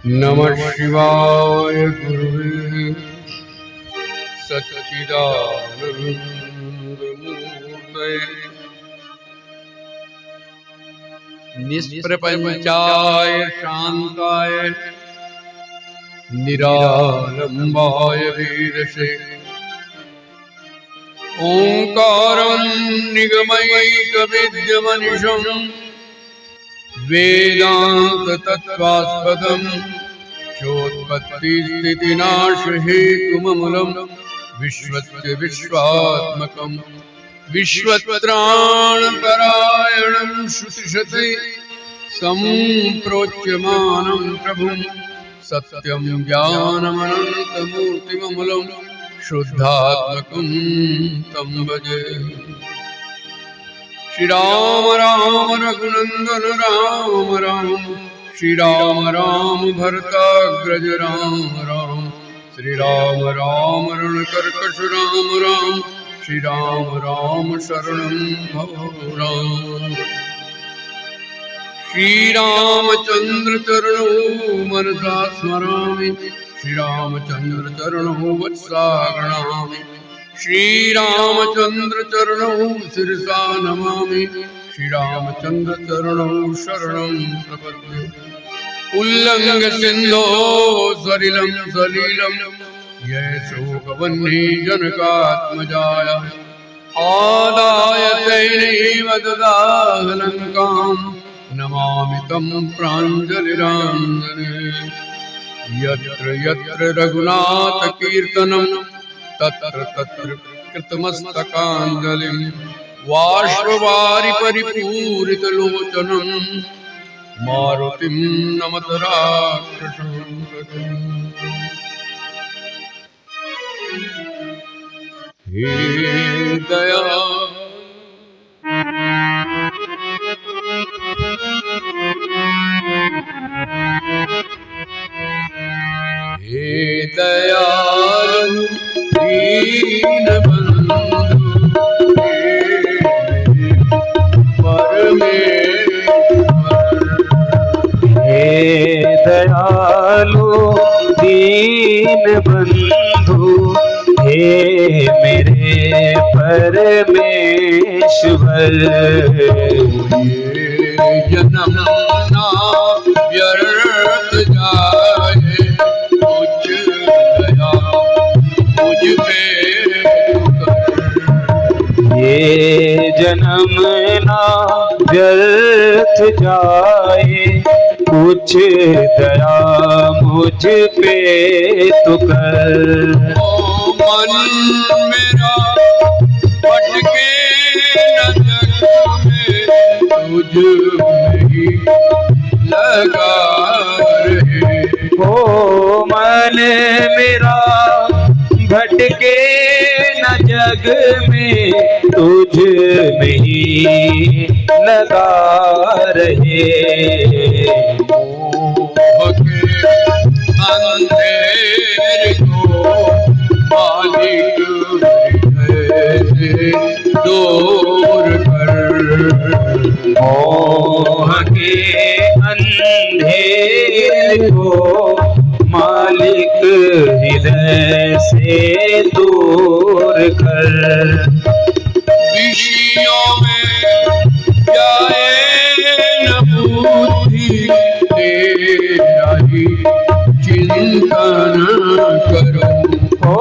नमः शिवाय गुरुवे सच्चिदानन्दमूर्तये निष्प्रपञ्चाय शान्ताय निरालम्बाय वेदसे ओंकारं निगमैकविद्यमनिशम् वेदांत तत्त्वास्पदं चोत्पत्तिस्थितिनाशहेतुममूलं विश्वस्य विश्वात्मकं विश्वत्राणपरायणं श्रुतिशते सम्प्रोच्यमानं प्रभुं सत्यं ज्ञानमनन्तमूर्तिममूलं शुद्धात्मकं तं भजे। श्री राम राम रघुनंदन राम राम, श्री राम राम भरताग्रज राम राम, श्री राम राम रणकर्कश राम राम, श्री राम राम शरणं भव राम। श्री रामचंद्र चरणौ मनसा स्मरामि, श्री रामचंद्र चरणौ वत्सा गणामि, श्री रामचंद्र चरणौ शिरसा नमामि, श्री रामचंद्र चरणौ शरणं प्रपद्ये। उल्लंघ सिंधो सलिलं सलीलं ये शोकवह्नि जनकात्मजाय आदाय तैनैव ददाहलङ्कां नमामि तं प्राञ्जलिराञ्जने। यत्र यत्र रघुनाथ कीर्तनं तत्र तत्र कृतमस्तकाञ्जलिं बाष्पवारि परिपूरितलोचनं मारुतिं नमत राक्षसं। हे दया हे दयालु दीनबंधु हे दयालु दीनबंधु हे मेरे परमेश्वर। जन्म ना व्यर्थ जाए कुछ दया मुझ पे ये जन्म ना व्यर्थ जाए कुछ दया मुझ पे तो कर। ओ मन मेरा भटके न जग में तुझ में ही लगा रहे। ओ मन मेरा भटके न जग में तुझ में ही लगा रहे। अंधेरे को मालिक से दूर कर। मोह के अंधेरे को मालिक हृदय से दूर कर। विषयों में जाए न बुद्धि तेरा ही चिंतन करो। ओ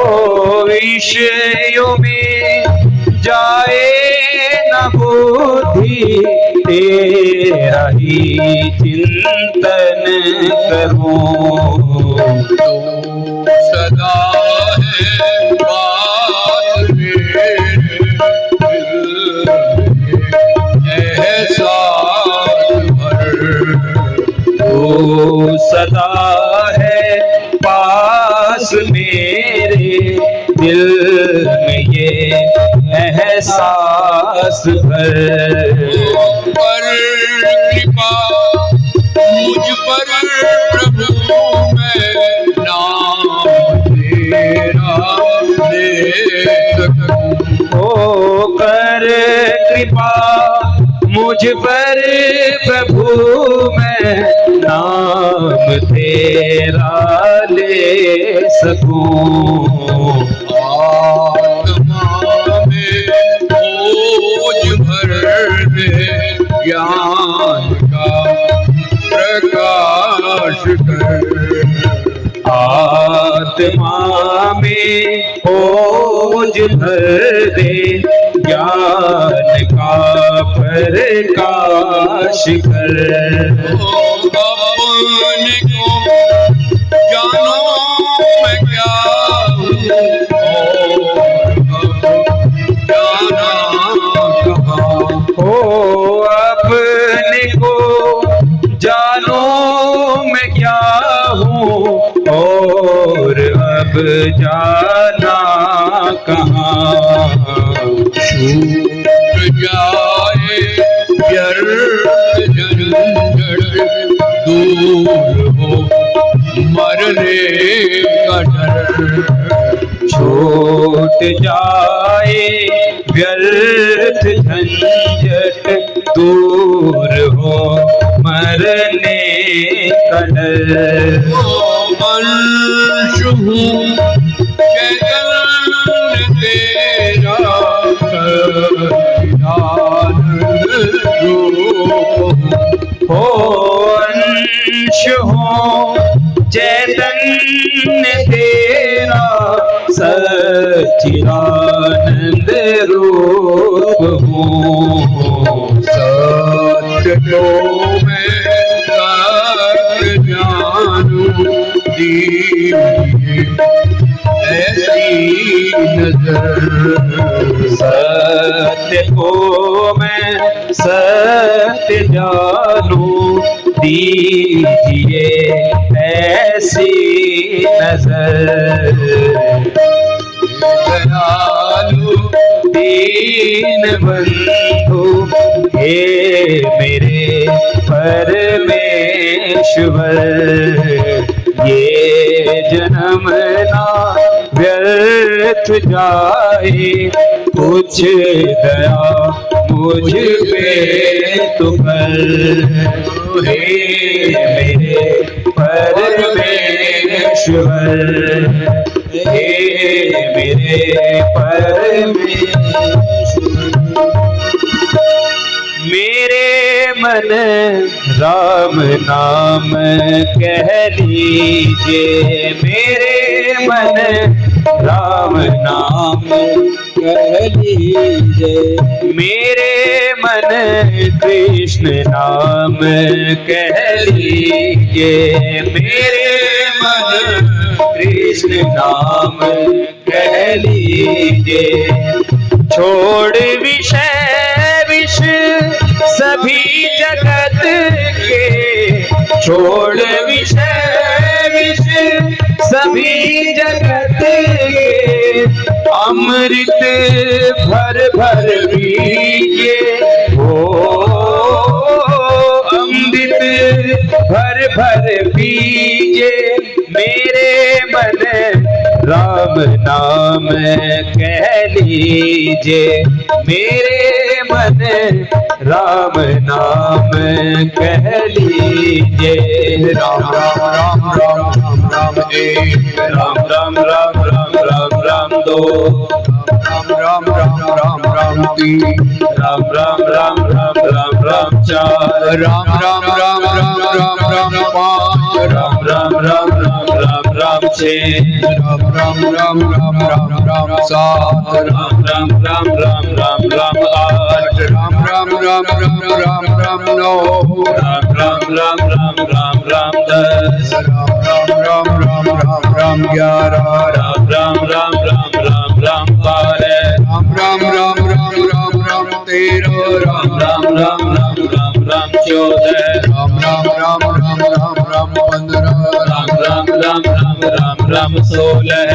विषयों में जाए न बुद्धि तेरा ही चिंतन करूं। तो सदा है बात मेरे दिल में एहसास भर। तो सदा है पास मेरे दिल में ये एहसास भर। पर कृपा मुझ पर प्रभु मैं नाम तेरा ले सकूं। ओ कर कृपा मुझ पर प्रभु मैं नाम नाम तेरा ले सकूं। आत्मा में बोझ भर दे ज्ञान का प्रकाश कर। आत्मा में बोझ भर दे ज्ञान का प्रकाश कर। अपने को जानो मैं क्या हूँ और जाना कहाँ। ओ अपने को जानो मैं क्या हूँ और अब जाना कहाँ। छूट जाए व्यर्थ झंझट दूर हो मरने का डर। छूट जाए व्यर्थ झंझट दूर हो मरने का डर। अंश हूँ चैतन्य तेरा सच्चिदानंद रूप हो अंश हो चैतन्य तेरा सच्चिदानंद रूप हूँ। सत्य तो मैं सत्य जानूं दीजिए ऐसी नजर। सत्य को मैं सत्य जानूं दीजिए ऐसी नजर। दयालु दीन बंधु हे मेरे परमेश्वर, ये जन्म ना व्यर्थ जाए, कुछ दया मुझ पे तू कर। हे मेरे परमेश्वर, हे मेरे परमेश्वर, मेरे मन राम नाम कह लीजिए। मेरे मन राम नाम कह लीजिए। मेरे मन कृष्ण नाम कह लीजिए। मेरे मन कृष्ण नाम कह लीजिए। छोड़ विषय विष सभी जगत के, छोड़ विषय विष सभी जगत के, अमृत भर भर पीजिए। ओ अमृत भर भर पीजिए। मेरे मन राम नाम कह लीजिए। मेरे मन राम नाम कह लीजिए। राम राम राम राम राम राम एक, राम राम राम राम राम राम दो, राम राम राम राम राम तीन, राम राम राम राम राम राम चार, राम राम राम राम राम राम पाँच, राम राम राम राम राम राम छः, राम राम राम राम राम राम सात, राम राम राम राम राम राम आठ, राम राम राम राम राम राम नौ, राम राम राम राम राम राम दस, राम राम राम राम राम राम ग्यारह, राम राम राम राम राम राम बारह, राम राम राम राम राम राम तेरह, राम राम राम राम राम राम चौदह, राम राम राम राम राम राम पंद्रह, राम राम राम राम राम राम सोलह,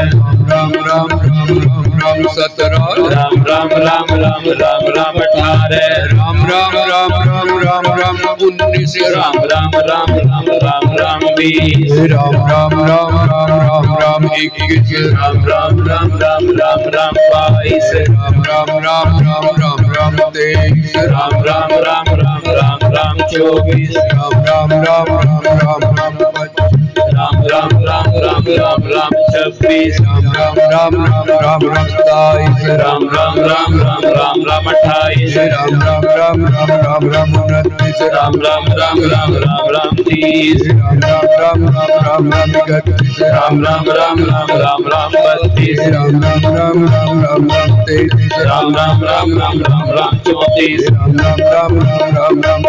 राम राम राम राम राम सत्रह, राम राम राम राम राम राम अठारह, राम राम राम राम राम राम उन्नीस, राम राम राम राम राम राम बीस, राम राम राम राम राम राम इक्कीस, राम राम राम राम राम राम बाईस, राम राम राम राम राम राम तेईस, राम राम राम राम राम राम चौबीस, राम राम राम राम राम राम राम राम राम राम राम राम 26 राम राम राम राम राम राम 27 राम राम राम राम राम राम 28 राम राम राम राम राम राम 29 राम राम राम राम राम राम 30 राम राम राम राम राम राम 31 राम राम राम राम राम राम 32 राम राम राम राम राम राम 33 राम राम राम राम राम राम 34 राम राम राम राम राम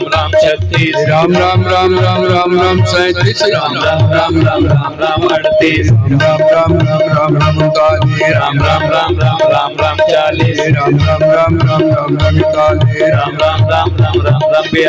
राम 35 राम राम राम राम राम राम 36 राम राम राम राम राम राम 37 राम राम राम राम राम राम 38 राम राम राम राम राम 39 राम राम राम राम राम राम 40 राम राम राम राम राम राम 41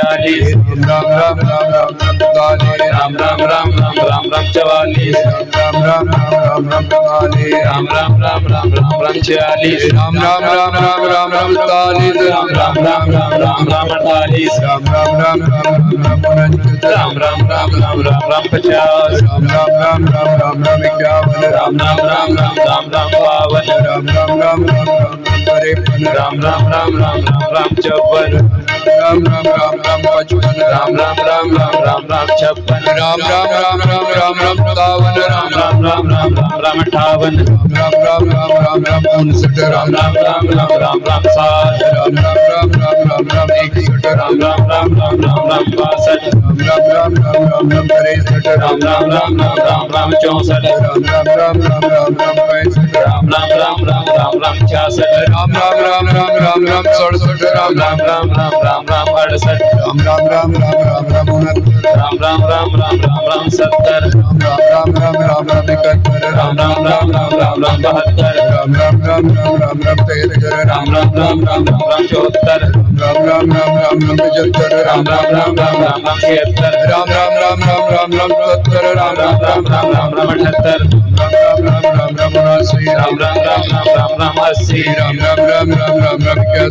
राम राम राम राम राम राम 42 राम राम राम राम राम 43 राम राम राम राम राम राम 44 राम राम राम राम राम 45 राम राम राम राम राम राम 46 राम राम राम राम राम राम 40 राम राम राम राम राम राम 48 राम राम राम राम राम राम 49 राम राम राम राम राम राम 50 राम राम राम राम राम राम 51 राम राम राम राम राम राम 52 राम राम राम राम राम 53 राम राम राम राम राम राम 54 राम राम राम राम 55 राम राम राम राम राम राम 56 राम राम राम राम राम राम 57 राम राम राम राम राम राम 58 राम राम राम राम राम 59 राम राम राम राम राम राम 60 राम राम राम राम राम राम 61 राम राम राम राम राम राम 62 राम राम राम राम राम 63 राम राम राम राम राम राम 64 राम राम राम राम राम राम 65 राम राम राम राम राम राम 66 राम राम राम राम राम राम 67 राम राम राम राम राम राम 68 राम राम राम राम राम राम 69 राम राम राम राम राम राम 70 राम राम राम राम राम राम 71 राम राम राम राम राम राम 72 राम राम राम राम राम राम 73 राम राम राम राम राम राम 74 राम राम राम राम राम 75 राम राम राम राम राम राम 76 राम राम राम राम राम राम 70 राम राम राम राम राम राम 78 राम राम राम राम राम 79 राम राम राम राम राम राम 80 राम राम राम राम राम राम 81 राम राम राम राम राम राम 82 राम राम राम राम राम राम 83 राम राम राम राम राम राम 84 राम राम राम राम राम राम 85 राम राम राम राम राम राम 86 राम राम राम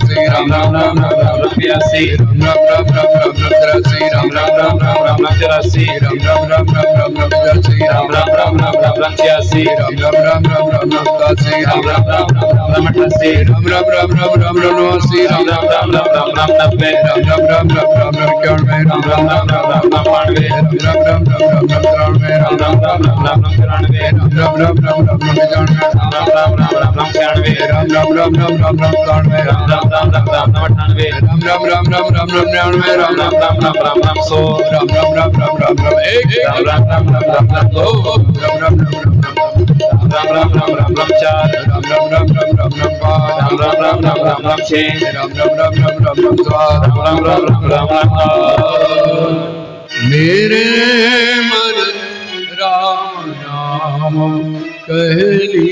राम राम राम 87 राम राम राम राम राम राम 88 राम राम राम राम राम राम 89 राम राम राम राम राम राम 90 राम राम राम राम राम राम 91 राम राम राम राम राम राम 92 राम राम राम राम राम राम 93 राम राम राम राम राम 94 राम राम राम राम राम 95 राम राम राम राम राम राम 96 राम राम राम राम राम राम 93 राम राम राम राम राम राम 98 राम राम राम राम राम राम 99 राम राम राम राम राम राम 100 राम राम राम राम राम राम 1 राम राम राम राम राम राम 2 राम राम राम राम राम राम राम राम राम राम 4 राम राम राम राम राम राम 5 राम राम राम राम राम राम 6 राम राम राम राम राम राम 7 राम राम राम राम राम राम 8 मेरे मन राम नाम कहली।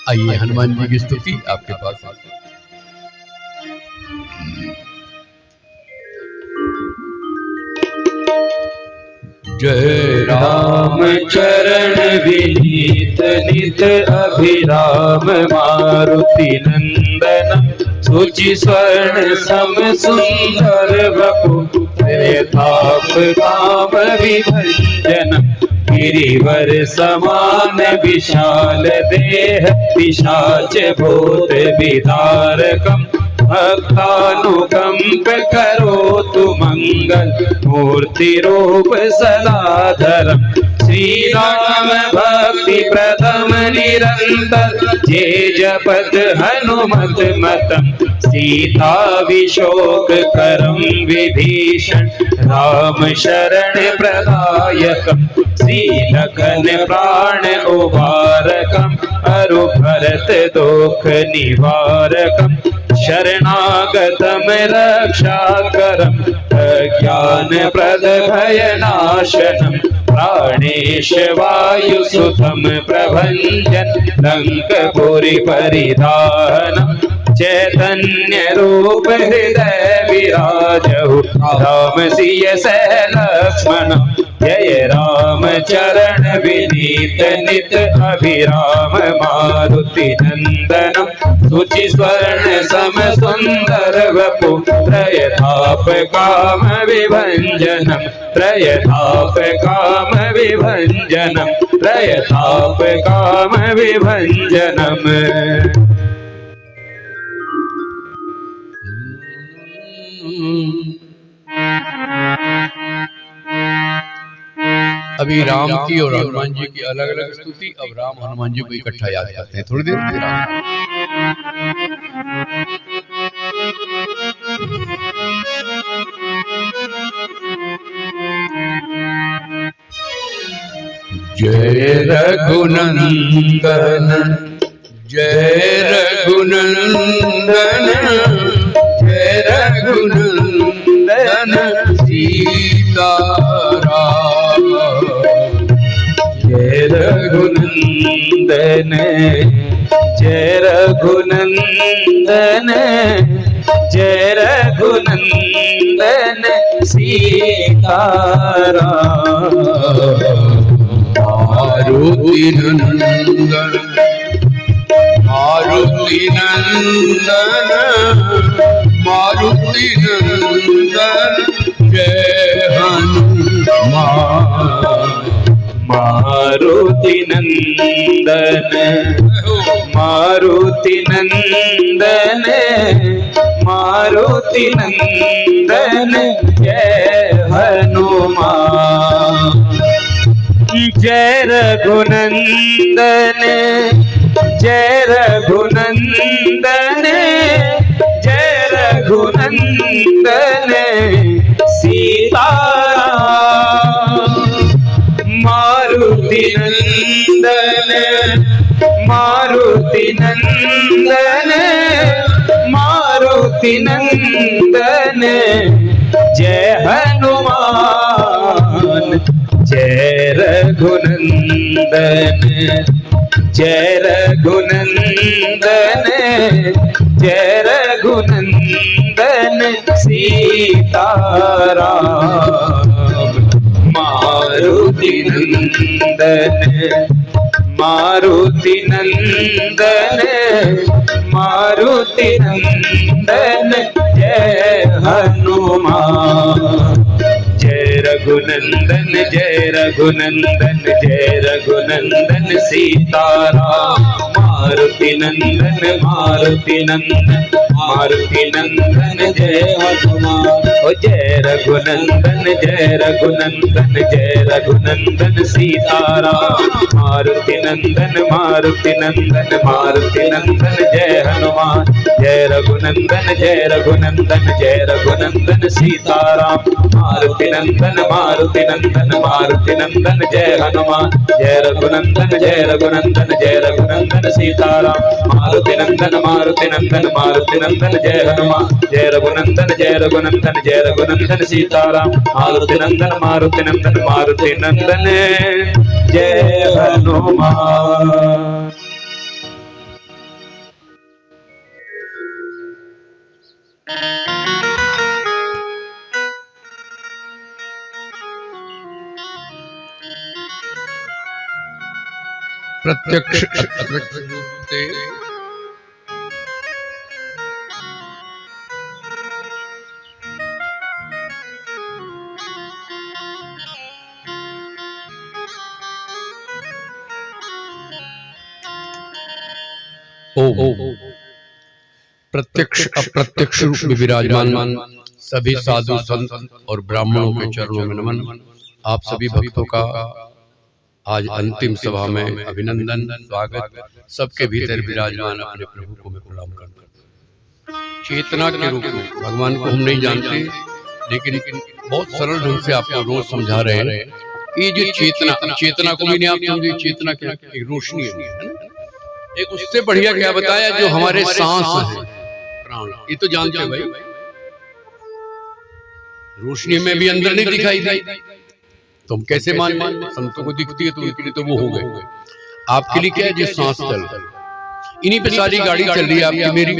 आइए हनुमान जी की स्तुति आपके पास। जय राम चरण विनीत नित अभिराम मारुति नंदन सुचि स्वर्ण सम सुंदर वपु ताप काम विभंजन गिरिवर समान विशाल देह पिशाच भूत विदारकम भक्तानुकंप करोतु मंगल मूर्ति रूप सदाधरम श्री राम भक्ति प्रथम निरंतर जे जपत हनुमत मतम सीता विशोक करम विभीषण राम शरण प्रदायकम श्री लखन प्राण उबारकम अरु भरत दुख निवारकम शरणागतम रक्षाकरम अज्ञान प्रद भय नाशनम प्राणेश वायुसुतम प्रभंजन लंकपुरी परिधानम चैतन्य रूप हृदय विराजहु राम सिय लक्ष्मण जय राम चरण विनीत नित अभिराम मारुति नंदनम सुचि स्वर्ण सम सुंदर वपु त्रयताप काम विभंजनम त्रयताप काम विभंजनम त्रयताप काम विभंजनम। अभी राम की और हनुमान जी की अलग अलग स्तुति, अब राम हनुमान जी को इकट्ठा याद करते हैं थोड़ी देर। जय रघुनंदन जय रघुनंदन जय रघुनंदन सीताराम। जय रघुनंदन जय रघुनंदन जय रघुनंदन सीताराम। मारुति नंदन मारुति नंदन मारुति नंदन जय हनुमान। मारुति नंदन मारुति नंदन मारुति नंदन जय हनुमान। जय रघुनंदन जय रघुनंदन जय रघुनंदन सीताराम। मारुति नंदन मारुति नंदन मारुति नंदन जय हनुमान। जय रघुनंदन जय रघुनंदन जय रघुनंदन सीताराम। मारुति नंदन मारुति नंदन मारुति नंदन जय हनुमान। जय रघुनंदन जय रघुनंदन जय रघुनंदन सीताराम। मारुति नंदन मारुति नंदन मारुति नंदन जय हनुमान। ओ जय रघुनंदन जय रघुनंदन जय रघुनंदन सीताराम। मारुति नंदन मारुति नंदन मारुति नंदन जय हनुमान। जय रघुनंदन जय रघुनंदन जय रघुनंदन सीताराम। मारुति नंदन मारुति नंदन मारुति नंदन जय हनुमान। जय रघुनंदन जय रघुनंदन जय रघुनंदन सीताराम। मारुति नंदन मारुति नंदन मारुति नंदन जय हनुमान। जय रघुनंदन जय रघुनंदन जय रघुनंदन सीताराम। मारुति नंदन मारुति नंदन मारुति नंदन जय हनुमान। प्रत्यक्ष अप्रत्यक्ष रूप से प्रत्यक्ष अप्रत्यक्ष रूप में विराजमान सभी साधु संत और ब्राह्मणों के चरणों में नमन। आप सभी भक्तों का आज अंतिम सभा में अभिनंदन स्वागत। सबके भीतर विराजमान अपने प्रभु को मैं प्रणाम करता हूँ। चेतना के रूप में भगवान को हम नहीं जानते, लेकिन बहुत सरल ढंग से आपको रोज समझा रहे हैं। ये जो चेतना को भी नहीं आप समझे, चेतना क्या एक रोशनी है। एक उससे बढ़िया क्या बताया, जो हमारे सांस है प्राण, ये तो जानते हो भाई। रोशनी में भी अंदर नहीं दिखाई दी तो हम कैसे मान लें? संतों को दिखती है तो उनके लिए तो वो हो गए। आपके लिए क्या है? जो सांस चल रहा है, इन्हीं पे सारी गाड़ी चल रही है आपकी मेरी।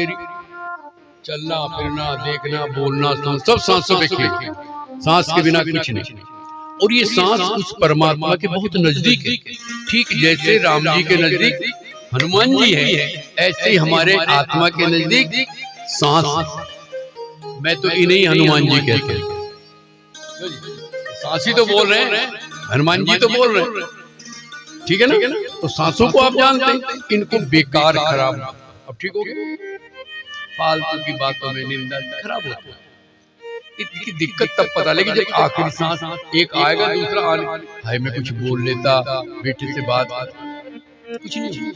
चलना फिरना देखना बोलना सब सांसों पे खेल, सांस के बिना कुछ नहीं। और ये सांस उस परमात्मा के बहुत नजदीक है। ठीक जैसे राम जी के नजदीक हनुमान जी है, ऐसे ही हमारे आत्मा के नजदीक सांस। मैं तो इन्हीं हनुमान जी कहते हैं। सांस ही तो बोल रहे हैं, हनुमान जी तो बोल रहे हैं, ठीक है ना? तो सांसों को आप जानते हैं, इनको बेकार खराब अब ठीक हो गया। फालतू की बातों में निंदा खराब होती है। इसकी दिक्कत तब पता लगी जब आखिरी सांस एक आएगा दूसरा आने, हाय मैं कुछ बोल लेता, बेटे से बात कुछ नहीं,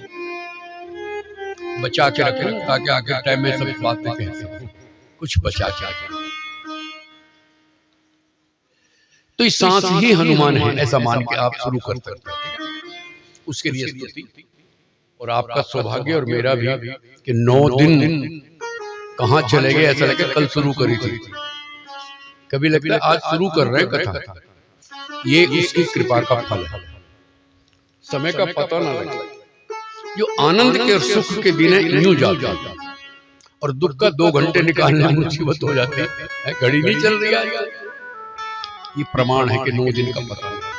बचा के रखे ताकि आखिर टाइम में सब बातें कह सकूं, कुछ बचा के। तो इस सांस ही हनुमान है ऐसा मान के आप शुरू कर सकते हैं। उसके लिए स्तुति और आपका सौभाग्य और मेरा भी कि 9 दिन कहाँ चले गए ऐसा लगे कल शुरू करी थी, कभी लगता है आज शुरू कर रहे हैं कथा। ये उसकी कृपा का फल है, समय का पता ना लगे। जो आनंद के और सुख के दिन है यूं जाते हैं और दुख का 2 घंटे निकालने में मुसीबत हो जाती है, घड़ी नहीं चल रही है। ये प्रमाण है कि 9 दिन का पता नहीं।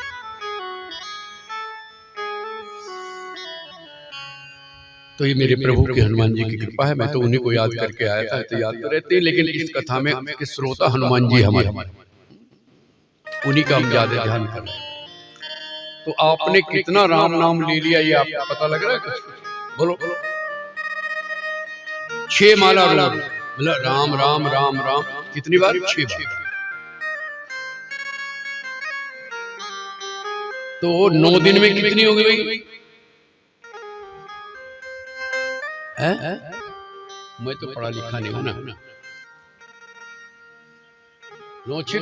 तो ये मेरे प्रभु के हनुमान जी की कृपा है, मैं तो उन्हीं को याद करके आया था, तो याद तो रहते हैं, लेकिन इस कथा में के श्रोता हनुमान जी हमारे, उन्हीं का हम ज्यादा ध्यान कर रहे हैं। तो आपने कितना राम नाम ले लिया ये आपको पता लग रहा है? बोलो 6 माला रोज, मतलब राम राम राम राम कितनी बार? 6 बार। तो 9 दिन में कितनी होगी भाई? मैं तो पढ़ा लिखा नहीं हूं ना। 9 6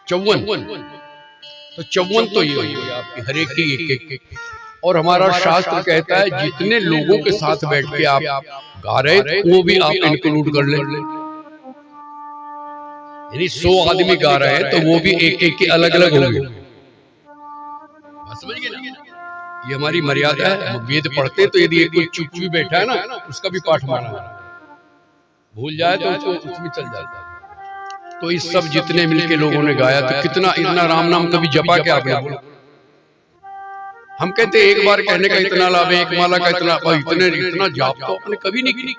54, तो 54 तो ये होगी आपकी हर एक की एक। और हमारा शास्त्र कहता है जितने लोगों के साथ बैठ के आप गा रहे वो भी आप इंक्लूड कर ले, यानी 100 आदमी गा रहे हैं तो वो भी एक एक के अलग अलग होंगे। समझ गए ना? ये हमारी मर्यादा है। वेद पढ़ते तो यदि कोई चुप भी बैठा है ना उसका भी पाठ माना, भूल जाए तो उसको उसमें चल जाता है। तो इस सब जितने मिलके लोगों ने गाया तो कितना इतना राम नाम कभी जपा के आपने बोला? हम कहते एक बार कहने का इतना लाभ है, एक माला का इतना, इतना जाप तो आपने कभी नहीं की।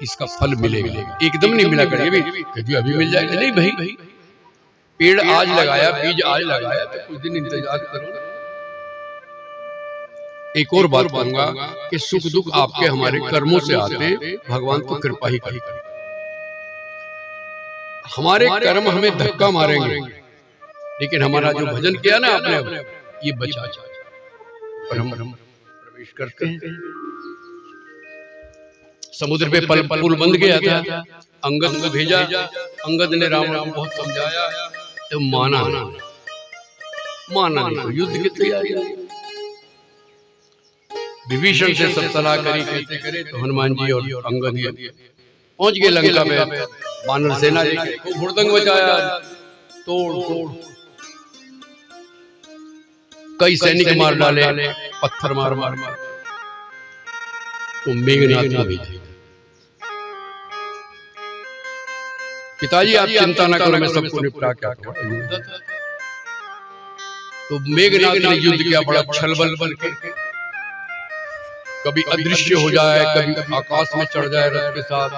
इसका फल मिलेगा, एकदम नहीं मिला करिए कभी अभी मिल जाएगा नहीं भाई। पेड़ आज लगाया, बीज आज लगाया तो कुछ दिन इंतजार करो। एक और बात कहूंगा कि सुख दुख आपके हमारे कर्मों से आते हैं, भगवान तो कृपा ही करेगा। हमारे कर्म हमें धक्का मारेंगे, लेकिन हमारा जो भजन किया ना आपने ये बचा पर हम प्रवेश करते हैं। समुद्र पे पुल बंद गया था, अंगद को भेजा, अंगद ने राम राम बहुत समझाया तो माना नहीं, तो युद्ध की तैयारी। विभीषण से सब सलाह करी कैसे करे, तो हनुमान जी और अंगद पहुंच गए लंका में। वानर सेना को हुड़दंग बचाया, तोड़ कई सैनिक मार डाले, पत्थर मार तो मेघनाथ को भेजा। पिताजी आप चिंता न करो, मैं सबको निपटा के आता हूं। तो मेघनाथ ने युद्ध किया बड़ा छलबल करके, कभी अदृश्य हो जाए, कभी आकाश में चढ़ जाए रथ के साथ।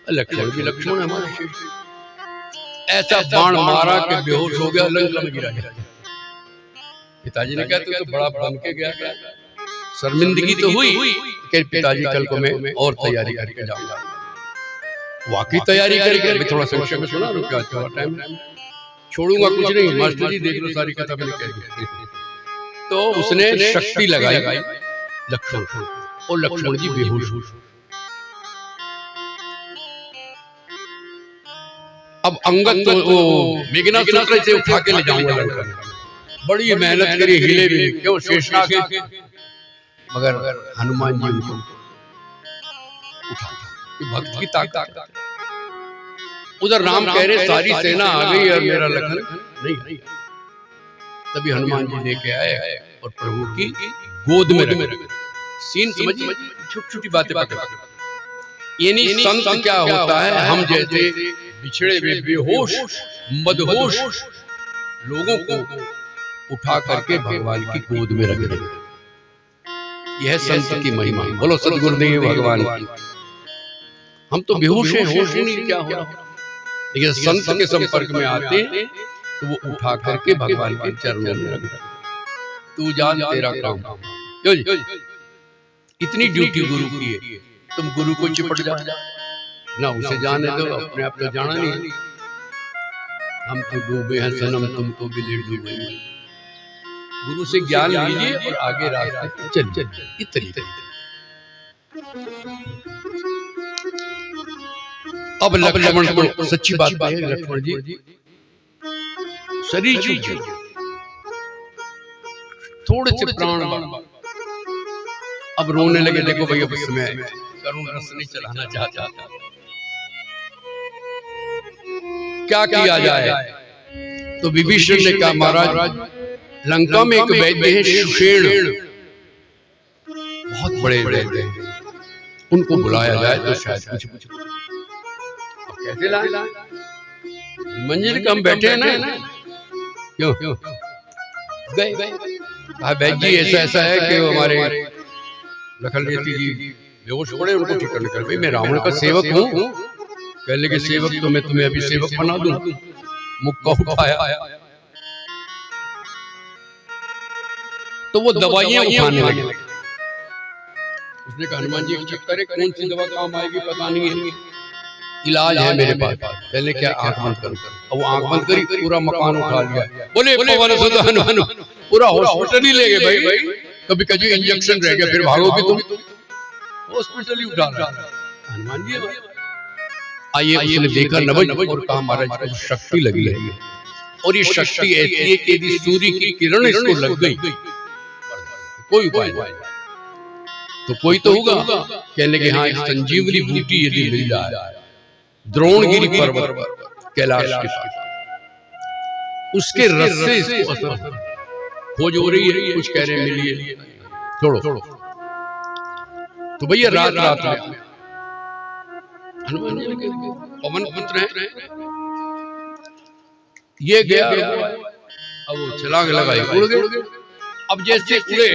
लक्ष्मण भी लक्ष्मण हमारे ऐसा बाण मारा कि बेहोश हो गया, लंका में गिरा गया। पिताजी ने कहा तू तो बड़ा बन के गया, शर्मिंदगी तो हुई। पिताजी कल को मैं और तैयारी करके जाऊंगा। वाकई तैयारी करके थोड़ा संक्षेप में सुना लो, क्या टाइम छोड़ूंगा कुछ नहीं। मास्टर जी देख लो सारी कथा मैंने कह दी। तो उसने शक्ति लगाई लक्ष्मण, और लक्ष्मण जी बेहोश। अब अंगद तो मेघनाथ सूत्र से उठा के ले जाऊंगा लंका में। बड़ी मेहनत करी, हिले भी क्यों शेषनाग, मगर हनुमान जी उनको उठा, भक्त की ताकत। उधर राम कह रहे सारी सेना आ गई और मेरा लखन नहीं। तभी हनुमान जी लेके आए और प्रभु की गोद में रखे। सीन समझिए, छोटी छोटी बातें पकड़। यानी संत क्या होता है, हम जैसे बिछड़े हुए बेहोश मदहोश लोगों को उठा करके भगवान की गोद में रख देते। यह संत की महिमा। बोलो सद्गुरुदेव भगवान की। हम तो बेहोश हैं, होश ही नहीं क्या हो रहा, लेकिन संत के संपर्क में आते तो वो उठा करके भगवान के चरणों में रख देते। तू जान तेरा काम। इतनी ड्यूटी गुरु की है, तुम गुरु को चिपट जाओ। ना उसे जाने दो, अपने आप तो जाना नहीं। हम तो डूबे हैं सनम, तुमको भी ले डूबे। गुरु से ज्ञान लीजिए और आगे रास्ते चलिए। इतनी अब लक्ष्मण को सच्ची बात है, लक्ष्मण जी शरीर छूट गया, थोड़े से प्राण अब रोने लगे। देखो भैया उस समय करुण रस नहीं चलाना चाहता, क्या किया जाए? तो विभीषण ने कहा महाराज लंका में एक वैद्य है सुषेण, बहुत बड़े वैद्य हैं, उनको बुलाया जाए तो शायद कुछ कैसे लाए? मंजिल का हम बैठे हैं ना, क्यों गए वैद्य जी ऐसा ऐसा है कि हमारे लखन रेती जी बेहोश पड़े, उनको ठीक करने कर। भाई मैं रावण का सेवक हूँ, पहले के सेवक तो मैं तुम्हें अभी सेवक बना दूं। मुक्का उठाया तो वो दवाइयां उठाने लगे। उसने कहा हनुमान जी चेक करे कौन सी दवा काम आएगी, पता नहीं है, इलाज है मेरे पास। पहले क्या आंख बंद करो, अब वो आंख बंद करी, पूरा मकान उठा लिया। बोले हनुमान पूरा हॉस्पिटल ही ले गए। भाई कभी कभी इंजेक्शन रह गया, फिर भागोगे तुम, हॉस्पिटल ही उठा रहा हनुमान जी। आइए उसने देखा नवज और कहा महाराज को शक्ति लगी है, और ये शक्ति ऐसी है कि यदि सूर्य की किरण इसको लग गई कोई उपाय नहीं, तो कोई तो होगा। कहने के हाँ संजीवनी बूटी यदि मिल जाए द्रोणगिरी पर्वत कैलाश के पास, उसके रस से इसको असर खोज हो रही है, कुछ कह रहे मिलिए छोड़ो। तो भैया रात में हनुमान जी के पवन पुत्र है, ये गया, अब वो छलांग लगाई, उड़ गए। अब जैसे उड़े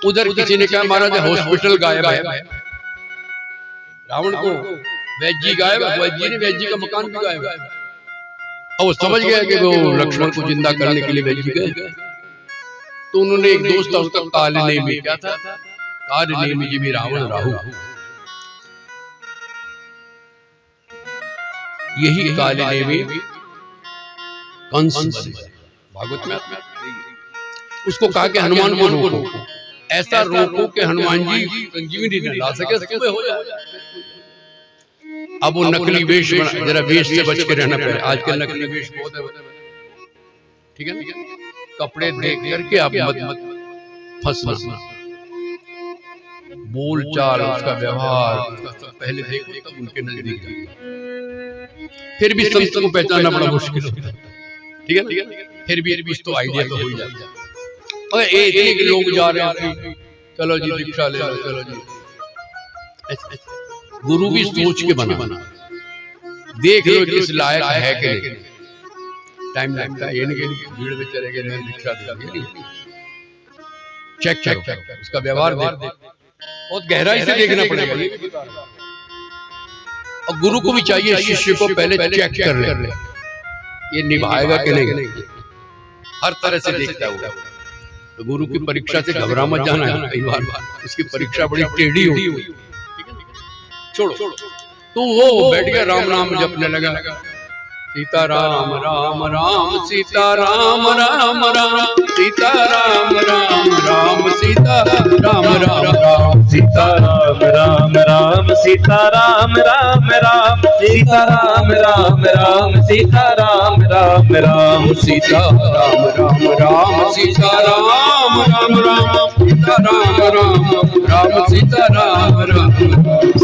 उधर किसी ने कहा महाराज हॉस्पिटल गायब है, रावण को वैद्य जी गायब, वैद्य जी का मकान भी गायब है। अब वो समझ गया कि वो लक्ष्मण को जिंदा करने के लिए वैद्य जी गए। तो उन्होंने एक दोस्त था उसका कालनेमी, क्या था कालनेमी जी भी रावण राहु, यही कालनेमी कंस भागवत में उसको कहा कि हनुमान को रोको, ऐसा रोको कि हनुमान जी संजीवनी न ला सके, सुबह हो जाए। अब वो नकली वेश बना, जरा वेश से बच के रहना पड़े, आजकल नकली वेश बहुत है, ठीक है ना? कपड़े देख करके आप मत फंसना, बोल चाल उसका व्यवहार पहले देखो तब उनके नजदीक जाओ। फिर भी संत को पहचानना बड़ा मुश्किल होता है, ठीक है? फिर भी कुछ तो आइडिया तो हो ही जाता है। अगर एक लोग जा रहे हैं, चलो जी दीक्षा ले लो, चलो जी। गुरु भी सोच के बना, देख लो किस लायक है कि नहीं। टाइम लगता है, ये नहीं भीड़ में चले गए दीक्षा दे, चेक उसका व्यवहार देख, बहुत गहराई से देखना पड़ेगा। और गुरु को भी चाहिए शिष्य को पहले चेक कर ले, ये निभाएगा कि नहीं, हर तरह से देखता है। तो गुरु की परीक्षा से घबरा मत जाना है, कई बार उसकी परीक्षा बड़ी टेढ़ी होगी। छोड़ो, तो वो बैठ गया राम नाम जपने लगा, सीता राम राम राम सीता राम राम राम सीता राम राम राम सीता राम राम राम सीता राम राम राम सीता राम राम राम सीता राम राम राम सीता राम राम राम सीता राम राम राम सीता राम राम राम सीता राम राम राम सीता राम राम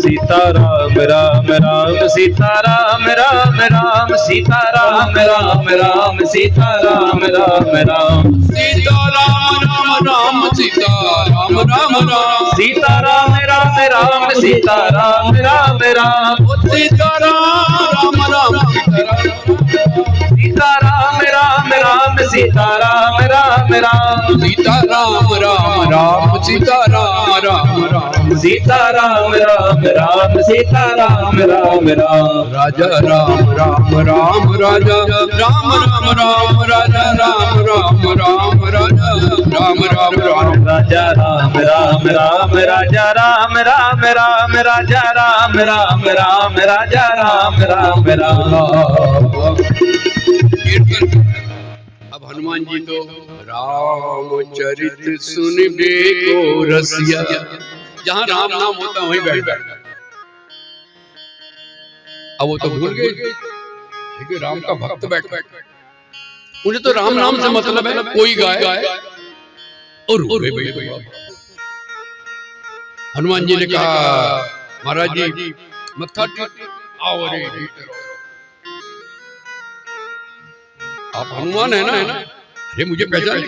सीता राम राम राम सीता राम राम राम सीता राम राम राम सीता राम राम राम सीता राम राम राम सीता राम राम राम सीता राम राम राम सीता राम राम राम सीता राम राम सीता राम राम राम सीता राम राम राम सीता राम राम राम सीता राम राम राम सीता राम राम राम सीता राम राम राम राजा राम राम राम राजा राम राम राम राजा राम राम राम राजा राम राम राम राजा राम राम राम राजा राम राम राम राजा राम राम राम राजा राम राम राम। अब हनुमान जी तो रामचरित सुनबे को रसिया, जहाँ राम नाम होता वहीं बैठ जाता। अब वो तो भूल गए कि राम का भक्त बैठ उन्हें तो राम नाम से मतलब है, कोई गाय और हनुमान जी ने कहा महाराज जी मत्था आओ रे, आप हनुमान है ना? अरे मुझे पहचान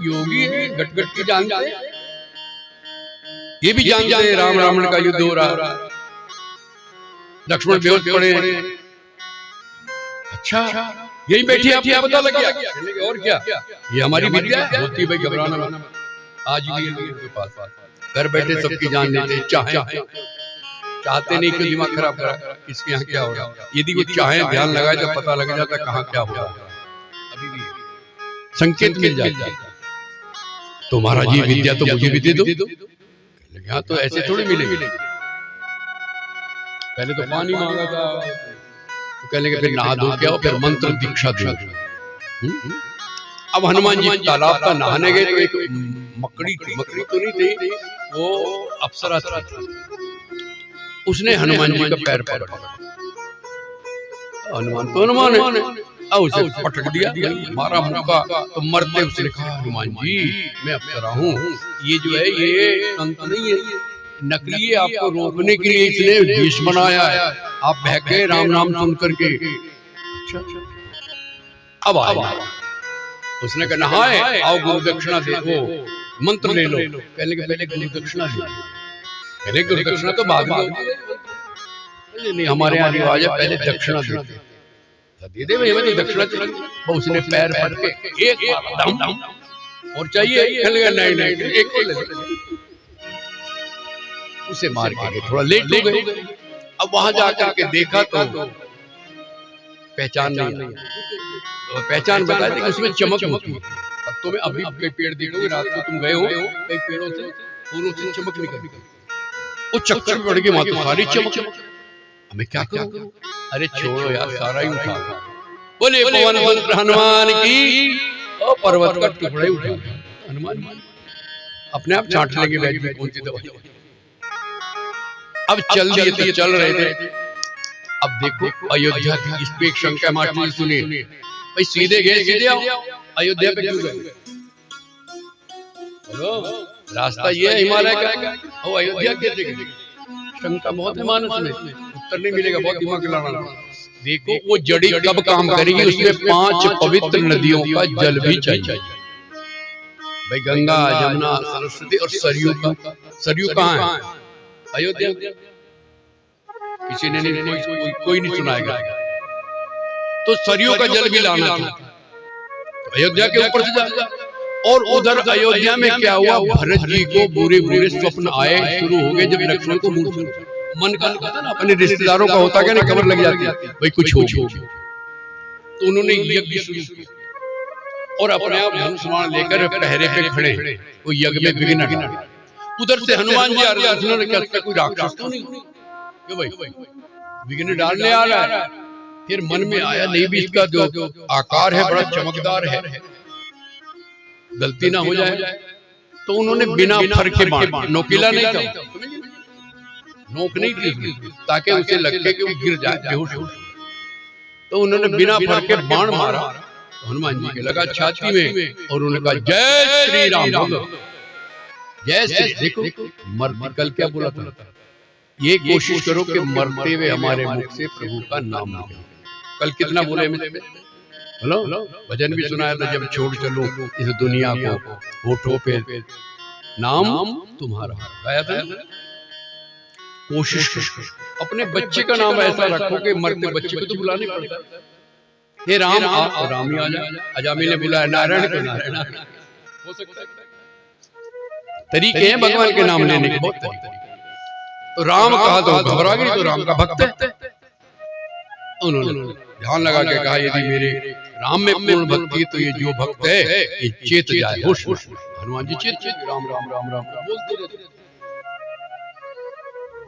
योगी है, गट की जानते हैं, ये भी जानते हैं राम रावण का युद्ध हो रहा, लक्ष्मण बेहोश पड़े। अच्छा यही बैठी आप क्या पता लग गया? और क्या, ये हमारी विद्या है, होती भाई घबराना ना, आज भी उनके पास घर बैठे सबकी जान लेते, चाहते नहीं कि दिमाग खराब करा किसके यहाँ क्या हो रहा है। यदि वो चाहे ध्यान लगाए तो पता लग जाता कहाँ क्या हो रहा है, अभी भी संकेत मिल जाता। तो महाराज जी विद्या तो मुझे भी दे दो। यहाँ तो ऐसे थोड़ी मिलेगी, पहले तो पानी मांगा था, तो कहने के फिर नहा धो के आओ, फिर मंत्र दीक्षा दो। अब हनुमान जी तालाब का नहाने गए तो एक मकड़ी तो नहीं थी, वो अप्सरा थी, उसने हनुमान जी का पैर पकड़ा। हनुमान तो हनुमान है, उसे पटक दिया, मारा मुक्का, तो मरते उसने कहा हनुमान जी मैं अप्सरा हूँ, ये जो है ये संत नहीं है, नकली है, आपको रोकने के लिए इसने वेश बनाया है, आप बहक गए राम नाम सुन करके। अच्छा अब आया, उसने कहा नहाए आओ गुरु दक्षिणा दे, वो मंत्र ले लो। कहने के पहले गुरु दक्षिणा ले, पहले गुरु दक्षिणा तो बाद में, नहीं हमारे यहाँ रिवाज है पहले दक्षिणा दे दे भाई, हमें तो दक्षिणा चाहिए। उसने पैर पड़ के एक दम और चाहिए, नहीं एक को ले, उसे मार के थोड़ा लेट हो गए। अब वहां जाकर के देखा तो पहचान नहीं, पहचान बता दी उसमें चमक होती है। अब तुम्हें अभी कई पेड़ देखोगे, रात को तुम गए हो कई पेड़ों से फूलों से चमक निकल, वो चक्कर में पड़ गई, वहां तो सारी चमक, हमें क्या करूं? अरे छोड़ो यार, सारा ही उठा। बोले पवन पुत्र हनुमान की, और पर्वत का टुकड़ा ही उठा हनुमान अपने आप छांट लेंगे बैठ में कौन सी दवाई। अब चल दिए तो चल रहे थे। अब देखो अयोध्या की, इस पे एक शंका मारती सुनिए भाई, सीधे गए सीधे आओ, अयोध्या पे क्यों गए? रास्ता ये है हिमालय का, और अयोध्या कैसे गए? शंका बहुत है मानस में, उत्तर नहीं मिलेगा, बहुत दिमाग लगाना। देखो वो जड़ी कब काम करेगी, उसमें 5 पवित्र नदियों का जल भी चाहिए भाई, गंगा जमुना सरस्वती और सरयू का। सरयू कहाँ है? अयोध्या। किसी ने नहीं, कोई नहीं सुनाएगा। तो सरयू का जल भी लाना था, तो अयोध्या के ऊपर से जा। और उधर अयोध्या में क्या हुआ, भरत जी को बुरे बुरे स्वप्न आए शुरू हो गए। जब लक्ष्मण को मन का ना अपने रिश्तेदारों का होता क्या, नहीं खबर लग जाती भाई कुछ हो, तो उन्होंने यज्ञ शुरू किया और अपने आप धनुष लेकर पहरे पे खड़े, वो यज्ञ में विघ्न डाले। उधर से हनुमान जी आ रहे, उन्होंने क्या कोई राक्षस तो नहीं क्यों भाई विघ्न डालने आ रहा है? फिर मन में आया नहीं भी इसका जो आकार है बड़ा चमकदार है, गलती ना हो जाए, तो उन्होंने बिना फर के बाण, नोकीला नहीं था, नोक नहीं थी ताकि उसे लगे कि वो गिर जाए बेहोश हो, तो उन्होंने बिना फर के बाण मारा, हनुमान जी के लगा छाती में, और उन्होंने कहा जय श्री राम, जय श्री। देखो मरते कल क्या बोला था, ये कोशिश करो कि मरते हुए हमारे मुख से प्रभु का नाम निकले। कल कितना बोले हेलो, भजन भी सुनाया था, जब छोड़ चलो इस दुनिया को, होठों पे नाम तुम्हारा गाया था। कोशिश करो अपने बच्चे का नाम ऐसा रखो कि मरते बच्चे को तो बुलाने पड़ता। हे राम, राम ही आ जाए। अजामिल ने बुलाया नारायण को, नारायण हो सकता है। तरीके हैं भगवान के नाम लेने के, बहुत तरीके। तो राम कहा तो घबरा गई, तो राम का भक्त है। उन्होंने ध्यान लगा के कहा यदि मेरे राम में पूर्ण भक्ति है तो ये जो भक्त है ये चेत जाए, होश होश। हनुमान जी चेत राम राम राम राम बोलते रहते।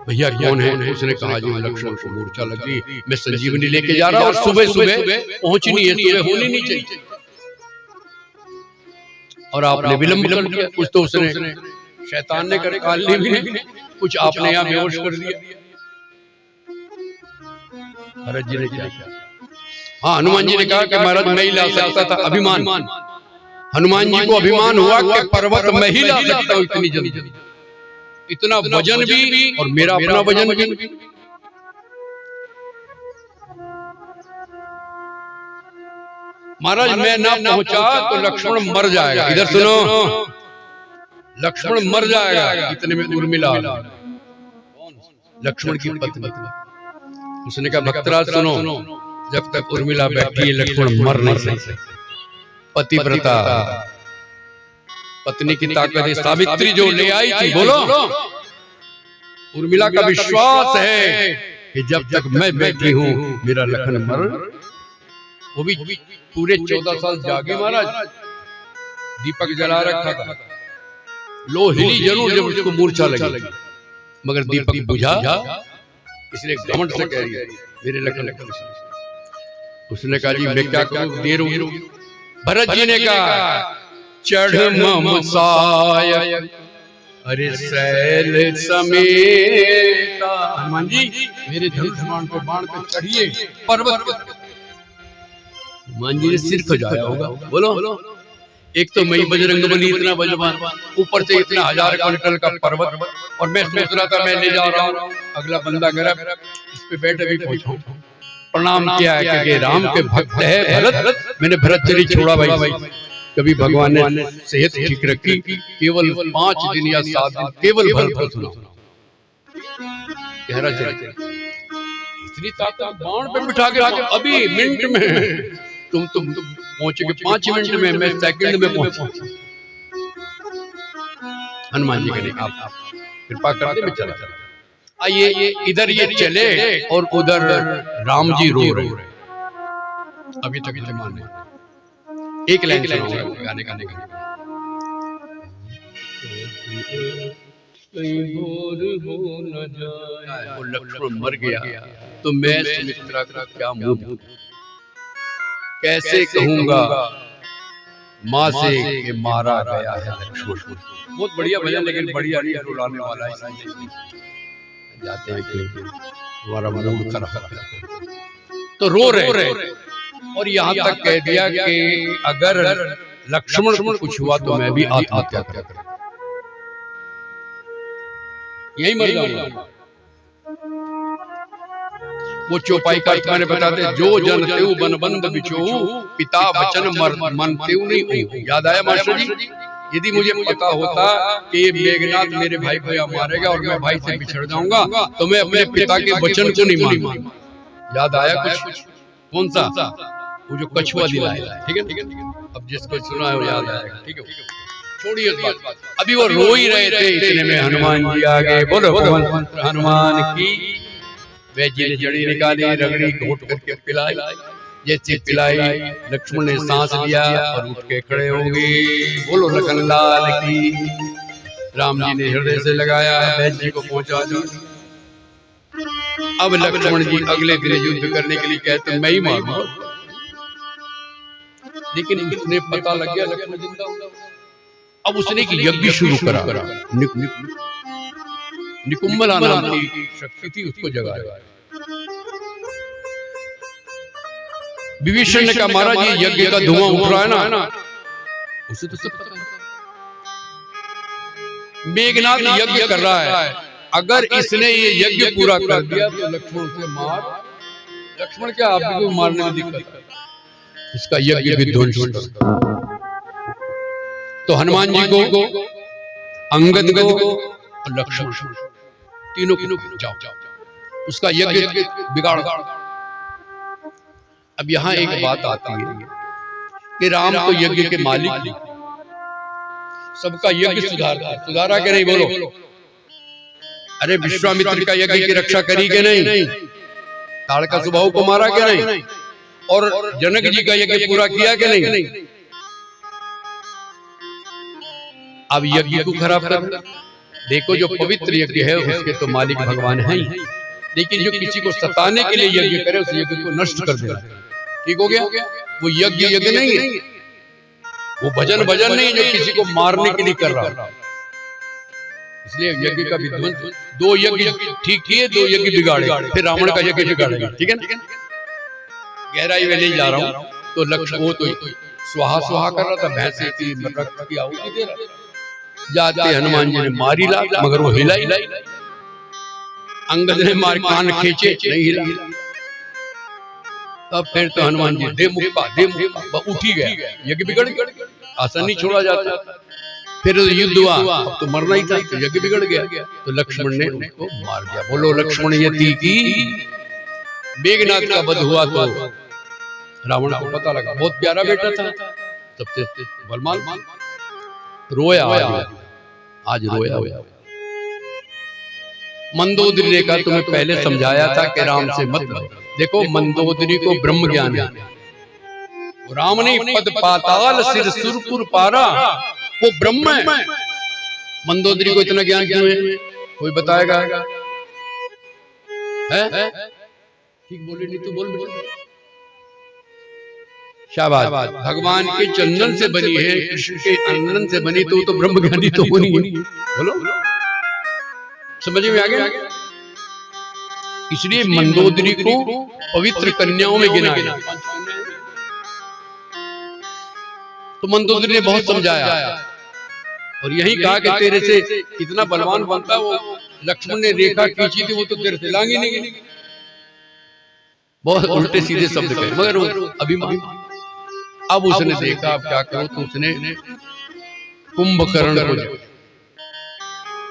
भैया कौन है? उसने कहा जी लक्ष्मण को मूर्छा लगी, मैं संजीवनी लेके जा रहा हूँ और सुबह सुबह पहुंची नहीं है, सुबह होनी नहीं चाहिए और आपने विलंब कर दिया। कुछ तो उसने शैतान ने करे, काल ने भी कुछ आपने यहाँ बेहोश कर दिया। भरत जी ने क्या? हाँ, हनुमान जी ने कहा कि महाराज मैं ही ला सकता था। अभिमान, हनुमान जी को अभिमान हुआ कि पर्वत मैं ही ला सकता हूँ इतनी जल्दी, इतना वजन भी और मेरा अपना वजन भी। महाराज मैं ना पहुंचा तो लक्ष्मण मर जाएगा। इधर सुनो, लक्ष्मण मर जाएगा। इतने में उर्मिला, लक्ष्मण की पत्नी, उसने कहा भक्तराज सुनो, जब तक उर्मिला बैठी है लक्ष्मण मर नहीं सकते। पतिव्रता पत्नी की ताकत है। सावित्री जो ले आई थी, बोलो, उर्मिला का विश्वास है कि जब तक मैं बैठी हूं मेरा लखन मर। वो भी पूरे 14 साल जागे महाराज, दीपक जला रखा था, लो हिली जरूर जब उसको मूर्छा लगी, मगर दीपक बुझा, इसलिए घमंड से कह रही है मेरे लखन। उसने कहा जी मैं क्या करूं, देर होगी। भरत जी ने कहा चढ़ ममसाय अरे सैल समेता। हनुमान जी मेरे धनुष बाण पे बाण पे चढ़िए पर्वत पर। हनुमान जी ने सिर खजाया होगा, बोलो। एक तो मैं बजरंगबली इतना बलवान, ऊपर से इतना 1000 क्विंटल का पर्वत, और मैं सोच रहा था मैं ले जा रहा हूँ, अगला बंदा गरब इस पे बैठे भी पहुंचाऊं। प्रणाम किया है क्योंकि राम के भक्त है भरत। मैंने भरत चली छोड़ा भाई। कभी भगवान ने सेहत ठीक रखी, केवल 5 दिन या 7 दिन केवल भरत को सुना। गहरा चरित्र, इतनी ताकत बाण पे बिठा के रखो, अभी मिनट में तुम पहुंचोगे, 5 मिनट में, मैं सेकंड में पहुंचा। हनुमान जी कहने आप कृपा कर दे, मैं चला। आइए इधर ये चले और उधर राम जी रो रहे। अभी तक मान नहीं, एक लाइन सुनाऊंगा गाने का। लक्ष्मण मर गया तो मैं सुमित्रा का क्या मुंह कैसे कहूंगा माँ से कि मारा गया है लक्ष्मण। बहुत बढ़िया भजन, लेकिन बढ़िया नहीं, रुलाने वाला है। जाते हैं कि हमारा मूड खराब है तो रो रहे, और यहाँ तक कह दिया कि अगर लक्ष्मण को कुछ हुआ तो मैं भी आत्महत्या करूंगा, यही मर जाऊंगा। वो चौपाई का मैंने बताते, जो जन तेऊ बन बंद बिचो पिता वचन मन तेऊ नहीं हो। याद आया मास्टर जी, यदि मुझे पता होता कि ये मेघनाथ मेरे भाई को यहाँ मारेगा और मैं भाई से बिछड़ जाऊंगा तो मैं अपने पिता के वचन को नहीं मानूंगा। याद आया कुछ? कौन सा? वो जो कछुआ दिलाया, ठीक है। अब जिसको सुना है वो याद आएगा, ठीक है। छोड़िए इस बात, अभी वो रो ही रहे थे, इतने में हनुमान जी आ गए। बोलो हनुमान की। वह जी ने जड़ी निकाली, रगड़ी घोट करके पिलाई, जैसे पिलाई लक्ष्मण ने सांस लिया और उठ के खड़े हो गए। बोलो लखन लाल की। राम जी ने हृदय से लगाया, वैद्य जी को पहुंचा दिया। अब लक्ष्मण जी अगले दिन युद्ध करने के लिए कहते मैं ही मारूंगा, लेकिन उसने पता लग गया लक्ष्मण जिंदा होगा। अब उसने एक यज्ञ शुरू करा, निकुंभला नाम की शक्ति थी, उसको जगाया। विभीषण ने कहा महाराज ये यज्ञ का धुआं उठ रहा है ना, उसे तो सब पता है। मेघनाथ यज्ञ कर रहा है, अगर इसने ये यज्ञ पूरा कर दिया तो लक्ष्मण से मार। लक्ष्मण क्या आप भी मारने में दिक्कत है, इसका यज्ञ विध्वंस कर। तो हनुमान जी को, अंगद को और लक्ष्मण तीनों को जाओ उसका यज्ञ बिगाड़। अब यहाँ एक बात आती है कि राम तो यज्ञ के मालिक, सबका यज्ञ सुधारा के नहीं? बोलो। अरे विश्वामित्र का यज्ञ की रक्षा करी के नहीं? ताड़का सुबाहु को मारा के नहीं? और जनक जी का यज्ञ पूरा किया के नहीं? अब यज्ञ को खराब कर। देखो जो पवित्र यज्ञ है उसके तो मालिक भगवान है ही, लेकिन जो किसी को सताने के लिए यज्ञ करे उस यज्ञ को नष्ट कर देना। ठीक हो गया? वो यज्ञ नहीं है, वो भजन नहीं, जो किसी को मारने के लिए कर रहा। इसलिए यज्ञ का विध्वंस, 2 यज्ञ ठीक किए, 2 यज्ञ बिगाड़े, फिर रावण का यज्ञ बिगाड़ेगा। ठीक है ना? गहराई में नहीं जा रहा हूं। तो लक्ष्य वो तो स्वाहा कर रहा था, भैंसे की रक्त की आहुति दे रहा। जाते हनुमान जी ने मारी ला, मगर वो हिला ही। अंगद ने मार कान खींचे, नहीं हिला। तब फिर तो हनुमान जी दे मुक्का उठ ही गया, यज्ञ बिगड़ गया। आसानी छोड़ा जाता। फिर युद्ध हुआ, अब तो मरना ही था, तो यज्ञ बिगड़ गया। तो लक्ष्मण ने उसको मार दिया। बोलो लक्ष्मण यति की। मेघनाथ का वध हुआ तो रावण को पता लगा, बहुत प्यारा बेटा था, सबसे बलवान, रोया। आज रोया। मंदोदरी ने कहा तुम्हें पहले समझाया था कि राम से मत लड़ो। देखो मंदोदरी को ब्रह्म ज्ञान है। राम ने पद पाताल सिर सुरपुर पारा, वो ब्रह्म है। मंदोदरी को इतना ज्ञान क्यों है? कोई बताएगा? है? ठीक बोले नहीं तो बोल। शाबाश। भगवान के चंदन से बनी है, कृष्ण के आनंद से बनी, तो ब्रह्म ज्ञानी तो होनी है। बोलो, समझ में आ गया? इसलिए मंदोदरी को पवित्र कन्याओं में गिना गया। तो मंदोदरी ने बहुत समझाया और यही कहा कि तेरे से कितना बलवान बनता। वो लक्ष्मण ने रेखा खींची थी, वो तो तेरे से लांगी नहीं। बहुत उल्टे सीधे शब्द कहे, मगर अभिमान। अब उसने देखा, अब क्या करो, तो उसने कुंभकर्ण को,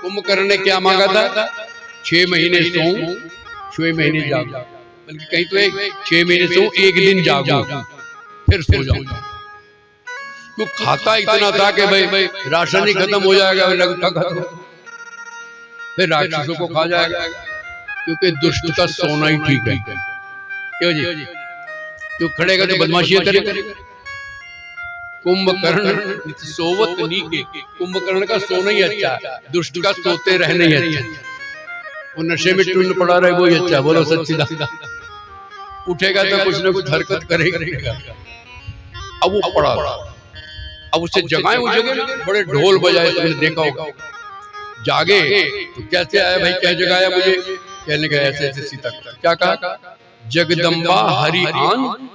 कुंभकर्ण ने क्या मांगा था? 6 महीने सोऊं, 6 महीने जागूं, बल्कि कहीं तो 6 महीने सोऊं, 1 दिन जागूं, फिर सो जाऊं। तो खाता इतना था कि भाई राशन ही खत्म हो जाएगा, लगता खत्म, फिर राक्षसों को खा जाएगा, क्योंकि दुष्ट का सोना ही ठीक है। क्यों जी? क्यों खड़ेगा तो बदमाशियां करेगा। कुंभकर्ण सोवत नीके, कुंभकर्ण का सोना ही अच्छा है, दुष्ट का सोते रहना ही अच्छा। वो नशे में टून पड़ा रहे वो ही अच्छा। बोलो सच्ची सीधा। उठेगा तो कुछ ना कुछ हरकत करेगा। अब वो पड़ा, अब उसे जगाए, वो जगह बड़े ढोल बजाए, तुमने देखा होगा। जागे तो कैसे आया भाई, क्या जगाया मुझे? कहने का ऐसे ऐसे सीता क्या कहा? जगदम्बा हरि आन।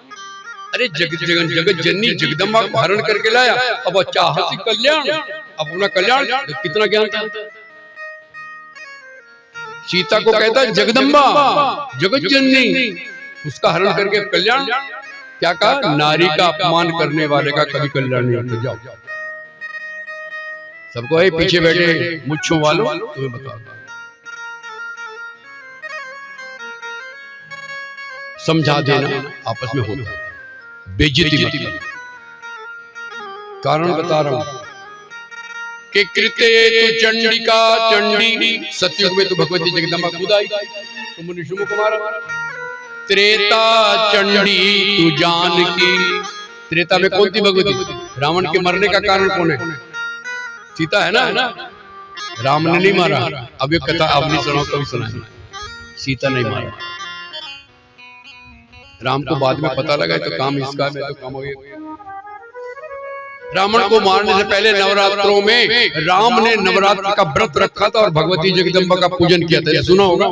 अरे जगत जननी जगदम्बा को हरण करके लाया, अब चाहती कल्याण, अपना कल्याण। कितना ज्ञान था। सीता को कहता है जगदम्बा, जगत जननी, उसका हरण करके कल्याण। क्या कहा? नारी का अपमान करने वाले का कभी कल्याण नहीं होता। जाओ सबको है पीछे बैठे मुच्छों वालों, तुम्हें बताओ, समझा देना आपस में होता, बेइज्जती मतलब। कारण बता रहा हूं कि कृते तु चंडिका चंडी, सतयुग में तो भगवती जगदम्बा खुद आई, तो मुनि शुभ कुमार। त्रेता चंडी तू जानकी, त्रेता में कौन थी भगवती? रावण के मरने का कारण कौन है? सीता है ना। राम ने नहीं मारा। अब ये कथा आपने सुना, कभी सुना? सीता नहीं मारा। राम को बाद में पता लगा तो काम इसका में तो काम हो गया। रावण को मारने से पहले नवरात्रों में राम ने नवरात्र का व्रत रखा था और भगवती जगदम्बा का पूजन किया था। सुना होगा।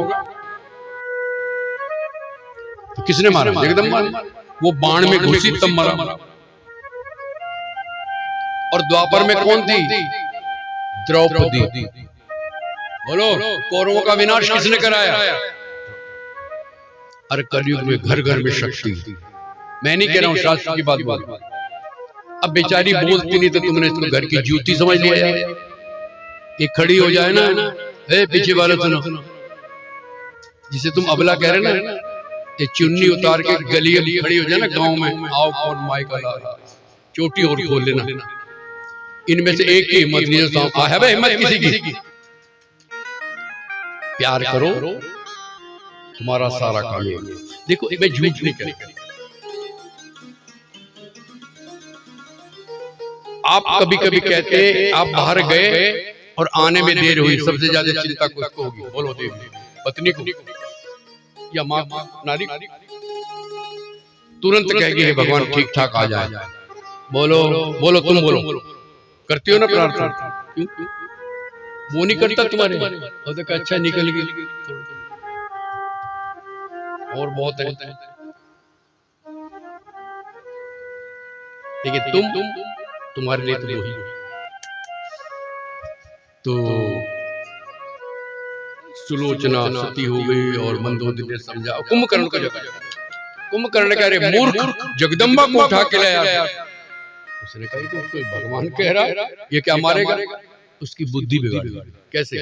तो किसने मारा? जगदम्बा ने। वो बाण में घुसी तब मरा। और द्वापर में कौन थी? द्रौपदी। बोलो, कौरवों का विनाश किसने कराया? अरे कलयुग में घर घर में शक्ति। मैं नहीं कह रहा हूं, शास्त्र की बात बोल। अब बेचारी बोलती नहीं तो तुमने इसको घर की जूती समझ लिया यार। ये खड़ी हो जाए ना, ए पीछे वाले सुनो, जिसे तुम अबला कह रहे ना, ये चुन्नी उतार के गली खड़ी हो जाए ना गांव में, आओ कौन माई का लाल, चोटी और खोल लेना। इनमें से एक की हिम्मत नहीं जो है भाई, हिम्मत किसी की। प्यार करो, तुम्हारा सारा काम है। देखो मैं झूठ नहीं कहता, आप कभी कभी कहते आप बाहर गए और आने में देर हुई, सबसे ज्यादा चिंता किसको होगी? बोलो देवी, पत्नी को या माँ नारी? तुरंत कहेगी हे भगवान ठीक ठाक आ जाए। बोलो बोलो, तुम बोलो, करती हो ना प्रार्थना? क्यों वो नहीं करता तुम्हारे? और देखा अच्छा निकल गई, और बहुत है। देखिए तुम्हारे लिए तो वही तो सुलोचना सती हो गई और मंदोदरी ने समझा। कुंभकर्ण को जगा, कुंभकर्ण कह रहे मूर्ख, जगदम्बा को उठा के लाया। उसने कहा तो कोई भगवान कह रहा है, ये क्या मारेगा? उसकी बुद्धि बिगाड़ी। कैसे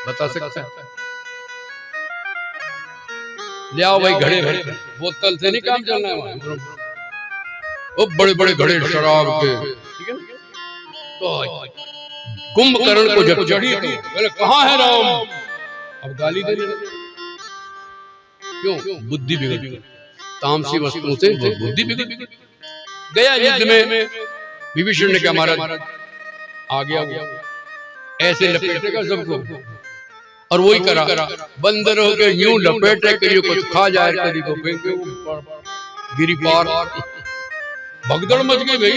बता सकता है? ले आओ भाई घड़े भर, बोतल से नहीं काम चलना है। वो बड़े बड़े घड़े शराब के, ठीक है ना? तो कुंभकर्ण को जब चढ़ी बोले कहाँ है राम? अब गाली देने लगे। क्यों? बुद्धि बिगड़ गई, तामसी वस्तुओं से बुद्धि बिगड़ गया। युद्ध में विभीषण ने क्या महाराज आ गया, ऐसे लपेटेगा सबको, और वही करा। बंदरों के यूं लपेटे कि ये कुछ खा जाए, कभी को फेंके गिरी पार। भगदड़ मच गई भाई,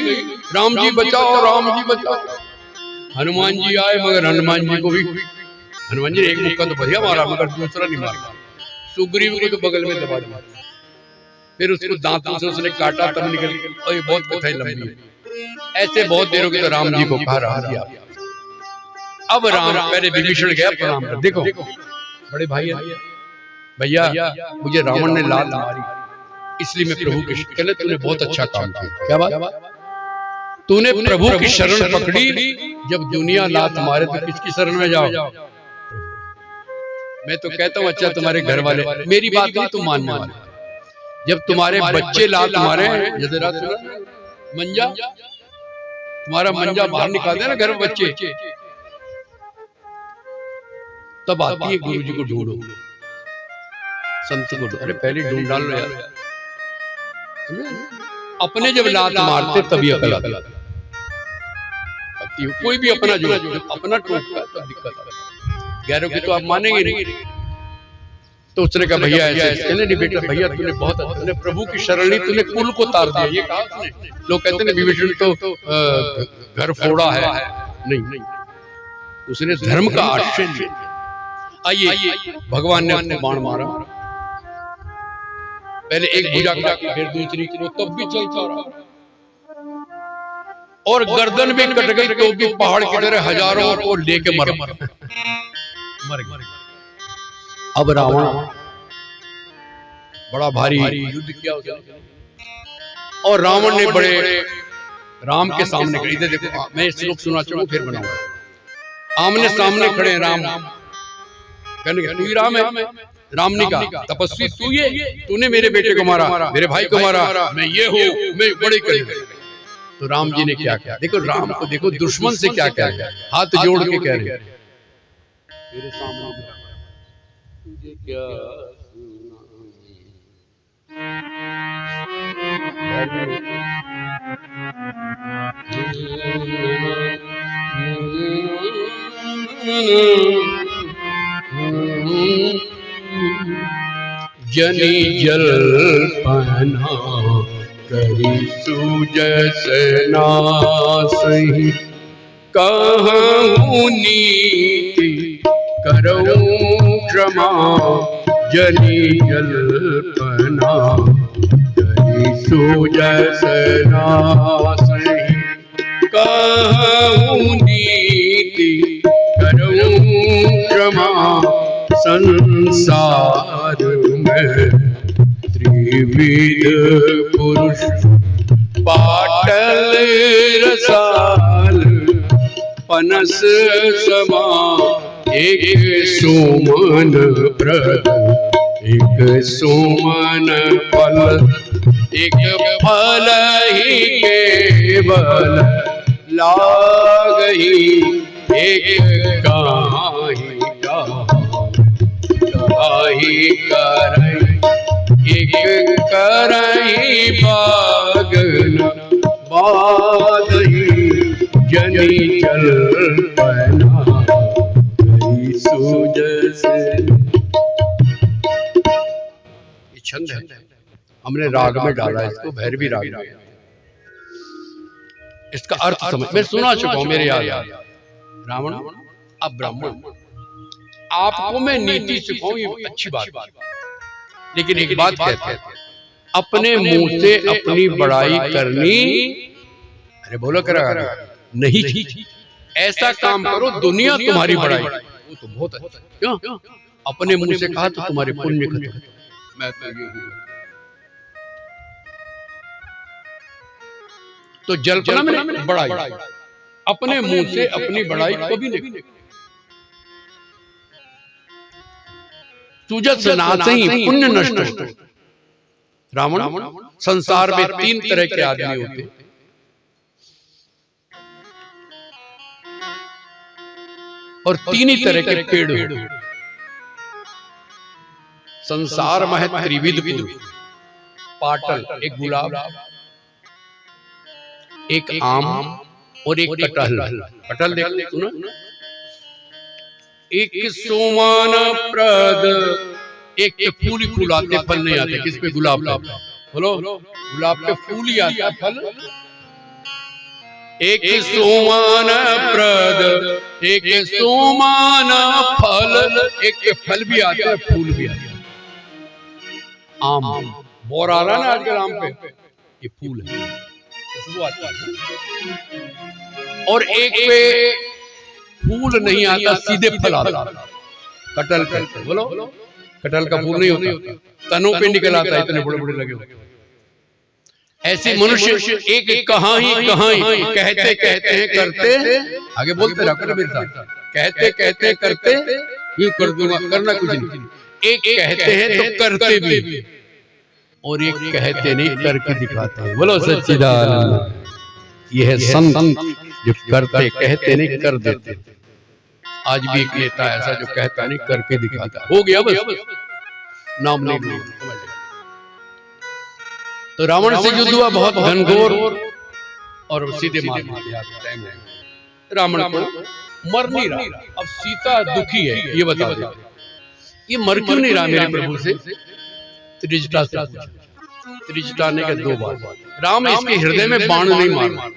राम जी बचाओ, राम जी बचाओ। हनुमान जी आए, मगर हनुमान जी को भी, हनुमान जी ने एक मुक्का तो बढ़िया मारा, मगर दूसरा नहीं मारा। सुग्रीव को तो बगल में दबा दिया, फिर उसको दांतों से उसने काटा, तब निकल गई। और ये बहुत कथा लंबी है, ऐसे बहुत देर हो गई। तो राम जी को कहा राम जी आप। अब राम पहले विभीषण गया प्रणाम कर, देखो बड़े भाई भैया मुझे रावण ने लात मारी, इसलिए मैं प्रभु की शरण। तूने बहुत अच्छा काम किया। क्या बात? तूने प्रभु की शरण पकड़ी। जब दुनिया लात मारे तो किसकी शरण में जाओ? मैं तो कहता हूँ अच्छा तुम्हारे घर वाले, मेरी बात नहीं तुम मानने वाले, जब तुम्हारे बच्चे लात मारे, जैसे रात मंजा, तुम्हारा मंजा बाहर निकाल दे ना घर में बच्चे, तब आती है गुरु जी को ढूंढो, संत को ढूंढो। अरे पहले ढूंढ डाल लो यार। अपने जब लात मारते तभी अकल आती है। कोई भी अपना जो अपना टूटता है तब दिक्कत आती है, गैरों की तो आप मानेंगे नहीं। तो उसने कहा भैया ऐसे नहीं बेटा, भैया तूने बहुत, तूने प्रभु की शरण ली, तूने कुल को तार दिया। ये कहा उसने। लोग कहते हैं विभीषण तो घर फोड़ा है, नहीं, उसने धर्म का आश्रय लिया। आइए भगवान ने उसको बाण मारा, पहले एक भुजा काट, फिर दूसरी को, तब भी चलता रहा, और गर्दन भी कट गई तो भी पहाड़ की तरह हजारों को लेके मर गए। अब रावण बड़ा भारी युद्ध किया उसने, और रावण ने बड़े राम के सामने खड़ी थी। देखो मैं श्लोक सुना चाहूँ फिर बनाऊंगा। आमने सामने खड़े राम, कहने तू ही राम है? राम ने कहा तपस्वी तू ये, तूने मेरे बेटे को मारा, मेरे भाई को मारा, मैं ये हूँ, मैं बड़े कर। तो राम जी ने क्या किया? देखो राम को देखो, दुश्मन से क्या क्या हाथ जोड़ के कह रहे तेरे सामने तुझे क्या जनी जल्पना करी सुजस नासहि, कहूँ नीति करऊँ क्षमा। जनी जल्पना करी सुजस नासहि, कहूँ नीति करऊँ क्षमा। संसार में त्रिविध पुरुष, पाटल रसाल पनस समा। एक सुमन प्रद एक सुमन फल, एक फल ही केवल लागही एक काही करई एक करई बागन बादही जनी चल पना सूज से। ये छंद है, हमने राग में डाला इसको, भैरवी राग में। इसका अर्थ समझ, मैं सुना चुका हूं, मेरे याद। रावण अब ब्राह्मण, आपको मैं नीति सिखाऊं, ये अच्छी बात, लेकिन एक बात कहते हैं, अपने मुंह से अपनी बड़ाई करनी, अरे बोलो करा नहीं, ऐसा काम करो दुनिया तुम्हारी बड़ाई, वो तो बहुत अच्छा। क्यों? अपने मुंह से कहा तो तुम्हारे पुण्य खत्म। मैं तो ये तो जल्पना में बड़ाई, अपने मुंह से अपनी बड़ाई कभी नहीं। सूजत नाथ ही पुण्य नष्ट। रावण, संसार में 3 तरह के आदमी होते, और 3 ही तरह के पेड़ होते। संसार में त्रिविध पुरुष, पाटल एक गुलाब, एक आम और एक कटहल। कटहल देख सुनो, एक सोमान प्रद, एक के फूल ही फूल आते, फल नहीं आते। किस पे? गुलाब का। बोलो, गुलाब के फूल ही आता, फल। एक सोमान प्रद, एक सोमान फल, एक के फल भी आते हैं, फूल भी आते हैं। आम बोर आ रहा ना आजकल आम पे, ये फूल है, और एक पे फूल नहीं आता, सीधे फल आता। कटहल पे बोलो, कटहल का फूल नहीं होता, तनों पे निकल आता, इतने बड़े बड़े लगे होते। ऐसे मनुष्य एक कहां ही कहते कहते हैं करते, आगे बोलते रहो मेरे साथ, कहते कहते करते, यूं कर दूंगा, करना कुछ नहीं। एक कहते हैं तो करते भी, और एक कहते नहीं करके दिखाते हैं। बोलो सच्चिदानंद। ये है संत जो करते कहते नहीं कर देते। आज भी एक नेता ऐसा जो कहता नहीं करके दिखाता। हो गया बस, नाम नहीं लूंगा। तो रावण से युद्ध हुआ, बहुत घनघोर, और सीधे मार दिया। रावण को मर नहीं रहा। अब सीता दुखी है, ये बता दे, ये मर क्यों नहीं रहा मेरे प्रभु से? त्रिजटा से पूछा। त्रिजटा ने कहा 2 बार, राम इसके हृदय में बाण नहीं मारा।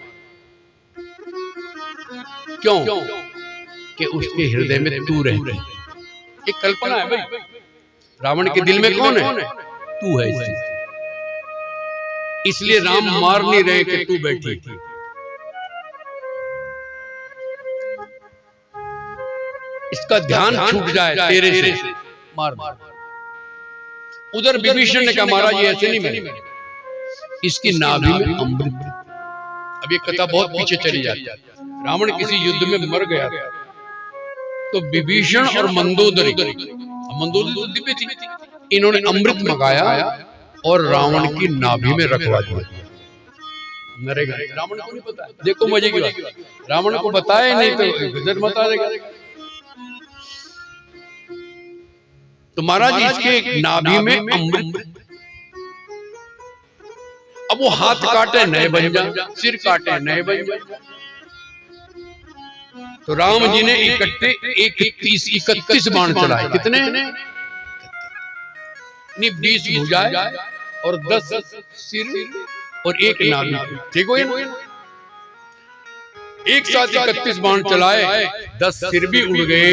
क्यों? कि उसके हृदय में तू रहती। ये कल्पना है भाई, रावण के दिल में कौन है? तू है। इसलिए राम मार नहीं रहे कि तू बैठी। इसका ध्यान छूट जाए तेरे से, मार। उधर विभीषण ने कहा महाराज ये ऐसे नहीं मरे, इसकी नाभि में अमृत। अब ये कथा बहुत पीछे चली जाती है। रावण किसी युद्ध में मर गया था, तो विभीषण और मंदोदरी तो दिव्य थी, इन्होंने अमृत मंगाया और रावण की नाभि में रखवा दिया। मरेगा, रावण को नहीं पता। देखो मजे की बात, रावण को बताया नहीं तो गुजर मता देगा। तो महाराज इसके नाभि में अमृत। अब वो हाथ काटे नए बन जाए, सिर काटे नए बन जाए। तो राम जी ने 31 बाण चलाए। कितने? 20 भुजाएं और 10 सिर और 1 नाभि। ठीक हो? एक साथ 31 बाण चलाए, 10 सिर भी उड़ गए,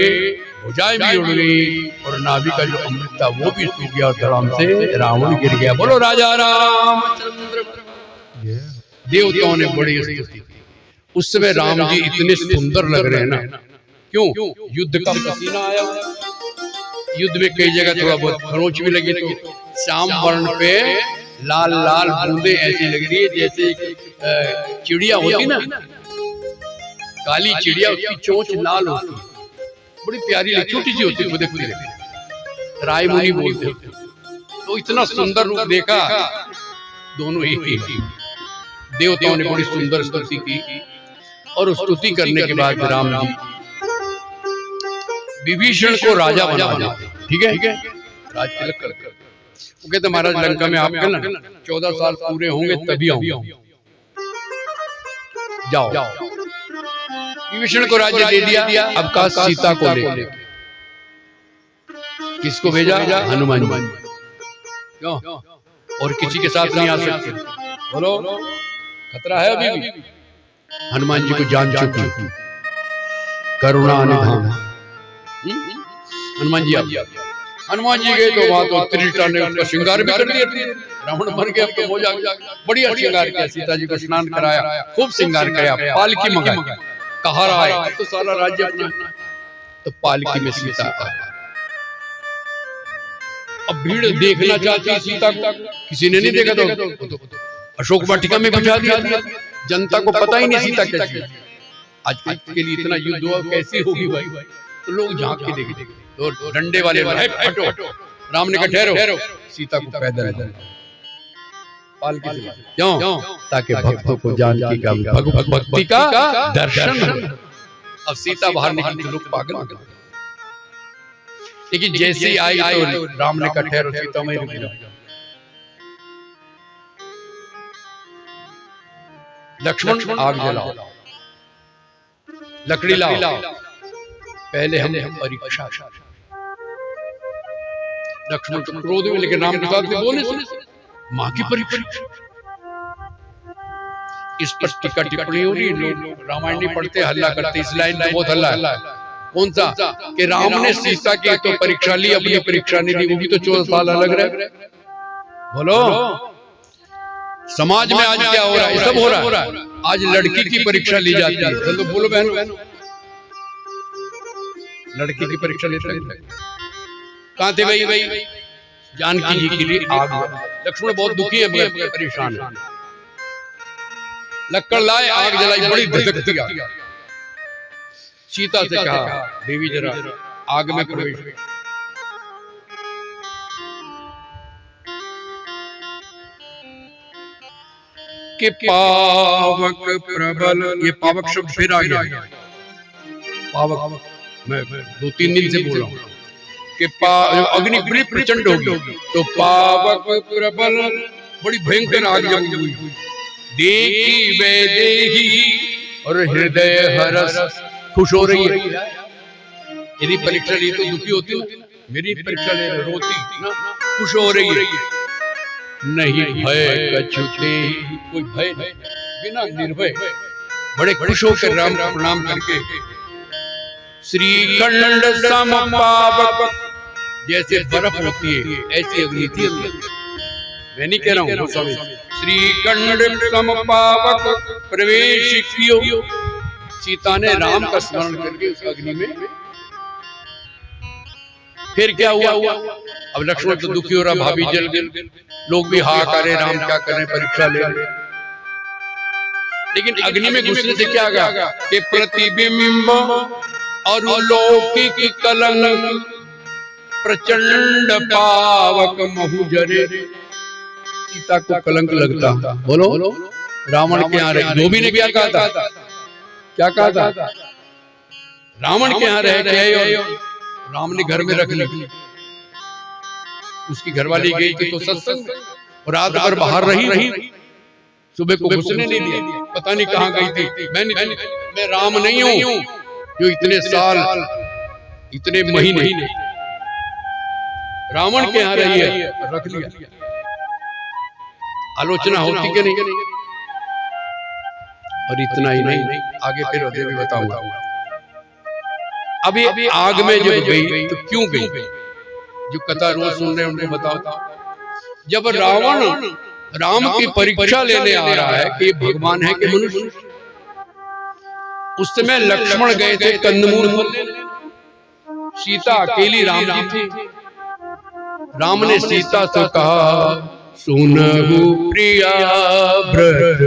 भुजाएं भी उड़ गई, और नाभि का जो अमृत था वो भी सूख गया, और धड़ाम से रावण गिर गया। बोलो राजा रामचंद्र। देवताओं ने बड़ी स्तुति की। उस समय राम जी इतने सुंदर लग रहे हैं ना। क्यों? युद्ध का पसीना आया। युद्ध में कई जगह थोड़ा बहुत खरोंच भी लगी, तो श्याम वर्ण पे लाल लाल बूंदे ऐसी लग रही है जैसे चिड़िया होती ना, काली चिड़िया, उसकी चोंच लाल होती, बड़ी प्यारी छोटी सी होती है, देखते रहते। राय मुनि बोलते तो इतना सुंदर रूप देखा। दोनों एक ही। देवताओं ने बड़ी सुंदर स्तुति की। और स्तुति करने के बाद राम जी विभीषण को राजा बना देते। ठीक है, राज तिलक करके वो कहते महाराज लंका में आपके ना 14 साल पूरे होंगे तभी आऊंगा, जाओ। विभीषण को राज्य दे दिया। अब कहा सीता को ले। किसको भेजा? हनुमान जी। क्यों? और किसी के साथ नहीं आ सकते? बोलो, खतरा है अभी भी। हनुमान जी को जान चुकी करुणा निधान। हनुमान जी गए तो वहां तो त्रिजटा ने उसका श्रृंगार भी कर दिया। रावण मर गया, अब तो मौज आ गई। बढ़िया श्रृंगार किया, सीता जी को स्नान कराया, खूब श्रृंगार कराया, पालकी मंगाई, कहा रहा है तो सारा राज्य अपना। तो पालकी में सीता आई। अब भीड़ देखना चाहती सीता को, किसी ने नहीं देखा तो अशोक वाटिका में बिठा दिया। जनता को पता ही नहीं सीता कैसी। आज के लिए इतना युद्ध हुआ, कैसी होगी भाई? तो लोग झांक के देखे, तो डंडे वाले हटो। राम ने कहा ठहरो, सीता को पैदल पालकी से। क्यों? ताकि भक्तों को जानकी का भक्ति का दर्शन। अब सीता बाहर निकली तो लोग पागल हो गए। लेकिन जैसे ही आई तो राम ने कहा ठहरो सीता, मैं रुक जाओ। लक्ष्मण आग जलाओ, लकड़ी लाओ, पहले हम परीक्षा। लक्ष्मण तो क्रोध में, लेकिन राम के साथ बोले मां की परीक्षा। इस पर टीका टिप्पणी हो रही, लोग रामायण नहीं पढ़ते, हल्ला करते। इस लाइन में बहुत हल्ला है। कौन सा? कि राम ने सीता की तो परीक्षा ली, अपनी परीक्षा नहीं ली, वो भी तो 14 साल अलग रहे। बोलो, समाज में आज क्या हो रहा है? सब हो रहा है। आज लड़की की परीक्षा ली जाती है। तो बोलो बहन, लड़की की परीक्षा लेते हैं। कहां थे भाई? जानकी जी के लिए आग। लक्ष्मण बहुत दुखी है, परेशान है। लक्कड़ लाए, आग जलाई, बड़ी भड़कती आग। सीता से कहा देवी जरा आग में प्रवेश। कि पावक प्रबल, ये पावक शब्द फिर आ गया। पावक मैं 2-3 दिन से बोल रहा हूं कि अग्नि बड़ी प्रचंड होगी, तो पावक प्रबल, बड़ी भयंकर आग जब हुई। देखी वैदेही और हृदय हरस, खुश हो रही है। यदि परीक्षा ली तो दुखी होती, मेरी परीक्षा ले रोती ना, खुश हो रही है। नहीं भय कछुते, कोई भय नहीं, बिना निर्भय बड़े खुश होकर राम का प्रणाम करके श्रीखंड सम पावक, जैसे बर्फ होती है ऐसी अग्नि थी। मैं नहीं कह रहा हूं स्वामी। श्रीखंड सम पावक प्रवेश कियो, सीता ने राम का स्मरण करके उस अग्नि में। फिर क्या हुआ? अब लक्ष्मण तो दुखी हो रहा, भाभी जल गई, लोग भी हाहाकार, राम क्या करें, परीक्षा ले। लेकिन अग्नि में घुसने से क्या गया कि प्रतिबिंब और लौकिक कलंक, प्रचंड पावक महुजरे, सीता को कलंक लगता। बोलो, रावण के यहाँ रहे। धोबी ने क्या कहा था? क्या कहा था? रावण के यहाँ रह के राम ने घर में रख ली। उसकी घरवाली गई कि तो सत्संग, और रात भर बाहर रही, सुबह को घुसने नहीं दिया। पता नहीं कहाँ गई थी। मैं राम नहीं हूँ जो इतने साल, इतने महीने रावण के यहाँ रही है, रख लिया। आलोचना होती कि नहीं? और इतना ही नहीं, आगे फिर अभी भी बताऊंगा। अभी आग में जब गई तो क्यों गई? जो कथा रोज सुन रहे हैं उनको बताओ। जब रावण राम की परीक्षा लेने आ रहा है कि भगवान है कि मनुष्य, उस समय लक्ष्मण गए थे कंदमूल बोलने, सीता अकेली राम जी थी। राम ने सीता से कहा सुनहु प्रिया व्रत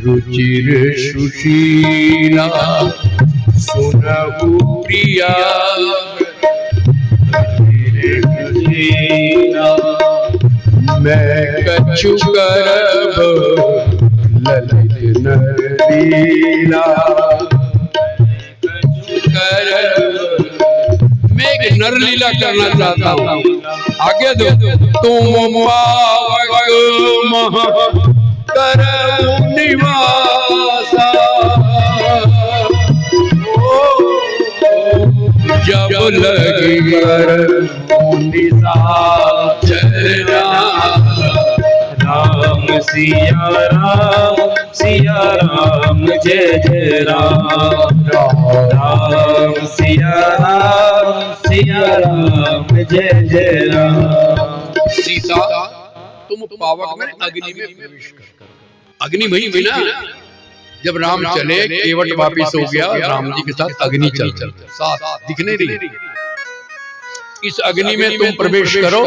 रुचिर सुशीला, सुनहु प्रिया मैं कछु करब ललित नर लीला। मैं एक नर लीला करना चाहता हूँ, आगे दो। तुम पावक महा करऊ निवासा, जब लगी कर चरना। राम सिया राम जय जय राम। राम सिया राम जय जय राम। सीता तुम पावक में अग्नि में प्रवेश कर। अग्नि वही हुई ना, जब राम चले केवट वापिस हो गया, राम जी के साथ अग्नि चल साथ दिखने रही। इस अग्नि में तुम प्रवेश करो,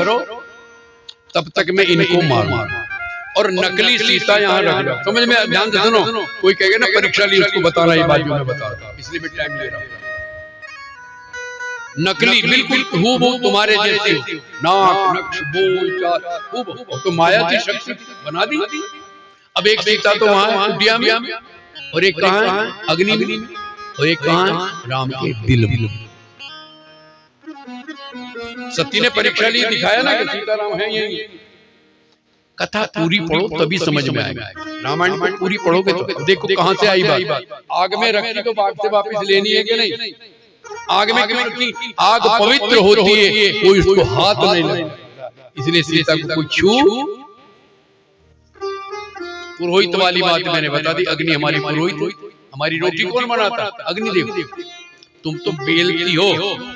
तब तक मैं इनको मारूं। और नकली सीता यहाँ रख लो। समझ में, ध्यान से सुनो। कोई कहेगा ना परीक्षा ली, उसको बताना ये बात जो मैं बताता, इसलिए मैं टाइम ले रहा हूँ। नकली बिल्कुल हूबहू तुम्हारे जैसे, नाक नक्श बोल चाल हूबहू। तो माया की शक्ति बना दी। अब एक सीता तो वहां कुटिया में, और एक कहां है अग्नि में, और एक कहां है राम के दिल में। सती ने परीक्षा ली, दिखाया ना कि सीताराम है यही। कथा पूरी पढ़ो तभी समझ में आएगा। रामायण को पूरी पढ़ोगे तो देखो कहां से आई बात। आग में रखी तो बाग से वापस लेनी है कि नहीं? आग में क्यों रखी? आग पवित्र होती है, कोई उसको हाथ नहीं लगता। इसलिए सीता को कोई छू। पुरोहित वाली बात मैंने बता दी। अग्नि हमारी पुरोहित, हमारी रोटी कौन बनाता? अग्निदेव। तुम तो बेलती हो,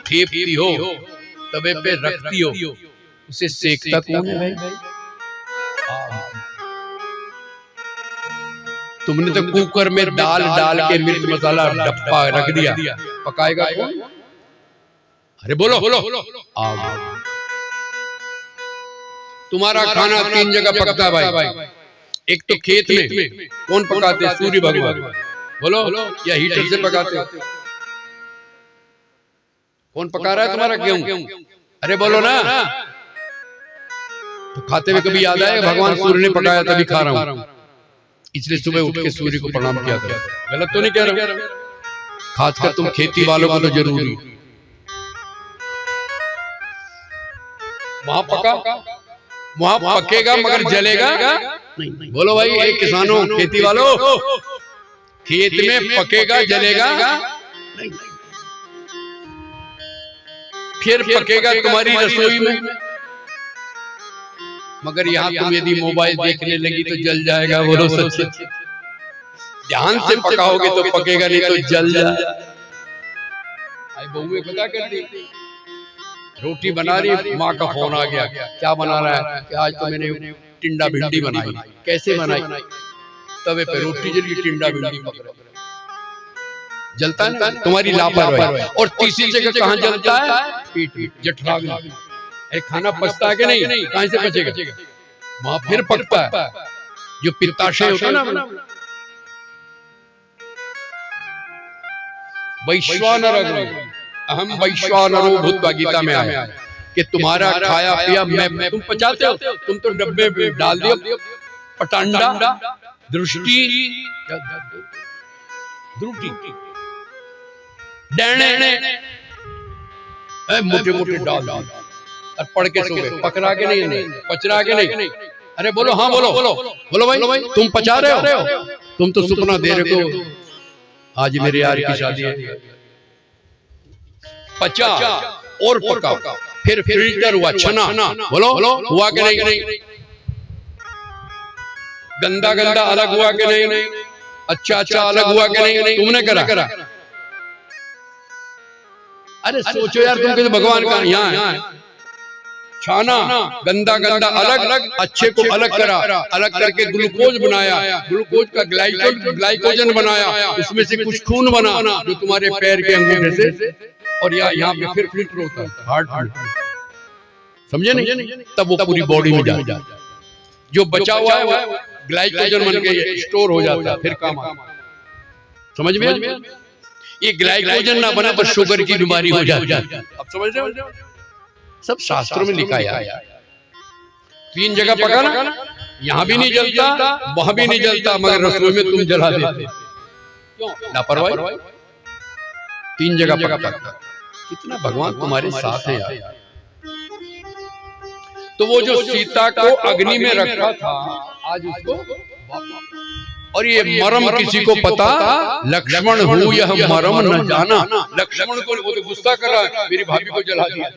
ठेपती हो, तवे पे रखती हो, उसे सेकता कौन है भाई? तुमने तो कुकर में दाल डाल के मिर्च मसाला डब्बा रख दिया, पकाएगा कौन? अरे बोलो बोलो। आग। तुम्हारा खाना 3 जगह पकता है भाई। एक तो खेत में कौन पकाते? सूर्य भगवान। बोलो, या हीटर से पकाते? कौन पका रहा है तुम्हारा गेहूं? अरे बोलो ना। तो खाते में कभी याद आए भगवान सूर्य ने पकाया तभी खा रहा हूं, इसलिए सुबह उठ के सूर्य को प्रणाम किया करो। गलत तो नहीं कह रहा हूं? खासकर तुम खेती वालों को तो जरूरी। वहां पका, वहां पकेगा मगर जलेगा नहीं। बोलो भाई, एक किसानों, खेती वालों, खेत में पकेगा जलेगा नहीं। फिर पकेगा तुम्हारी रसोई में, मगर यहाँ तुम यदि मोबाइल देखने लगी तो जल जाएगा। बोलो सच। ध्यान से पकाओगे तो पकेगा, नहीं तो जल जाए। आई बहुएं पता कर दी, रोटी बना रही, माँ का फोन आ गया, क्या बना रहा है? कि आज तो मैंने टिंडा भिंडी बनाई। कैसे बनाई? तवे पे रोटी जली, टिंडा भिंडी पक रहा। जलता है ना तुम्हारी लापरवाही। और तीसरी जगह कहाँ जलता है? पीठ, जठराग्नि। अरे खाना पचता है कि नहीं? कहां से पचेगा? वहां फिर पकता है, जो पित्ताशय होता है ना। वैश्वानर अहम वैश्वानरो भूत्वा, गीता में आया कि तुम्हारा खाया पिया मैं तुम पचाते हो। तुम तो डब्बे में डाल दियो पटांडा, दृष्टि, द्रुटी, डेणे, मोटे मोटे डाल और पढ़ के सो गए। पकड़ा के नहीं, पचरा के नहीं। अरे बोलो, हाँ बोलो बोलो बोलो भाई, तुम पचा रहे हो? तुम तो सुपना दे रहे हो आज मेरे यार की शादी है। पचा और पका, फिर फिल्टर हुआ, छना। बोलो हुआ कि नहीं? गंदा गंदा अलग हुआ कि नहीं? अच्छा अच्छा अलग हुआ कि नहीं? तुमने करा? अरे सोचो यार, तुम कहते भगवान का यहाँ है। छाना, गंदा गंदा अलग अलग, अच्छे को अलग करा, अलग करके ग्लूकोज बनाया, ग्लूकोज का ग्लाइकोजन बनाया, उसमें से कुछ खून बना जो तुम्हारे पैर के अंगूठे से, और यहाँ पे फिर फिल्टर होता है हार्ट। समझे नहीं? तब वो पूरी बॉडी में जाता है। जो बचा हुआ है वो ग्लाइकोजन बन के स्टोर हो जाता है, फिर काम आता। समझ में? ये ग्लाइकोजन ना बना तो शुगर की बीमारी हो जाती है। अब समझ रहे हो? सब शास्त्रों में लिखा है। 3 जगह पका ना, यहाँ भी नहीं जलता, वहां भी नहीं जलता, मगर रसोई में तुम जला देते। लापरवाही। 3 जगह पक्का। कितना भगवान तुम्हारे साथ है यार। तो वो जो सीता को अग्नि में रखा था, आज उसको, और ये मरम किसी को पता, लक्ष्मण हूँ यह मरम न जाना। लक्ष्मण को वो तो गुस्सा कर रहा है, मेरी भाभी को जला दिया।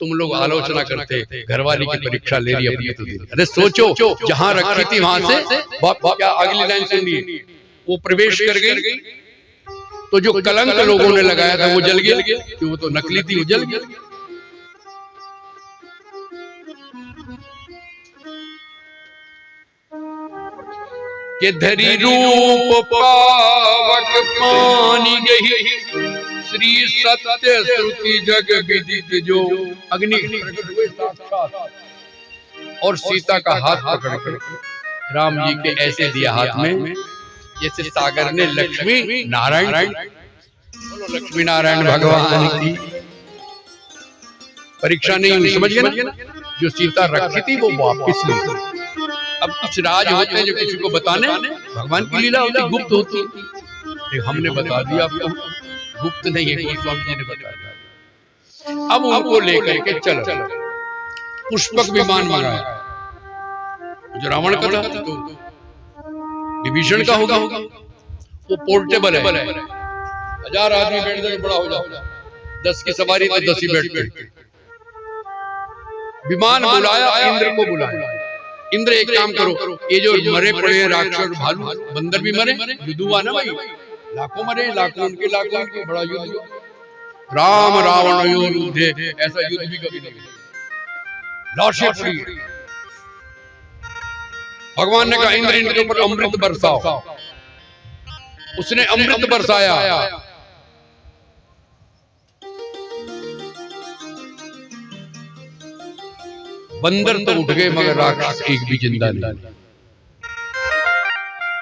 तुम लोग आलोचना करते, घरवाली की परीक्षा ले रही अपनी तो दिन। अरे सोचो, जहां रखी थी वहां से क्या अगली लाइन सुनिए, वो प्रवेश कर गई, तो जो कलंक लोगों ने लगाया था वो जल गया, कि वो तो नकली थी, वो जल गया। के धरी रूप पावक पानी गही, श्री सत्य श्रुति जग विदित जो। अग्नि प्रकट हुए साक्षात, और सीता का हाथ पकड़ कर राम जी के ऐसे दिया हाथ में, जैसे सागर ने लक्ष्मी नारायण। बोलो लक्ष्मी नारायण भगवान की। परीक्षा नहीं हुई, समझ गए ना। जो सीता रखी थी वो वापिस नहीं। अब कुछ राज होते हैं जो किसी को बताने, भगवान की लीला होती, गुप्त होती। हमने बता दिया आपको, गुप्त नहीं है, गोस्वामी जी ने बता दिया। अब उनको लेकर के चलो, पुष्पक विमान मंगाया। जो रावण का था तो विभीषण का होगा, वो पोर्टेबल है, 1000 आदमी बैठ जाए बड़ा हो जाता, 10 की सवारी तो 10 ही बैठते। विमान बुलाया, इंद्र को बुलाया। इंद्र एक काम करो, ये जो मरे पड़े हैं राक्षस भालू बंदर भी मरे, युद्ध हुआ ना भाई, लाखों मरे, लाखों उनके बड़ा युद्ध। राम रावण युद्ध, ऐसा युद्ध भी कभी नहीं। भगवान ने कहा इंद्र इनके ऊपर अमृत बरसाओ। उसने अमृत बरसाया। बंदर तो उठ गए मगर राक्षस एक भी जिंदा नहीं।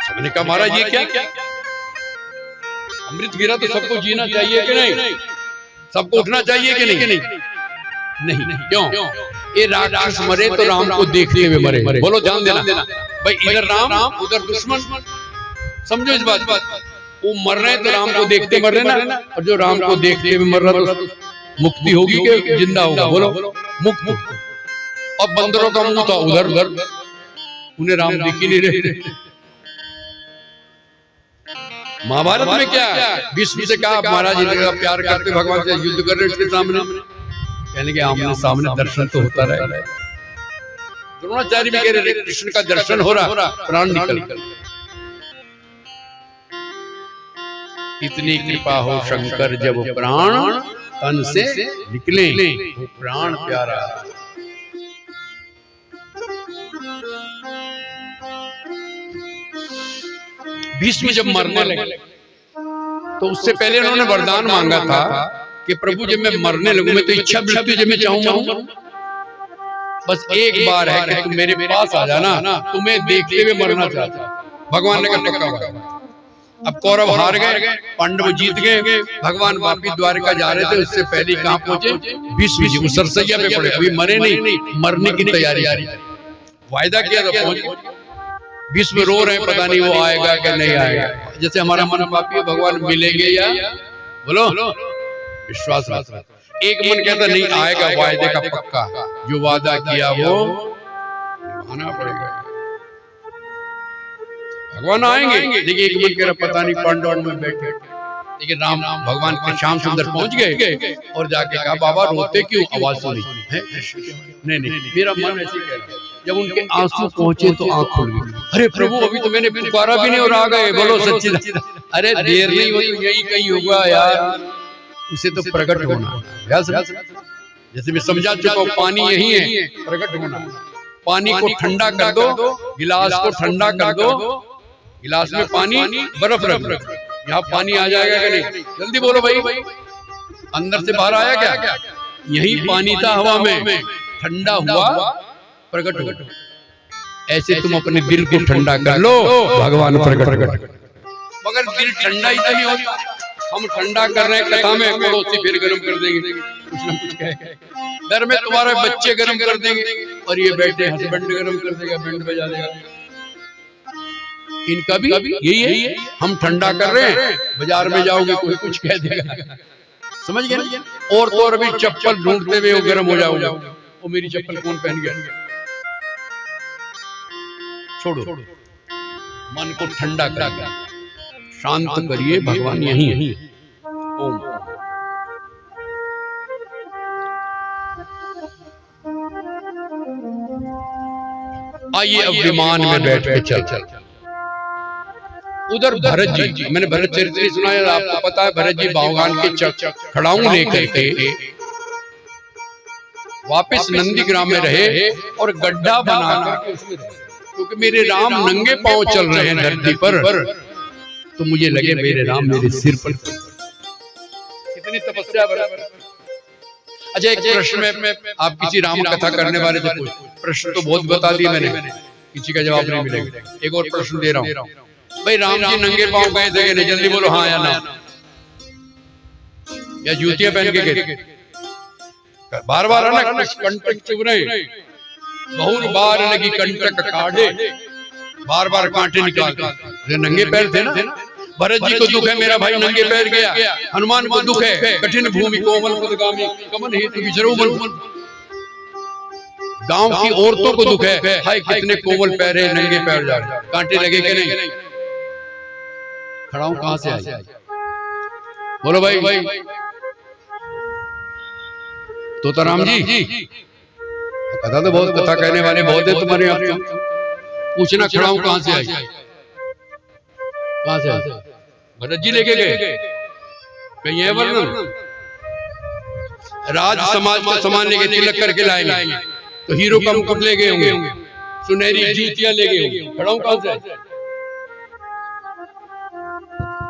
सबने कहा महाराज ये क्या? अमृत गिरा तो सबको जीना चाहिए कि नहीं? सबको उठना चाहिए कि नहीं? नहीं। क्यों? ये राक्षस मरे तो राम को देखते हुए मरे। बोलो ध्यान देना भाई, इधर राम उधर दुश्मन। समझो इस बात, वो मर रहे तो राम को देखते मर रहे ना, और जो राम को देखते हुए मर रहा तो मुक्ति होगी कि जिंदा होगा? बोलो मुक्त। और बंदरों का मुंह था उधर, उन्हें राम दिख ही नहीं रहे। महाभारत में क्या भीष्म से कहा महाराज इनका प्यार करते भगवान से युद्ध कर रहे उसके सामने, कहने के आमने सामने दर्शन तो होता रहे। द्रोणाचार्य भी कह रहे कृष्ण का दर्शन हो रहा, प्राण निकल। इतनी कृपा हो शंकर जब प्राण तन से निकले, वो प्राण प्यारा। भीष्म जब मरने लगे तो उससे पहले उन्होंने वरदान मांगा था कि प्रभु जब मैं मरने लगूं, मैं तो इच्छा मृत्यु जब मैं चाहूं, बस एक बार है कि तुम मेरे पास आ जाना, तुम्हें देखते हुए मरना चाहता। भगवान ने कहा पक्का। अब कौरव हार गए, पांडव जीत गए, भगवान वापिस द्वारका जा रहे थे, उससे पहले कहां पहुंचे? भीष्म जी सरसैया पे पड़े, अभी मरे नहीं, मरने की तैयारी। वायदा किया था पहुंच। भीष्म रो रहे हैं, पता नहीं वो आएगा कि नहीं आएगा। जैसे हमारा मन पापी है, भगवान मिलेंगे या बोलो विश्वास। एक मन कहता नहीं आएगा, वायदे का पक्का, जो वादा किया वो निभाना पड़ेगा। भगवान आएंगे, लेकिन एक मन कह रहा पता नहीं पांडव में बैठे। लेकिन राम भगवान के श्याम सुंदर पहुंच गए और जाके कहा बाबा रोते क्यों? आवाज सुनी है? नहीं, मेरा मन ऐसे कह रहा। जब उनके आंसू पहुंचे तो आंख खुल गई। अरे प्रभु अभी तो मैंने पुकारा भी नहीं और आ गए। बोलो सच्ची। अरे देर नहीं हो तो यही कहीं होगा यार, उसे तो प्रकट होना। जैसे मैं समझा चुका हूँ, पानी यही है, प्रकट होना। पानी को ठंडा कर दो, गिलास को ठंडा कर दो, गिलास में पानी बर्फ रख दो, यहाँ पानी आ जाएगा कि नहीं? जल्दी बोलो भाई, अंदर से बाहर आया क्या? यही पानी था हवा में, ठंडा हुआ प्रकट हो। ऐसे तुम अपने दिल को ठंडा कर लो, भगवान प्रकट। मगर दिल ठंडा ही तो नहीं होता। हम ठंडा कर रहे हैं कथा में, पड़ोसी फिर गर्म कर देंगे, कुछ ना कुछ कह। घर में तुम्हारे बच्चे गर्म कर देंगे और ये बैठे हस्बैंड गर्म कर देगा, बैंड बजा देगा। इनका भी यही है, हम ठंडा कर रहे हैं, बाजार में जाओगे कोई कुछ कह देगा, समझ गए। और तो और भी चप्पल ढूंढते हुए वो गर्म हो जाओगे, वो मेरी चप्पल कौन पहन गया। छोड़ो, मन को ठंडा करिए, शांत करिए, भगवान यही है। ओम। आइए अब विमान में बैठ के चल। उधर भरत जी, मैंने भरत चरित्र सुनाया, आपको पता है भरत जी बाहुगान के खड़ाऊ लेकर के वापस नंदीग्राम में रहे और गड्ढा बनाकर उसमें रहे, क्योंकि मेरे राम नंगे पांव चल रहे हैं धरती पर, तो मुझे लगे मेरे राम मेरे सिर पर। कितनी तपस्या भरत। अच्छा, एक प्रश्न में आप किसी राम कथा करने वाले थे, प्रश्न तो बहुत बता दिए मैंने, किसी का जवाब नहीं मिलेगा। एक और प्रश्न दे रहा हूँ भाई, राम जी नंगे पांव गए थे नहीं, जल्दी बोलो हाँ या ना, या जूतियां पहन के गए? बार बार है ना, कंटक चुभ रहे, बहुत बार लगी कंटक काढ़े, बार बार कांटे निकालते, नंगे पैर थे ना। भरत जी को दुख है मेरा भाई नंगे पैर गया, हनुमान को दुख है कठिन भूमि कोमल पदगामी कमल हेतु विचरो मन। गांव की औरतों को दुख है, हाय कितने कोमल पैर है, नंगे पैर जा रहे, कांटे लगे कि नहीं। खड़ा हूं कहां से आया, बोलो भाई। तोताराम जी कथा तो बहुत, कथा कहने वाले बहुत है तुम्हारे यहाँ, पूछना खड़ा हूं कहां से आया, कहां से आया? भरत जी लेके गए कहीं है वर्णन, राज समाज को संभालने के तिलक करके लाएंगे, तो हीरो का मुकुट ले गए होंगे, सुनहरी जूतियां ले गए होंगे, खड़ा हूं कहां से?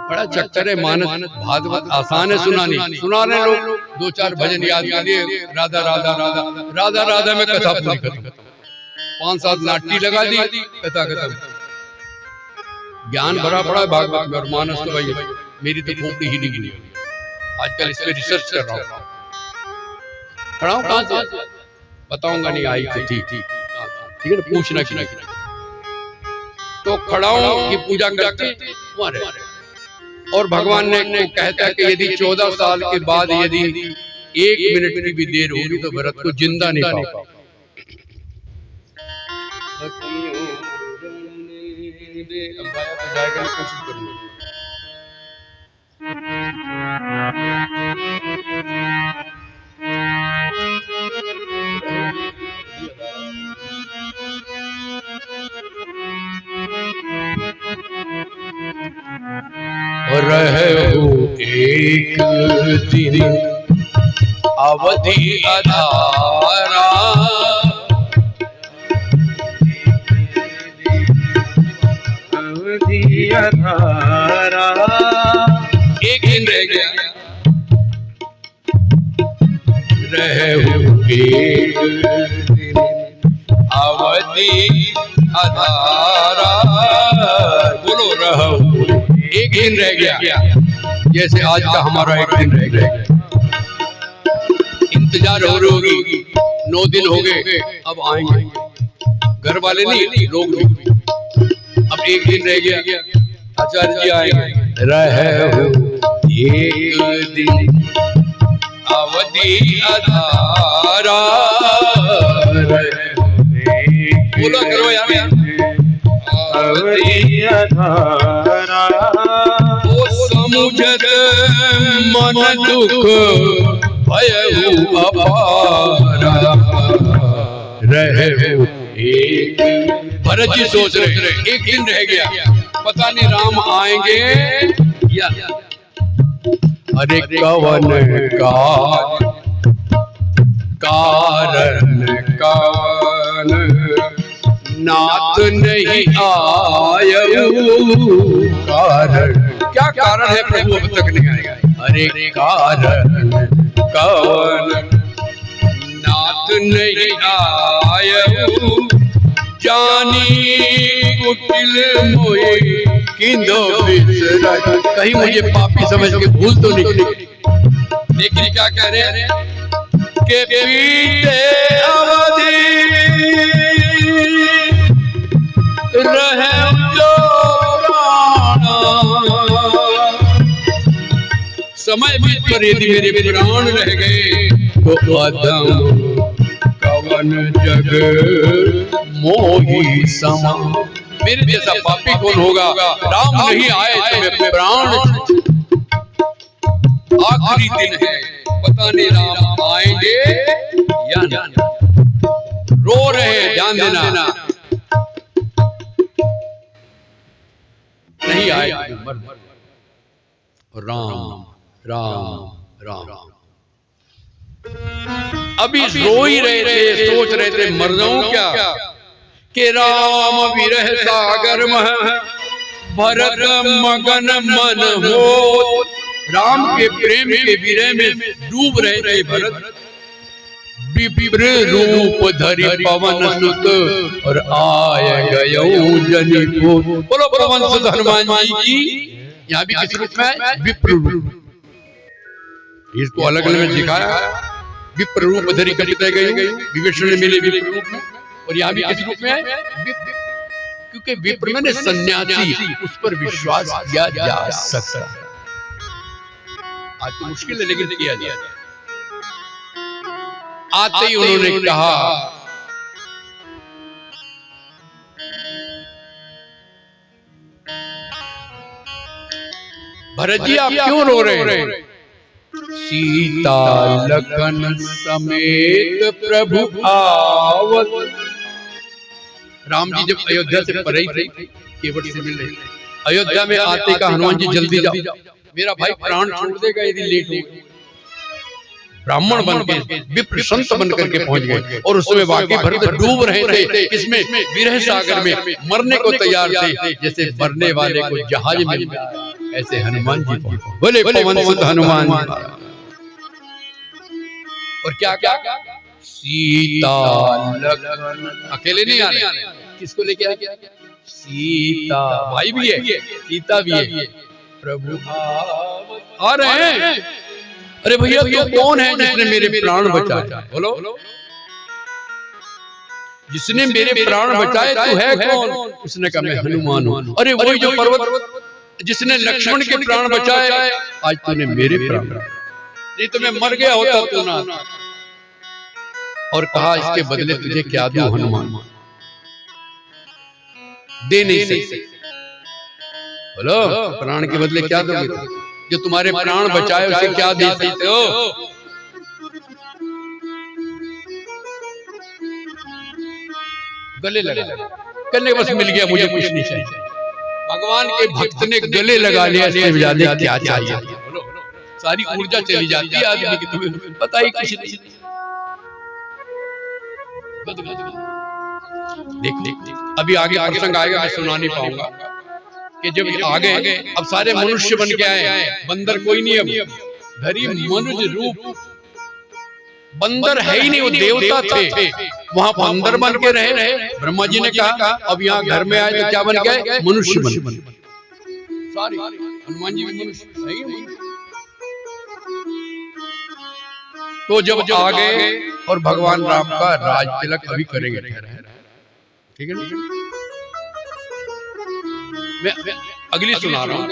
बड़ा चक्कर है मानस, भागवत आसान है सुनानी, सुना रहे लोग, दो चार भजन याद कर लिए, राधा राधा राधा राधा राधा में कथा पूरी खत्म, 5-7 नाट्य लगा दी, कथा खत्म। ज्ञान भरा पड़ा है भागवत में, और मानस तो भाई मेरी तो खोपड़ी ही नहीं गिरी, आजकल इस पे रिसर्च कर रहा हूँ। खड़ा हूं कहां से? बताऊंगा नहीं, आई तो ठीक है ना, पूछना कि नहीं। तो खड़ा हूं की पूजा करके वहां रहे, और भगवान ने कहता है कि यदि 14 साल के बाद यदि 1 मिनट की भी देर होगी तो भरत को जिंदा नहीं पाओ। कोशिश करूंगा। रहु एक दिन अवधि अधारा, अवधि अधारा, एक दिन रह गया, रहु एक दिन अवधि अधारा, बोलो रहु एक दिन रह गया, जैसे आज का हमारा एक दिन रह गया। इंतजार हो रही होगी, 9 दिन हो गए, अब आएंगे, घर वाले नहीं, लोग भी, अब एक दिन रह गया, आचार्य जी आएंगे, रहु एक दिन अवधि अधारा, बोलो करो यार, अवधि अधारा, समुझत मन दुख भयउ अपारा, रहु एक। भरत जी सोच रहे एक दिन रह गया, पता नहीं राम आएंगे या, अरे कवन कारण कवन नाथ नहीं आयऊ, कारण क्या कारण है प्रभु अब तक नहीं आएगा, अरे कारण कवन नाथ नहीं आयऊ, जानी कुटिल मोहि किंदो बिसरा, कहीं मुझे पापी समझ के भूल तो नहीं। लेकिन क्या कह रहे हैं के पीते अवधि रहे जो समय बीत पर यदि मेरे प्राण रह गए तो अधम कवन जग मोही समा। मेरे जैसा पापी कौन होगा? राम नहीं आए तो मैं प्राण, आखिरी दिन है, पता नहीं राम आएंगे या नहीं। रो रहे, ध्यान देना, नहीं आए राम राम राम। अभी रो ही रहे थे, सोच रहे थे मर जाऊं क्या, कि राम विरह सागर मह भरत मगन मन हो। राम के प्रेम के विरह में डूब रहे थे भरत। विप्र रूप धरि पवन सुत और आय गयो जनिपुर। बोलो पवन सुत हनुमान जी की। यहाँ भी किस रूप में है? विप्र रूप। इसको अलग अलग में दिखाया। विप्र रूप धरि कपित गयो, विभीषण ने मिले विप्र रूप में। और यहाँ भी किस रूप में है? क्योंकि विप्र में सन्यासी, उस पर विश्वास किया जा सकता है। आज तो मुश्किल है लेकिन किया जाए। आते ही उन्होंने कहा भरत जी आप क्यों रो रहे हैं? सीता लखन समेत प्रभु आवत। राम जी जब अयोध्या से परे थे, केवट से मिल रहे थे, अयोध्या में आते का हनुमान जी जल्दी जाओ, मेरा भाई प्राण छोड़ देगा यदि लेट हो। ब्राह्मण बन के विप्र संत बन करके पहुंच गए। और उसमें वाकई भरत डूब रहे थे, इसमें विरह सागर में मरने को तैयार थे, जैसे मरने वाले को जहाज मिल गया, ऐसे हनुमान जी बोले पवन सुत हनुमान। और क्या क्या सीता लखन, अकेले नहीं आ रहे, किसको लेके आए? सीता, भाई भी है, सीता भी है, प्रभु आ रहे हैं। अरे भैया तू कौन है जिसने मेरे प्राण बचाए? बोलो, जिसने मेरे प्राण बचाए तू है कौन? उसने कहा मैं हनुमान हूं। अरे वही जो पर्वत जिसने लक्ष्मण के प्राण बचाए, आज तूने मेरे प्राण, नहीं तो मैं मर गया होता तू ना। और कहा इसके बदले तुझे क्या दूं हनुमान? दे नहीं सकते। बोलो प्राण के बदले क्या दोगे? जो तुम्हारे प्राण बचाए उसे क्या दे सकते हो? गले लगा, गले बस मिल गया, मुझे कुछ नहीं चाहिए। भगवान के भक्त ने गले लगा लिया, इससे ज्यादा क्या चाहिए? बोलो, सारी ऊर्जा चली जाती है आदमी की, तुम्हें पता ही कुछ नहीं। देख अभी आगे प्रसंग आएगा, मैं सुना नहीं पाऊंगा कि जब आगे अब सारे मनुष्य बन के आए, बंदर कोई नहीं, अब धरी मनुष्य रूप, बंदर है ही नहीं, वो देवता थे, वहां बंदर बन के रहे। ब्रह्मा जी ने कहा अब यहाँ घर में आए तो क्या बन गए? मनुष्य बन। सारी हनुमान जी भी मनुष्य है ही। तो जब आ गए और भगवान राम का राज तिलक अभी करेंगे, ठीक है ना? मैं अगली सुना रहा हूँ।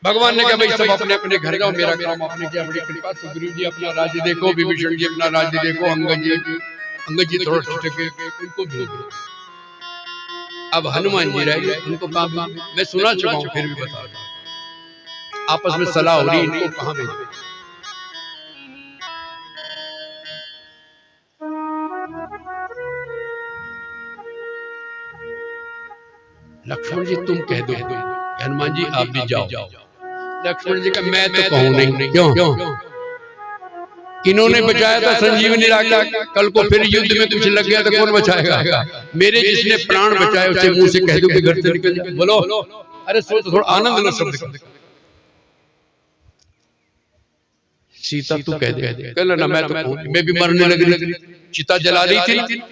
भगवान ने कहा भाई सब अपने अपने घर जाओ, मेरा काम आपने किया, बड़ी कृपा। सुग्रीव जी अपना राज्य देखो, विभीषण जी अपना राज्य देखो, अंगद जी थोड़ा ठिठके उनको भेज दो। अब हनुमान जी रह गए, उनको कहा मैं सुना चुका हूँ फिर भी बता रहा हूं। आपस में सलाह हो रही, इनको कहाँ भेजे? लक्ष्मण जी तुम कह दो, हनुमान जी आप भी जाओ। लक्ष्मण जी का मैं तो कहूं नहीं। क्यों? इन्होंने बचाया था संजीवनी लागा, कल को फिर युद्ध में कुछ लग गया तो कौन बचाएगा? मेरे जिसने प्राण बचाए उसे मुंह से कह दो कि घर से निकल जा। बोलो, अरे सोच, थोड़ा आनंद लो शब्द। सीता तू कह दे, कह ना मैं भी मरने लग रही, चिता जला रही थी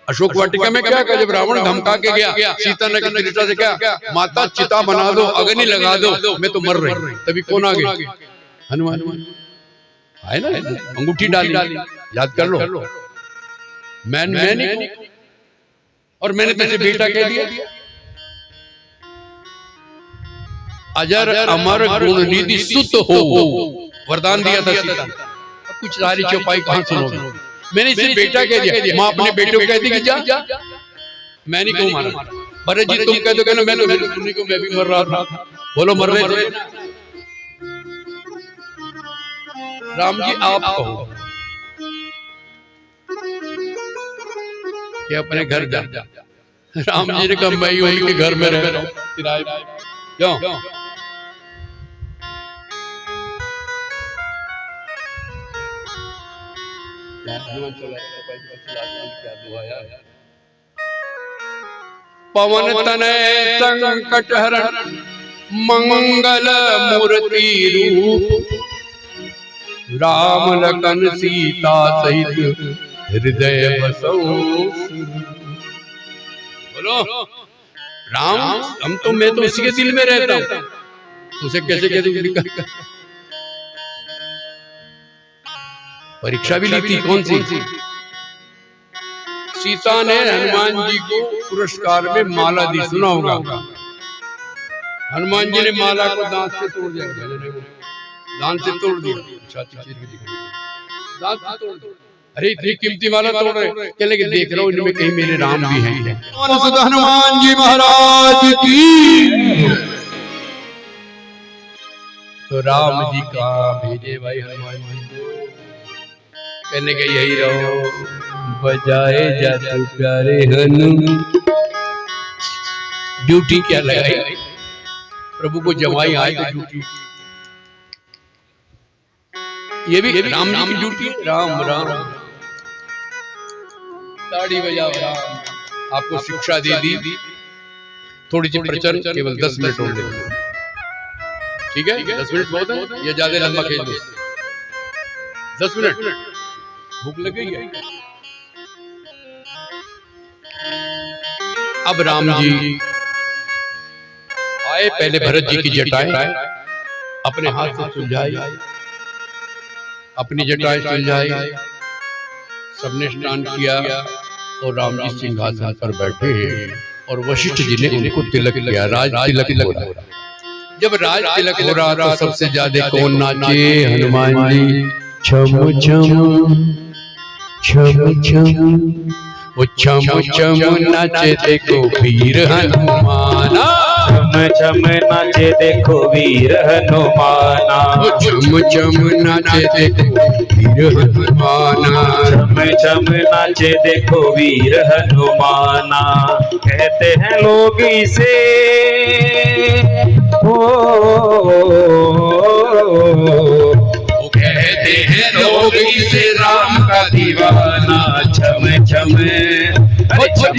अशोक वाटिका में। क्या जब रावण धमका के गया, सीता ने सीता से क्या, माता चिता बना दो, अग्नि लगा दो, मैं तो मर रही। तभी कौन आ गए? हनुमान आए ना, अंगूठी डाली, याद कर लो। मैं नहीं, और मैंने तेरे बेटा कह दिया। अजर अमर गुण निधि सुत हो, वरदान दिया था सीता। कुछ सारी चौपाई कहां सुनोगे? मैंने इसे बेटा कह दिया, माँ अपने बेटे को कहती कि जा, मैं नहीं कहूँ माना। भरत जी तुम कह दो ना, मैं तो सुनने को मैं भी मर रहा था। बोलो मर रहे थे। राम जी आप कहो कि अपने घर जा। राम जी ने कहा मैं ही उनके घर में रह रहा हूँ किराए पे। क्यों? पवन तनय संकट हरण मंगल मूर्ति रूप, राम लखन सीता सहित हृदय बसो। बोलो राम, हम तो मैं तो उसी के दिल में रहता हूं, उसे कैसे कैसे परीक्षा भी ली थी। कौन सी? सीता ने हनुमान जी को पुरस्कार में माला दी, सुना होगा। हनुमान जी ने माला को दांत से तोड़ दिया, दांत से तोड़ दिया, दांत से तोड़ दिया। अरे इतनी कीमती माला तोड़ रहे, कहने के देख रहा हूँ इनमें कहीं मेरे राम भी हैं। हनुमान जी महाराज की। तो राम जी का भेजे भाई हनुमान जी को, कहने के यही रहो बजाए जाते प्यारे हनु। ड्यूटी क्या लगाई? प्रभु को जमाई आए तो ड्यूटी, ये भी राम जी की ड्यूटी। राम राम ताड़ी बजाओ राम। आपको शिक्षा दे दी, थोड़ी सी प्रवचन केवल 10 मिनट हो गए, ठीक है? 10 मिनट बहुत है या ज्यादा लंबा खेल दो? 10 मिनट। भूख लग गई है? अब राम जी आए, पहले भरत जी की जटाएं अपने हाथ से सुलझाई, अपनी जटाएं सुलझाई, सबने स्नान किया और राम जी सिंहासन पर बैठे और वशिष्ठ जी ने उनको तिलक किया, राज तिलक हो रहा। जब राज तिलक हो रहा तो सबसे ज्यादा कौन नाचे? हनुमान जी। छम छम छम छम वो छम छम नाचे देखो वीर हनुमाना, छम छम नाचे देखो वीर हनुमाना, छम छम नाचे देखो वीर हनुमाना, छम छम नाचे देखो वीर हनुमाना। कहते हैं लोग इसे कहते हैं लोग इसे राम का दीवाना। छम छम छम छम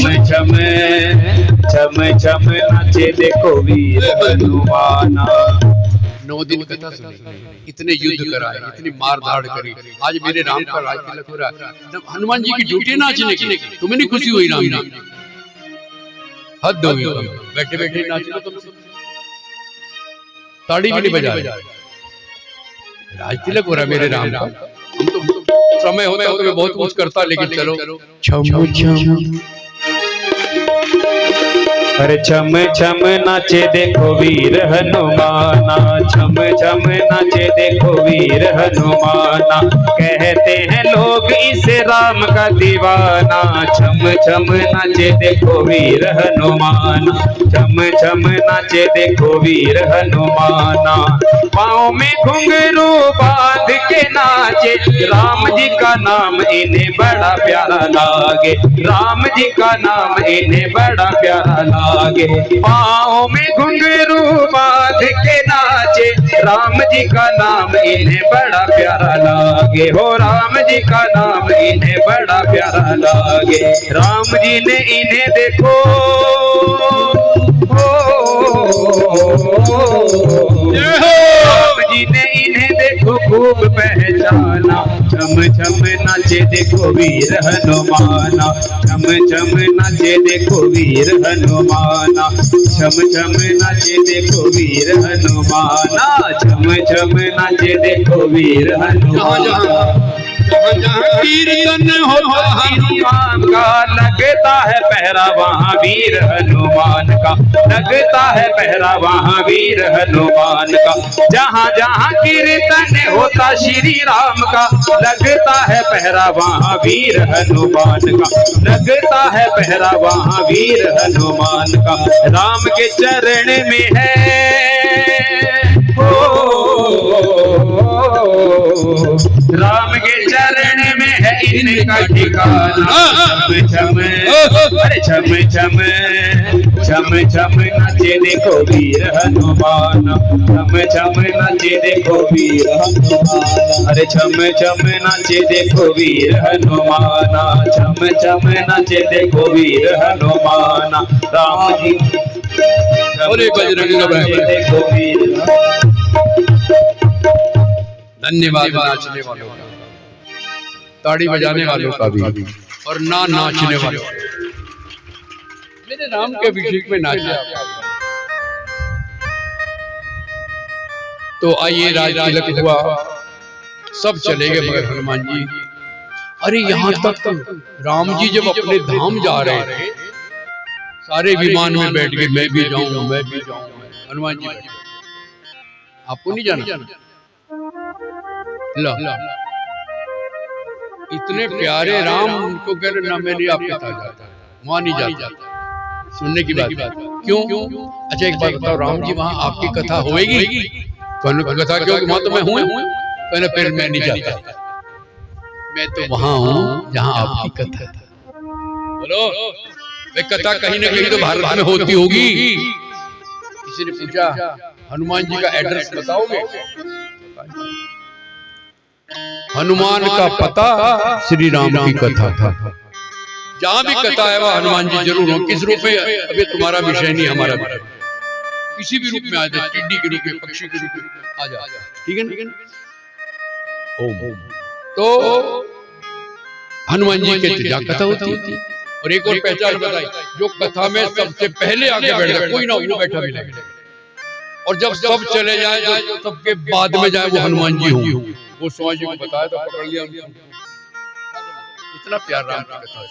छम छम नाचे देखो वीर हनुमाना। 9 दिन कथा सुनी, इतने युद्ध कराए, इतनी मार धाड़ करी, आज मेरे राम का राज तिलक हो रहा है। हनुमान जी की ड्यूटी नाचने की, तुम्हें नहीं खुशी हुई? राम जी हद हो गई, बैठे बैठे नाचना, तुम ताड़ी भी नहीं बजा रहे। राज तिलक हो रहा है मेरे राम का। हम तो समय होता है तो मैं बहुत कुछ करता, लेकिन चलो छम छम। अरे छम छम नाचे देखो वीर हनुमाना, छम छम नाचे देखो वीर हनुमाना। कहते हैं लोग इसे राम का दीवाना। छम छम नाचे देखो वीर हनुमाना, छम छम नाचे देखो वीर हनुमाना। पाँव में घुंघरू बांध के नाचे, राम जी का नाम इन्हें बड़ा प्यारा लागे, राम जी का नाम इन्हें बड़ा प्यारा लागे। पाँव में घुंघरू बांध के नाचे, राम जी का नाम इन्हें बड़ा प्यारा लागे, हो राम जी का नाम इन्हें बड़ा प्यारा लागे। राम जी ने इन्हें देखो राम जी ने इन्हें देखो खूब पहचाना। छम छम नाचे देखो वीर हनुमाना, छम छम नाचे देखो वीर हनुमाना, छम छम नाचे देखो वीर हनुमाना, छम छम नाचे देखो वीर हनुमाना। जहाँ कीर्तन होता हनुमान का लगता है पहरा वहाँ वीर हनुमान का लगता है पहरा वहाँ वीर हनुमान का जहाँ जहाँ कीर्तन होता श्री राम का लगता है पहरा वहाँ वीर हनुमान का लगता है पहरा वहाँ वीर हनुमान का राम के चरण में है राम के चरण में है इनका ठिकाना छम छम छम छम नाचे देखो वीर हनुमान छम छम नाचे देखो वीर हनुमान अरे छम छम नाचे देखो वीर हनुमान छम छम नाचे देखो वीर हनुमान राम जी बोले बजरंग बली। देखो वीर धन्यवाद नाचने वालों का, ताड़ी बजाने वालों का भी और ना नाचने वालों का। मेरे राम के अभिषेक में नाचा तो आइए राज तिलक हुआ, सब चले गए मगर हनुमान जी, अरे यहाँ तक राम जी जब अपने धाम जा रहे थे सारे विमान में बैठ के मैं भी जाऊं मैं भी जाऊं। हनुमान जी आपको नहीं जाना, ला इतने प्यारे राम उनको कह रहे ना मैं नहीं आपके साथ जाता, वहां नहीं जाता। सुनने की बात क्यों? अच्छा एक बात बताओ, राम जी वहां आपकी कथा होएगी? कथा क्यों? वहां तो मैं हूं। कहने फिर मैं नहीं जाता, मैं तो वहां हूं जहां आपकी कथा है। बोलो कथा कहीं ना कहीं तो भारत में होती होगी। किसी ने पूछा हनुमान जी का एड्रेस बताओगे? हनुमान का पता श्री राम की कथा था। जहां भी कथा है वह हनुमान जी जरूर हो। किस रूप में अभी तुम्हारा विषय नहीं, हमारा विषय। किसी भी रूप में आ जाए, टिड्डी के रूप में, पक्षी के रूप में आ जाए, ठीक है ना? ओम तो हनुमान जी के जहाँ कथा होती है। और एक और पहचान बताई, जो कथा में सबसे पहले आगे बैठा कोई ना वो बैठा भी नहीं, और जब सब चले जाए जो सबके बाद में जाए वो हनुमान जी हों। वो स्वामी जी को बताया तो पकड़ लिया। इतना प्यार राम की कथा है।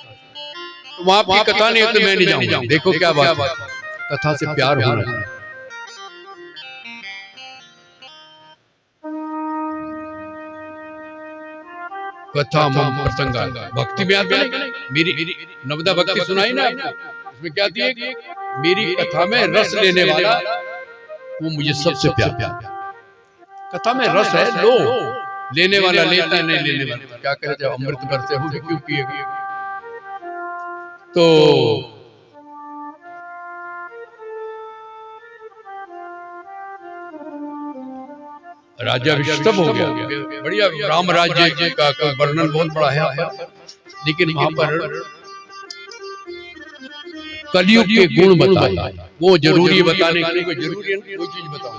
तो वहां की कथा नहीं है तो मैं नहीं जाऊंगा। देखो क्या बात, कथा से प्यार होना है। कथा मम प्रसंग भक्ति में आता है। मेरी नवदा भक्ति सुनाई ना आपको, उसमें क्या थी कि मेरी कथा में रस लेने वाला वो मुझे सबसे प्यार। कथा में रस है, लो लेने वाला लेता है, नहीं लेने वाला क्या करे, जब अमृत बरसे होगी क्यों पिएगी। तो राजा विष्टभ हो गया, बढ़िया राम राज्य का वर्णन बहुत बड़ा है, लेकिन वहां पर कलयुग के गुण बताए। वो जरूरी बताने के लिए जरूरी है कोई चीज बताओ।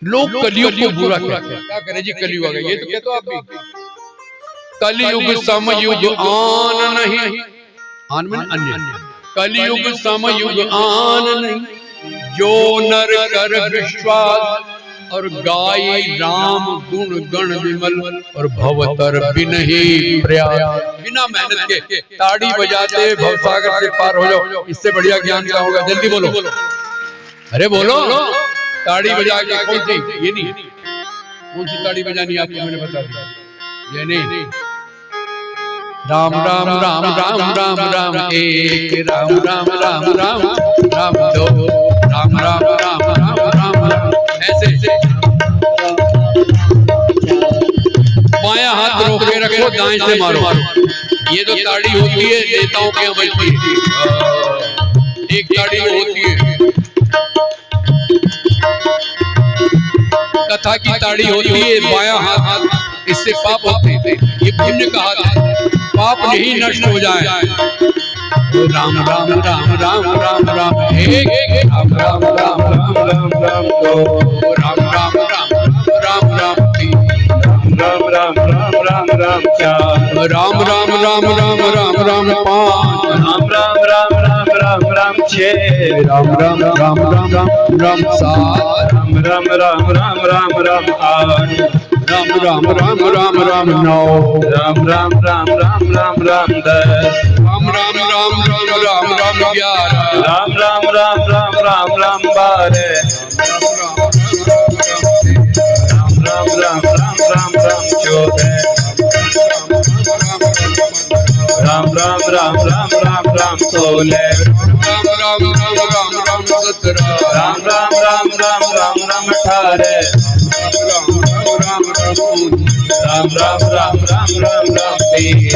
लोग कलयुग को बुरा क्या करें जी, कलयुग आ गया, ये तो कहते हो आप भी। कलयुग समयुग आन नहीं, आन में अन्य, कलयुग समयुग आन नहीं, जो नर कर विश्वास और गाय राम गुण गण विमल और भवतर बिनहि प्रयास। बिना मेहनत के ताड़ी बजाते भवसागर से पार हो जाओ, इससे बढ़िया ज्ञान क्या होगा? जल्दी बोलो, अरे बोलो। ताड़ी बजा के कौन सी, ये नहीं, कौन सी ताड़ी बजानी आपको मैंने बता दिया, ये नहीं। राम राम राम राम राम राम एक, राम राम राम राम राम दो, राम राम राम राम राम राम, ऐसे बायां हाथ रोके रखो, दाएं से मारो। ये तो ताड़ी होती है नेताओं के यहाँ बजती है, एक ताड़ी होती है कथा की ताड़ी होती है, बायां हाथ, इससे पाप होते हैं। ये पुण्य का हाथ है, पाप नहीं नष्ट हो जाए। राम राम राम राम राम राम एक, राम राम राम राम राम राम दो, राम राम राम राम राम तीन, राम राम राम राम राम चार, राम राम राम राम राम राम पाँच, राम राम राम राम राम राम छः, राम राम राम राम राम राम सात, राम राम राम राम राम 8 राम राम राम राम राम 9 राम राम राम राम राम राम 10 राम राम राम राम राम राम 11 राम राम राम राम राम राम 12 राम राम राम राम राम 14 राम राम राम राम राम राम 16 राम राम राम राम राम 17 राम राम राम राम राम राम 18 राम राम राम राम राम राम राम राम राम 20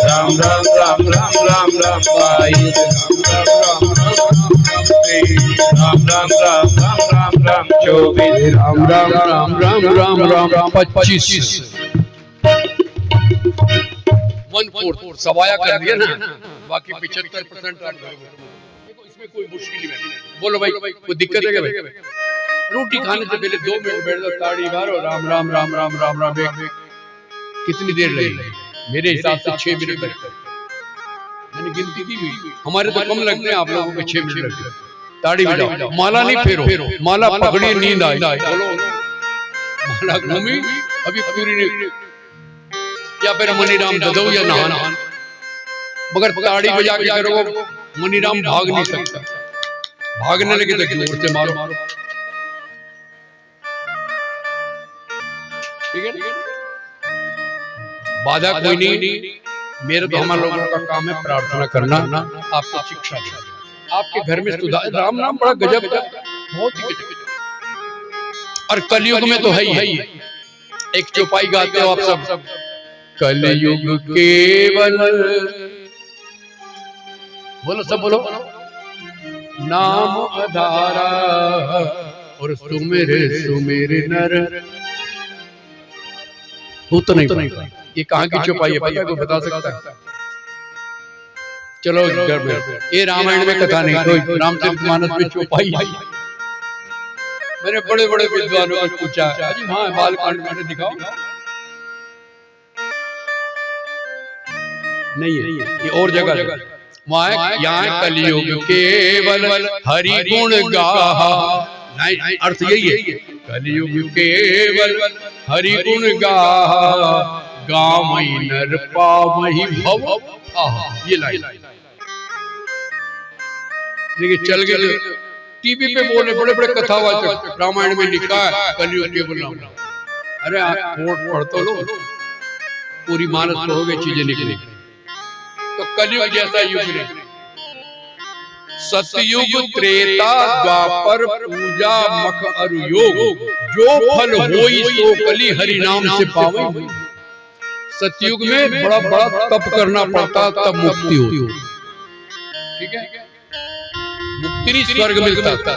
राम राम राम राम राम राम 22 राम राम राम राम राम राम 24 राम राम राम राम राम राम राम 25 1/4 सवाया कर दिया ना, बाकी 75% आप देखो इसमें कोई मुश्किल नहीं है। बोलो भाई कोई दिक्कत है क्या भाई? रोटी खाने से पहले 2 मिनट बैठ जाओ, ताड़ी मारो, राम राम राम राम राम राम कितनी देर लगेगी? मेरे हिसाब से 6 मिनट लगते हैं। मैंने गिनती की हुई, हमारे तो कम लगते हैं, आप लोगों को 6 मिनट लगते हैं। ताड़ी बजाओ, माला नहीं फेरो, माला पकड़ी नींद आई, बोलो माला घूमी अभी पूरी नहीं, या फिर मनीराम ददो या नहाना, मगर ताड़ी बजा के करोगे मनीराम भाग नहीं सकता, भागने लगे तो जोर से मारो, ठीक है? बाधा कोई नहीं, मेरे तो हमारे लोगों का काम है प्रार्थना करना, आपको शिक्षा देना, आपके घर में सुधार। राम नाम बड़ा गजब है, बहुत ही गजब। और कलयुग में तो है ही, एक चौपाई गाते हो आप सब, कलयुग केवल, बोलो सब बोलो, नाम आधारा और सुमेर सुमेर नर। वो तो नहीं, ये कहाँ की चौपाई है पता है? कोई बता सकता है? चलो घर में, ये रामायण में कथा नहीं, कोई रामचरितमानस में चौपाई है। मैंने बड़े बड़े विद्वानों को पूछा, अजी हाँ बालकांड में दिखाओ, नहीं है, ये और जगह वहाँ यहाँ कलयुग केवल हरि गुण गाहा, अर्थ यही है, कलयुग केवल हरि गुण गाहा, गावई नर पावहि भव आहा, ये लाइन। लेकिन चल गए टीवी पे बोले बड़े बड़े कथावाचक, रामायण में लिखा है कलयुग केवल राम। अरे पढ़ तो लो, पूरी मानस पढ़ोगे चीजें निकलेगी। तो कलयुग जैसा युग नहीं, सतयुग त्रेता द्वापर पूजा मख अरु योग, जो फल होई सो कली हरि नाम से पावे। सतयुग में बड़ा बड़ा तप करना पड़ता, तब मुक्ति होती, ठीक है? मुक्ति स्वर्ग मिलता था।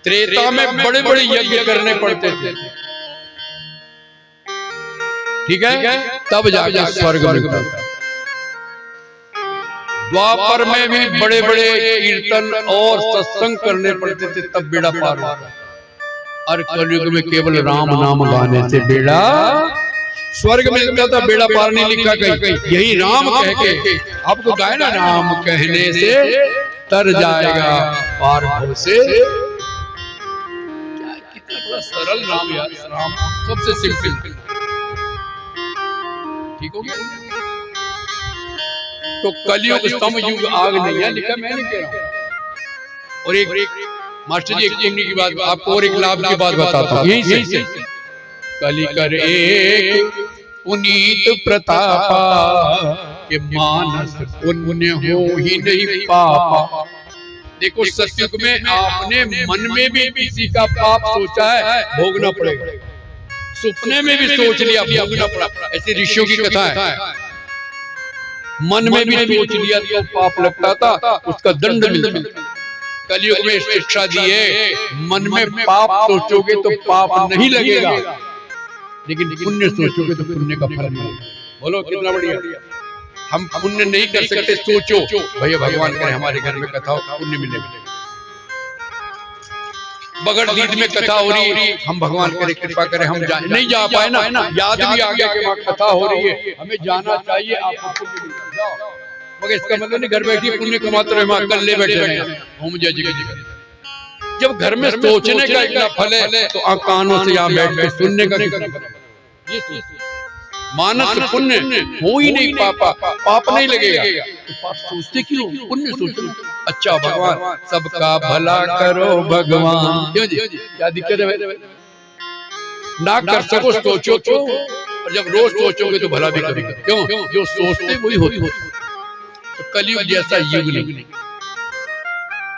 त्रेता में बड़े बड़े यज्ञ करने पड़ते थे, ठीक है? तब जाकर स्वर्ग मिलता था। द्वापर में भी बड़े बड़े कीर्तन और सत्संग करने पड़ते थे, तब बेड़ा पार होता। और कलयुग में केवल राम नाम गाने से बेड़ा स्वर्ग मिलता था, बेड़ा पार नहीं लिखा कहीं। यही राम कह के आपको गाए ना, राम कहने से तर जाएगा पार भव से। कितना बड़ा सरल राम यार, राम सबसे सिंपल, ठीक हो गया? तो कलयुग समयुग आग नहीं है लिखा, मैं नहीं कह रहा हूं। और एक मास्टर जी एक चिमनी की बात, आपको और एक लाभ की बात बताता हूं, यही से कली कर एक पुनीत प्रतापा के मानस पुण्य हो ही नहीं पापा। देखो सतयुग में आपने मन में भी किसी का पाप सोचा है, भोगना पड़ेगा। सपने में भी सोच लिया, भोगना पड़ा। ऐसी ऋषियों की कथा है, मन में भी सोच लिया तो पाप लगता था, उसका दंड मिलता। कलयुग में शिक्षा दी है, मन में पाप सोचोगे तो पाप नहीं लगेगा, लेकिन पुण्य सोचोगे तो पुण्य का फल मिलेगा। बोलो कितना बढ़िया। हम पुण्य नहीं कर सकते, सोचो भैया भगवान करे हमारे घर में कथा हो, पुण्य मिलेगा। बगड़ दीद में कथा हो रही है, हम भगवान करे कृपा करे हम नहीं जा पाए ना, याद भी आ गया कि वहाँ कथा हो रही है, हमें जाना चाहिए, आपको पुण्य मिलेगा। मगर इसका मतलब नहीं घर बैठी पुण्य कमाते रहे, वहां कल्ले बैठे रहे हम जगह। जब घर में सोचने का इतना फल है तो कानों से यहाँ बैठ के सुनने का ये मानस पुण्य हो ही नहीं, पाप नहीं लगेगा तो पाप सोचते क्यों, पुण्य सोचो। अच्छा भगवान सबका भला करो भगवान, क्यों जी क्या दिक्कत है? ना कर सको सोचो तो, और जब रोज सोचोगे तो भला भी करोगे। क्यों? जो सोचते वही होती। तो कलयुग जैसा युग नहीं।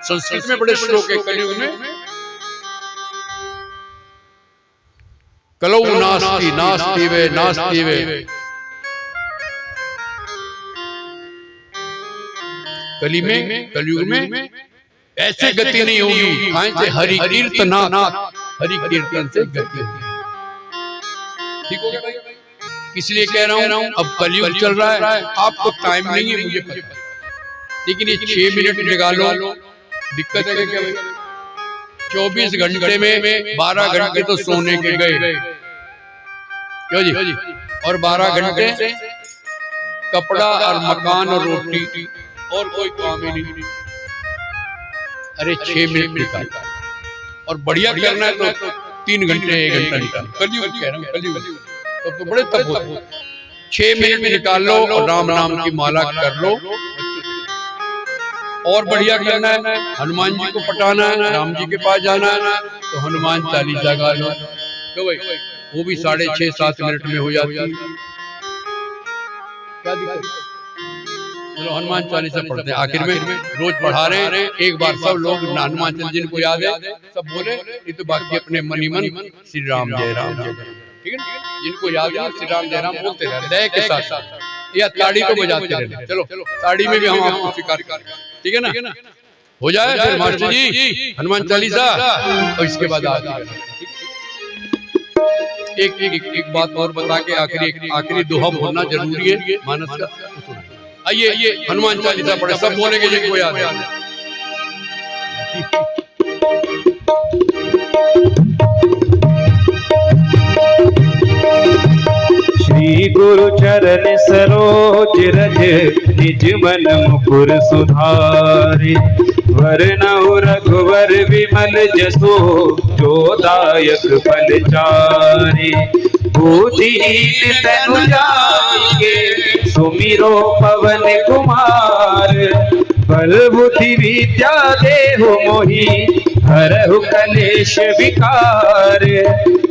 संस्कृत में बड़े श्लोक है कलयुग में, कलौ नास्ति नास्ति वे नास्ति वे, कलयुग में ऐसे गति नहीं होगी। हरि कीर्तन, हरि कीर्तन से गति। ठीक हो गया भाई? इसलिए कह रहा हूँ अब कलयुग चल रहा है, आपको टाइम नहीं है मुझे पता, लेकिन ये 6 मिनट निकालो, दिक्कत है क्या भाई? 24 घंटे में 12 घंटे तो सोने के गए, क्यों जी? और 12 घंटे कपड़ा और मकान और रोटी और कोई काम ही नहीं। अरे 6 मिनट निकाल, और बढ़िया करना है तो 3 घंटे 1 घंटा निकाल। कलयुग कह रहा हूँ, कलयुग तो बड़े तब होते। 6 मिनट निकाल लो और राम नाम की माला कर लो। और बढ़िया करना है, हनुमान जी को पटाना है, राम जी के पास जाना है तो हनुमान चालीसा गा लो। तो भाई वो भी 6.5-7 मिनट में हो जाती है। क्या दिक्कत? चलो हनुमान चालीसा पढ़ते हैं, आखिर में रोज पढ़ा रहे हैं। एक बार सब लोग हनुमान चालीसा जिनको याद है सब बोले, ये तो बाकी अपने मनी मन श्री राम जय राम जय, ठीक है ना? जिनको याद है श्री राम जय राम बोलते रहे लय के साथ, या ताड़ी तो बजाते रहे। चलो ताड़ी में भी हम आपको स्वीकार करें, ठीक है ना? हो जाए फिर मास्टर जी हनुमान चालीसा, और इसके बाद एक बात और बता के आखिरी दोहा बोलना जरूरी है मानस का। आइए हनुमान चालीसा पढ़े, सब बोलेंगे जिनको याद है। श्री गुरु चरण सरोज रज, निज मन मुकुर सुधारे, वरनउ रघुवर विमल जसो, जो दायक फल चारे। बुद्धिहीन तनु जानिके, सुमिरो पवन कुमार, बल बुद्धि विद्या देहु मोहि, हरहु कलेश विकार।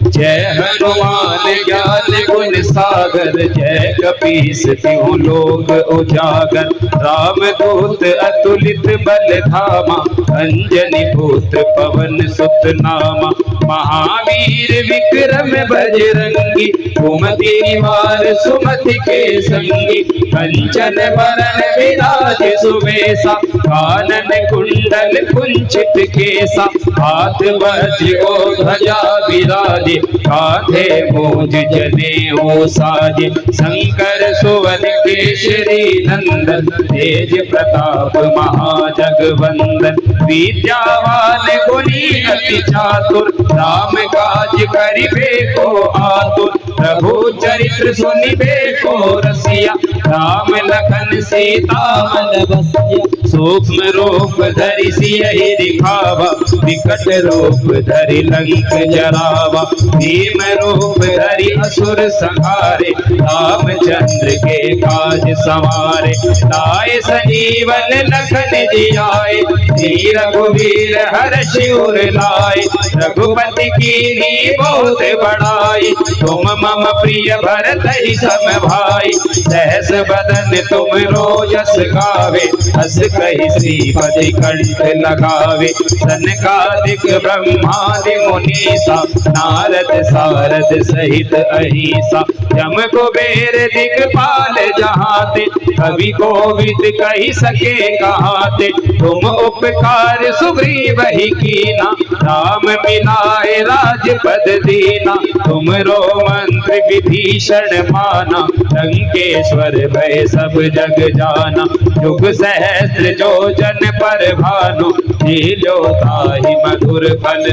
जय हनुमान ज्ञान गुण सागर, जय कपीस तिहु लोक उजागर। राम दूत अतुलित बल धामा, अंजनी पुत्र पवन सुत नामा। महावीर विक्रम बजरंगी, कुमति निवार सुमति के संगी। कंचन बरन विराज सुबेसा, कानन कुंडल कुंचित केसा। हाथ वज्र और ध्वजा विराजे, कांधे मूंज जनेऊ साजे। शंकर सुवन केसरी नंदन, तेज प्रताप महाजगवंदन। विद्यावान गुणी अति चातुर, राम काज करिबे को आतुर। प्रभु चरित्र सुनिबे को रसिया, राम लखन सीता मन बसिया। सूक्ष्म रूप धरि सियहि दिखावा, विकट रूप धरि लंक जरावा। भीम रूप धरि असुर संहारे, रामचंद्र के काज सवारे। लाए संजीवन लखन जियाए, श्री रघुवीर हर्षि उर लाए। रघुपति कीन्ही बहुत बड़ाई, तुम मम प्रिय भरतहि सम भाई। सहस बदन तुम रोजस गावे, हस कहि श्रीपति कंठ लगावे। सनकादिक ब्रह्मादि मुनीसा, नारद सारद सहित अहिसा। जम कुबेर दिक्पाल जहाते, कवि कोविद कहि सके कहाते। तुम उपकार सुग्रीवहि कीना, राम मिलाए राजपद दीना। तुमरो मंत्र विभीषण माना, लंकेश्वर भय सब जग जाना। युग सहस्त्र जो जन पर भानु, लील्यो ताहि मधुर फल।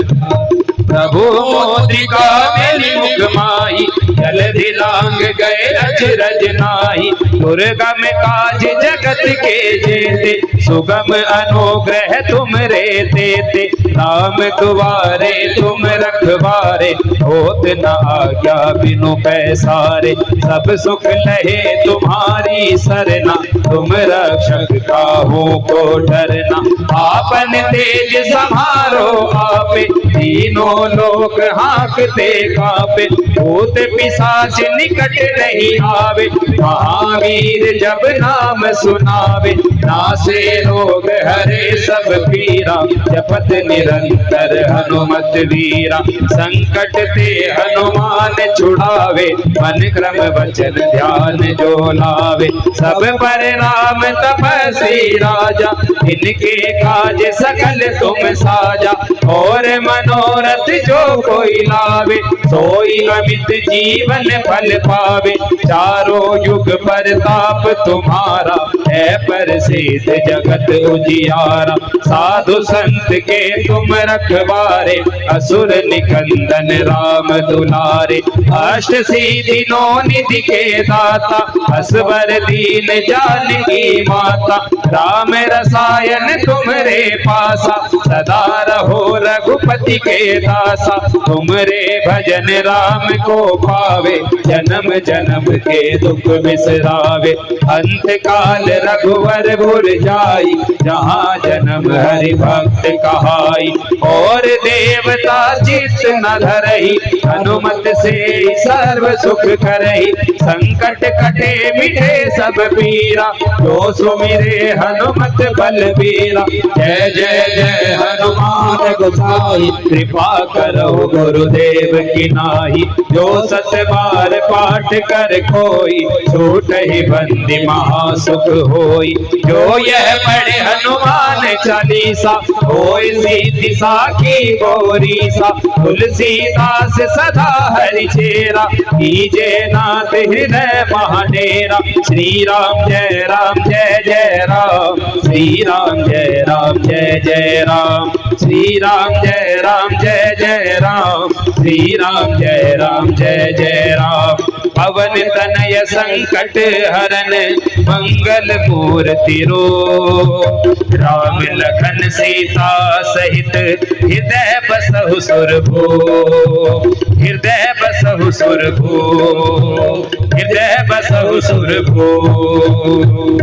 प्रभु मोदिका मेरी मुख माई, जलधि लांग गए अचरज नाही। दुर्गम काज जगत के जेते, सुगम अनुग्रह तुम रे देते। राम दुआरे तुम रखवारे, होत न आज्ञा बिनु पैसारे। सब सुख लहे तुम्हारी सरना, तुम रक्षक काहू को डरना। आपन तेज समारो आपे, तीनों लोक हाँकते कापे। भूत पिशाच निकट नहीं आवे, महावीर जब नाम सुनावे। नासे रोग हरे सब पीरा, जपत निरंतर हनुमत वीरा। संकट ते हनुमान छुड़ावे, मन क्रम वचन ध्यान जो लावे। सब पर राम तपस्वी राजा, इनके काज सकल तुम साजा। और मनोरथ जो कोई लावे, सोई अमित जीवन फल पावे। चारों युग परताप तुम्हारा, है प्रसिद्ध जगत उजियारा। साधु संत के तुम रखवारे, असुर निकंदन राम दुलारे। अष्ट सिद्धि नौ निधि के दाता, असवर दीन जानकी माता। राम रसायन तुम्हारे पासा, सदा रहो रघुपति के दासा। तुमरे भजन राम को पावे, जन्म जन्म के दुख बिसरावे। अंत काल रघुवर भुर जाई, जहाँ जन्म हरि भक्त कहाई। और देवता चित्त न धरहि, हनुमत से सर्व सुख करहि। संकट कटे मिटे सब पीरा, जो सुमिरे हनुमत बलबीरा। जय जय जय हनुमान गोसाई, कृपा करो गुरुदेव की नाई। जो सत बार पाठ कर कोई, छूट ही बंदी महासुख होई। जो यह पढ़े हनुमान चालीसा, होय सीति साखी गौरीसा। तुलसीदास सदा हरि चेरा, कीजे नाथ हृदय महाडेरा। श्री राम जय राम जय जय राम, श्री राम जय राम जय जय राम। श्री राम जय राम जय जय राम, श्री राम जय राम जय जय राम। पवन तनय संकट हरन, मंगल मूर्ति रूप। राम लखन सीता सहित, हृदय बसहु सुरभूप। हृदय बसहु सुरभूप, हृदय बसहु सुरभूप।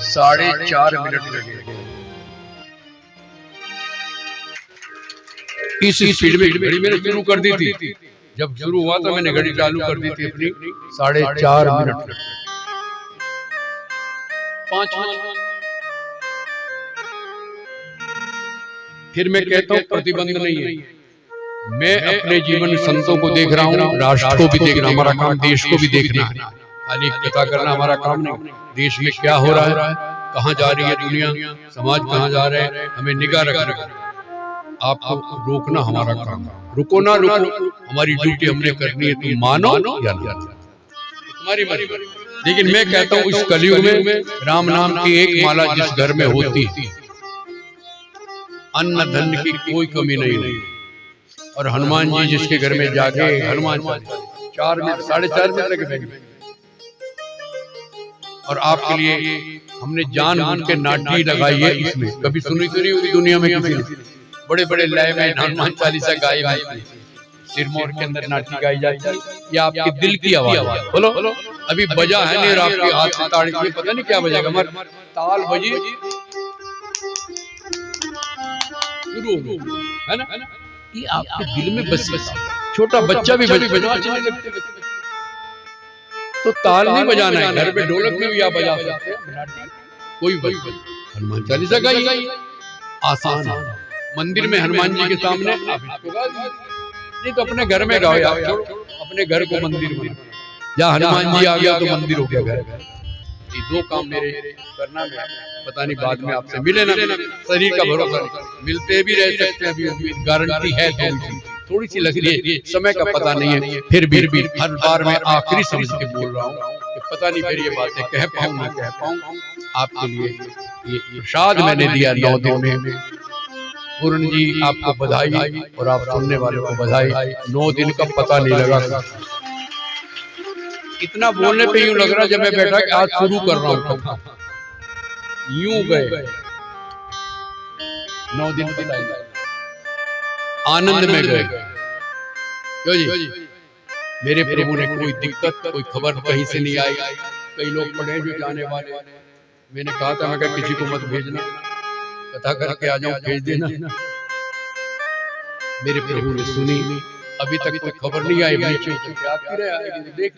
4.5 मिनट लगे। इस स्पीड में घड़ी मैंने शुरू कर दी थी। जब शुरू हुआ तो मैंने घड़ी चालू कर दी थी अपनी। 4.5 मिनट लगे। 5 मिनट। फिर मैं कहता हूँ प्रतिबंध नहीं है। मैं अपने जीवन में संतों को देख रहा हूँ, राष्ट्र को भी देख रहा हूँ। हमारा काम देश को भी देखना है, खाली कथा करना हमारा काम नहीं। देश में क्या हो रहा है, कहाँ जा रही है दुनिया, समाज कहाँ जा रहे हैं, हमें निगाह रखना। आपको रोकना हमारा काम। रुको ना रुको, हमारी ड्यूटी हमने करनी है। तुम मानो या ना, तुम्हारी मर्जी। लेकिन मैं कहता हूँ इस कलयुग में राम नाम की एक माला जिस घर में होती, अन्न धन की कोई कमी नहीं। और हनुमान जी जिसके घर में जाके हनुमान 4 मिनट 4.5 मिनट लगे। और आपके लिए हमने जानबूझ के नाटी लगाई है इसमें। कभी सुनी तो नहीं होगी दुनिया में किसी ने। बड़े बड़े लय में हनुमान चालीसा गाई जाती है, सिरमौर के अंदर नाटी गाई जाती है। ये आपके दिल की आवाज है। बोलो अभी बजा है नहीं, और आपके हाथ से ताड़ी में पता नहीं क्या बजेगा, मगर ताल बजी है ना, ये आपके दिल में बस। छोटा बच्चा भी बजा तो ताल नहीं बजाना है, घर पे ढोलक में भी आप बजा सकते हैं। कोई हनुमान चालीसा गाई, आसान। मंदिर में हनुमान जी के सामने आप इसको गा दीजिए, नहीं तो अपने घर में गाओ। आप छोड़ो अपने घर को मंदिर में, जहाँ हनुमान जी आ गया तो मंदिर हो गया घर। ये 2 काम मेरे करना में, पता नहीं बाद में आपसे मिले ना, शरीर का भरोसा नहीं, मिलते भी रह सकते हैं। अभी गारंटी है थोड़ी सी लग रही है, समय का पता नहीं है। फिर भी हर बार मैं आखिरी समझ के बोल रहा हूँ कि पता नहीं फिर ये बातें कह पाऊँ ना कह पाऊँ। आपके लिए ये प्रसाद मैंने दिया 9 दिन में। पूर्ण जी आपको बधाई, और आप सुनने वालों को बधाई। 9 दिन का पता नहीं लगा। इतना बोलने पे यूं लग रहा जब मैं बैठा कि आज शुरू कर रहा हूं कथा। यूं गए 9 दिन बताएंगे, आनंद में गए। क्यों जी? मेरे प्रभु ने कोई दिक्कत, कोई खबर कहीं से नहीं आई। कई लोग पढ़े जो जाने वाले, मैंने कहा था मैं कहा किसी को मत भेजना, कथा करके आ जाऊं, भेज देना। मेरे प्रभु ने सुनी, अभी तक कोई खबर नहीं आई। बीच में आती रहे, देख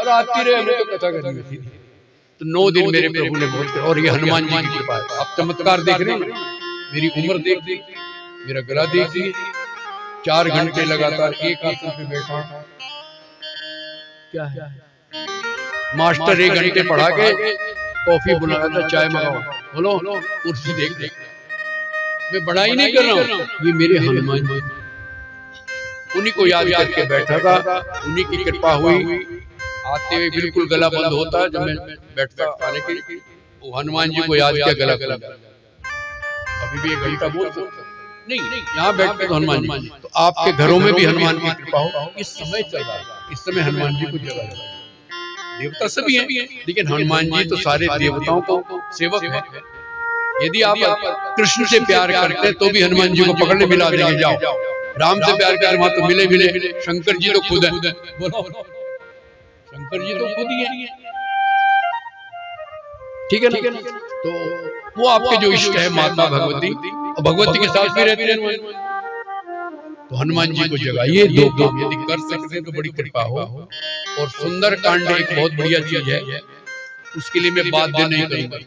और आती रहे, हमें तो कथा करनी थी। तो 9 दिन मेरे प्रभु ने बहुत, और ये हनुमान जी की कृपा है। आप चमत्कार देख रहे हैं, मेरी उम्र देख, मेरा गला देख, 4 घंटे लगातार एक आसन पे बैठा। क्या है मास्टर 1 घंटे पढ़ा के कॉफी बुलाया था, चाय मंगाओ, बोलो कुर्सी देख देख। मैं बड़ा ही नहीं कर रहा हूँ, ये मेरे हनुमान जी, उन्हीं को याद करके बैठा था, उन्हीं की कृपा हुई। आते हुए बिल्कुल गला बंद होता है जब मैं बैठता, आने के वो हनुमान जी को याद किया, गला खुला। अभी भी 1 घंटा बोल सकता नहीं, यहाँ बैठते तो हनुमान जी। तो आपके घरों में भी हनुमान की कृपा हो। इस समय चल रहा है, इस समय हनुमान जी को जगह, देवता सभी हैं, लेकिन हनुमान जी तो सारे देवताओं को सेवक है। यदि आप कृष्ण से प्यार करते हैं तो भी हनुमान जी को पकड़ने मिला देंगे, जाओ। राम से प्यार कर वहां तो मिले। शंकर जी तो खुद है, बोलो शंकर जी तो खुद ही है, ठीक है ना? तो वो आपके जो इष्ट है माता भगवती, और भगवती के साथ भी रहते हैं, तो हनुमान जी को जगाइए। 2 काम यदि कर सकते हैं तो बड़ी कृपा हो। और सुंदर कांड एक बहुत बढ़िया चीज है, उसके लिए मैं बाध्य नहीं करूंगा,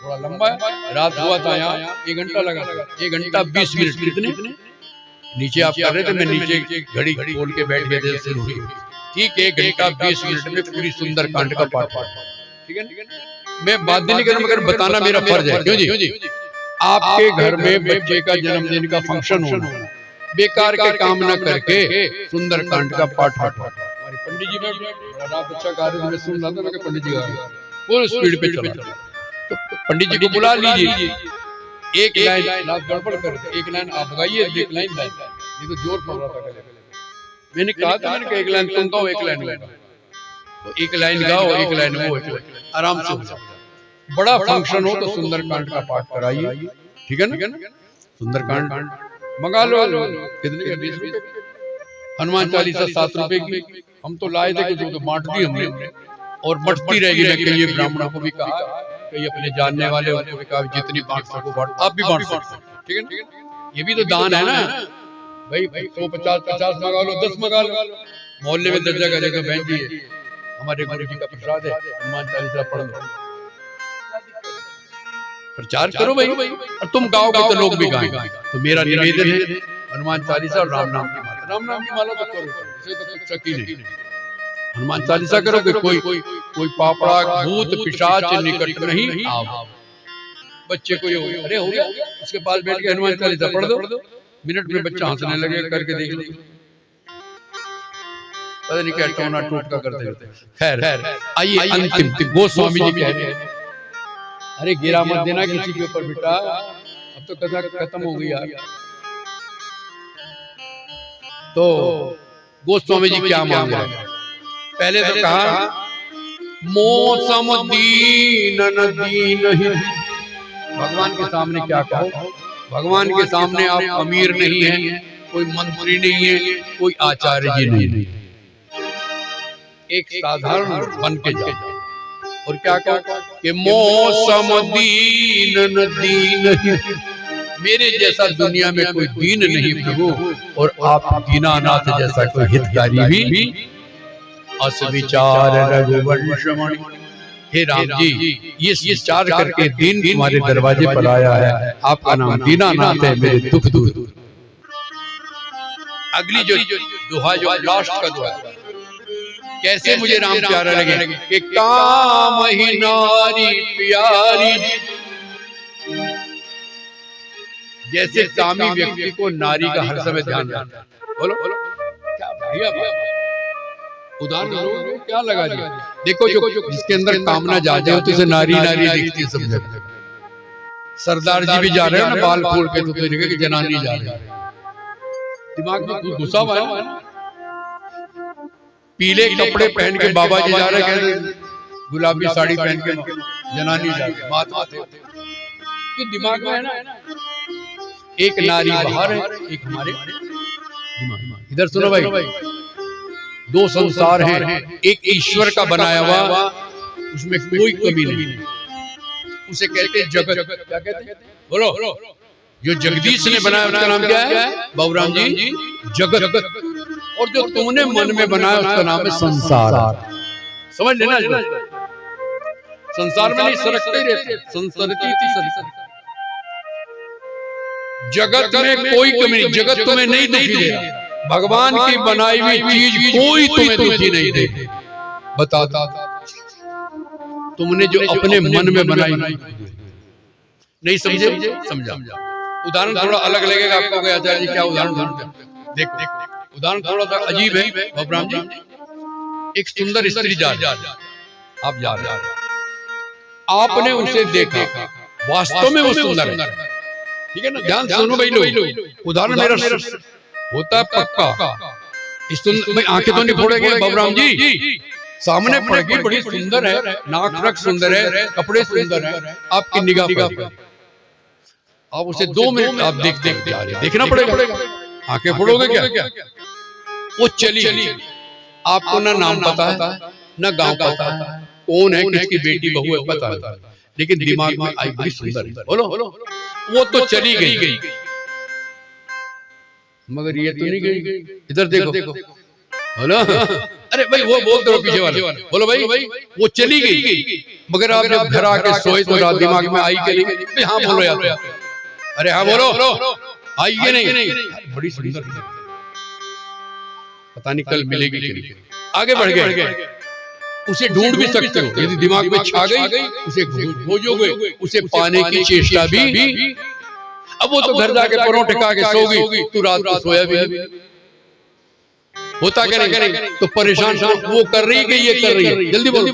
थोड़ा लंबा है। रात हुआ था यहाँ 1 घंटा लगा, 1 घंटा 20 मिनट। कितने नीचे आप कर रहे थे, मैं नीचे घड़ी खोल के बैठ गया जैसे हुई। ठीक 1 घंटा 20 मिनट में पूरी सुंदर कांड का पाठ, ठीक है ना? मैं बाध्य नहीं करूँ, मगर बताना मेरा फर्ज है। क्यों जी? आपके घर में बच्चे का जन्मदिन का फंक्शन होना, बेकार के काम न करके सुंदर कांड का पाठ। हमारे पंडित जी में रात अच्छा गा रहे थे, मैं सुन रहा था, मैं पंडित जी गा रहे फुल स्पीड पे चला। तो पंडित जी को बुला लीजिए, एक लाइन आप गड़बड़ कर, एक लाइन आप गाइए, एक लाइन गाइए, ये तो जोर पड़ रहा था। मैंने कहा था, मैंने कहा 1 लाइन तुम गाओ, 1 लाइन गाओ, तो 1 लाइन गाओ, 1 लाइन वो, आराम से हो जाए। बड़ा फंक्शन हो तो सुंदरकांड का पाठ कराइए, ठीक है ना? सुंदरकांड मंगा लो, कितने के? 20 रुपए। हनुमान चालीसा 7 रुपए की, हम तो लाए थे कुछ, तो बांट दी हमने, और बढ़ती रहेगी। मैं कई ब्राह्मणों को भी कहा, कई अपने जानने वाले उनको भी कहा, जितनी बांट सको बांट, आप भी बांट सकते, ठीक है ना? ये भी तो दान है ना भाई। 150 मंगा लो, 10 मंगा लो, मोहल्ले में 10 जगह बहन जी हमारे गुरु जी का प्रसाद है, हनुमान चालीसा पढ़ लो, प्रचार करो भाई। और तुम गाओगे तो लोग भी गाएंगे। तो मेरा निवेदन है, हनुमान चालीसा और राम नाम की माला, राम नाम की माला तो करो, इसे तो कुछ शक ही नहीं। हनुमान चालीसा करोगे, कोई पापड़ा भूत पिशाच निकट नहीं आओ। बच्चे को ये अरे हो गया, उसके पास बैठ के हनुमान चालीसा पढ़ दो, मिनट में बच्चा हंसने लगे, करके देख लो, पता नहीं क्या टोना टोटका करते रहते। खैर आइए अंतिम गोस्वामी जी कह रहे हैं, अरे गिरा मत देना किसी के ऊपर बेटा, अब तो कथा खत्म हो गई यार। तो गोस्वामी जी क्या मांग रहे हैं? पहले तो कहा मौसम दीन दीन। भगवान के सामने क्या कहो? भगवान के सामने आप अमीर नहीं है, कोई मंत्री नहीं है, कोई आचार्य जी नहीं, एक साधारण बन के जाओ। और क्या कहो कि मौसम दीन दीन, मेरे जैसा दुनिया में कोई दीन नहीं प्रभु, और आप दीनानाथ जैसा कोई हितकारी भी। अस विचार रघुवंशमणि, हे राम जी ये विचार करके दीन तुम्हारे दरवाजे पर आया है, आपका नाम दीनानाथ है, मेरे दुख दूर। अगली जो दुहा, जो लास्ट का दुहा, कैसे मुझे राम प्यारा लगे कि काम ही नारी प्यारी। जैसे कामी व्यक्ति को नारी का हर समय ध्यान रहता है। बोलो क्या भैया, उदाहरण लो, क्या लगा दिया? देखो जो जिसके अंदर कामना जाते हो तो उसे नारी नारी दिखती है सब जगह। सरदार जी भी जा रहे हैं ना बाल खोल के, तो देखिए कि जनानी जा रही है, दिमाग में घुसा हुआ है ना। पीले कपड़े पहन के बाबा जी जा रहे, कहते गुलाबी साड़ी पहन के जनानी जा रही, महात्मा थे। तो दिमाग में है ना, एक नारी बाहर है, एक हमारे दिमाग। इधर सुनो भाई, दो संसार हैं, एक ईश्वर का बनाया हुआ, उसमें कोई कमी नहीं, उसे कहते हैं जगत। क्या कहते हैं? बोलो। जो जगदीश ने बनाया उसका नाम क्या है? बाबूराम जी, जगत। और जो तुमने मन में बनाया उसका नाम है संसार। समझ लेना, संसार में नहीं सरकते रहते, संसरती थी संसार। जगत में कोई कमी नहीं, जगत तुम्हें नहीं दुखी देगा। भगवान की बनाई हुई चीज कोई तुम्हें दुखी नहीं देगी। बताता तुमने जो अपने मन में बनाई, नहीं समझे? समझा। उदाहरण थोड़ा अलग लगेगा आपको, आचार्य जी क्या उदाहरण ढूंढते? देखो उदाहरण थोड़ा सा अजीब है बाबूराम जी। एक सुंदर स्त्री जा रही, आप जा रहे, आपने उसे देखा, वास्तव में वो सुंदर है, ठीक है ना? ध्यान सुनो भाई लोग, उदाहरण मेरा होता है पक्का। भाई आंखें तो नहीं फोड़ेंगे बाबूराम जी, सामने पड़ गई, बड़ी सुंदर है, नाक रख सुंदर है, कपड़े सुंदर है, आपकी निगाह पर, आप उसे 2 मिनट आप देखते जा रहे, देखना पड़ेगा, आंखें फोड़ोगे क्या? वो चली, आपको ना नाम पता है, ना गांव पता है, कौन है, किसकी बेटी बहू है पता है, लेकिन दिमाग में आई बड़ी सुंदर है। बोलो, वो तो चली गई, मगर ये तो नहीं गई। इधर देखो, बोलो। अरे भाई वो बोल दो पीछे वाले, बोलो भाई वो चली गई, मगर आप जब घर आके सोए तो रात दिमाग में आई के नहीं? हाँ बोलो यार, अरे हाँ बोलो, आई के नहीं? बड़ी सुंदर, पता नहीं कल मिलेगी कि नहीं। आगे बढ़ गए, उसे ढूंढ भी सकते हो, यदि दिमाग में छा गई उसे खोजोगे, उसे पाने की चेष्टा भी। अब वो तो घर जाके परों टिका के सो गई, तू रात को सोया भी नहीं। होता क्या नहीं? तो परेशान वो कर रही कि ये कर रही है? जल्दी बोलो।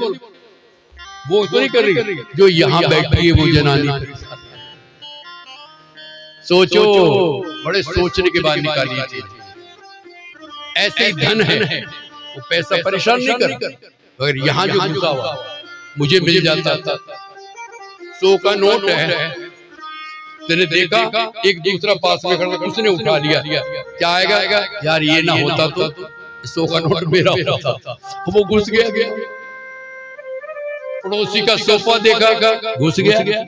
वो तो नहीं कर रही, जो यहाँ बैठी है वो जनानी। सोचो, बड़े सोचने के बाद निकाली चीज। ऐसे ही धन है, वो पैसा परेशान नहीं कर, अगर यहाँ जो घुसा हुआ मुझे मिल जाता था, 100 का नोट है, तेने देखा एक दूसरा पास में खड़ा, उसने उठा लिया, क्या आएगा? यार ये ना होता तो 100 का नोट मेरा होता। वो घुस गया, पड़ोसी का सोफा देखा, घुस गया।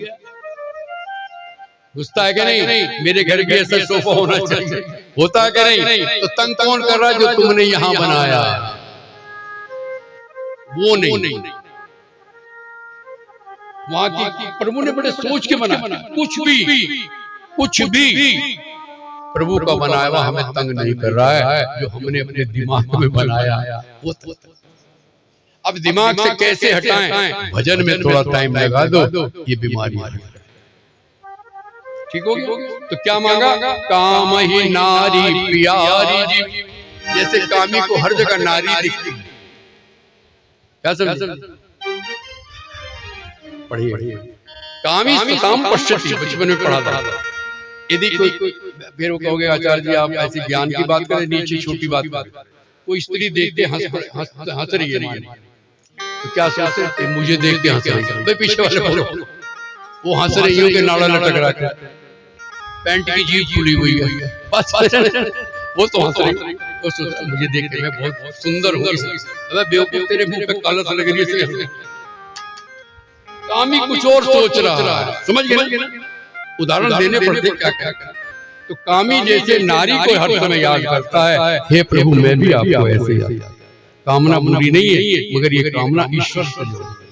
घुसता है क्या नहीं? मेरे घर भी ऐसा सोफा होना चाहिए, होता है क्या नहीं? तो तंग कौन कर रहा है? जो तुमने यहाँ बनाया, वो नहीं। वहां की प्रभु ने बड़े सोच के बनाया, कुछ भी प्रभु का बनाया हुआ हमें तंग नहीं कर रहा है, जो हमने अपने दिमाग में बनाया वो। अब दिमाग से कैसे हटाएं? भजन में थोड़ा टाइम लगा दो, ये बीमारी है। ठीक हो गया? तो क्या मांगा? काम ही नारी प्यारी जी। जैसे कामी को हर जगह नारी दिखती, क्या समझे? पढ़िए, कामी काम पश्चिम बचपन में पढ़ा था। यदि कोई फिर वो कहोगे आचार्य जी आप ऐसी ज्ञान की बात करें, नीचे छोटी बात करें, कोई स्त्री देखते हंस रही है, तो क्या सोचते? मुझे देख के हंस रही है। पीछे वाले बोलो, वो हंस रही हो के नाड़ा लटक रहा है, पैंट की जीभ खुली हुई है, बस वो तो हंस रही, वो सोचता मुझे देख के मैं बहुत सुंदर हूँ। अबे बेवकूफ, तेरे मुंह पे कालस लग रही है। कामी कुछ और सोच रहा है, समझ गए ना? उदाहरण देने पड़ते क्या क्या। तो कामी जैसे नारी को हर समय याद करता है, हे प्रभु मैं भी आपको ऐसे याद। कामना बुरी नहीं है, मगर ये कामना ईश्वर से जोड़ती है।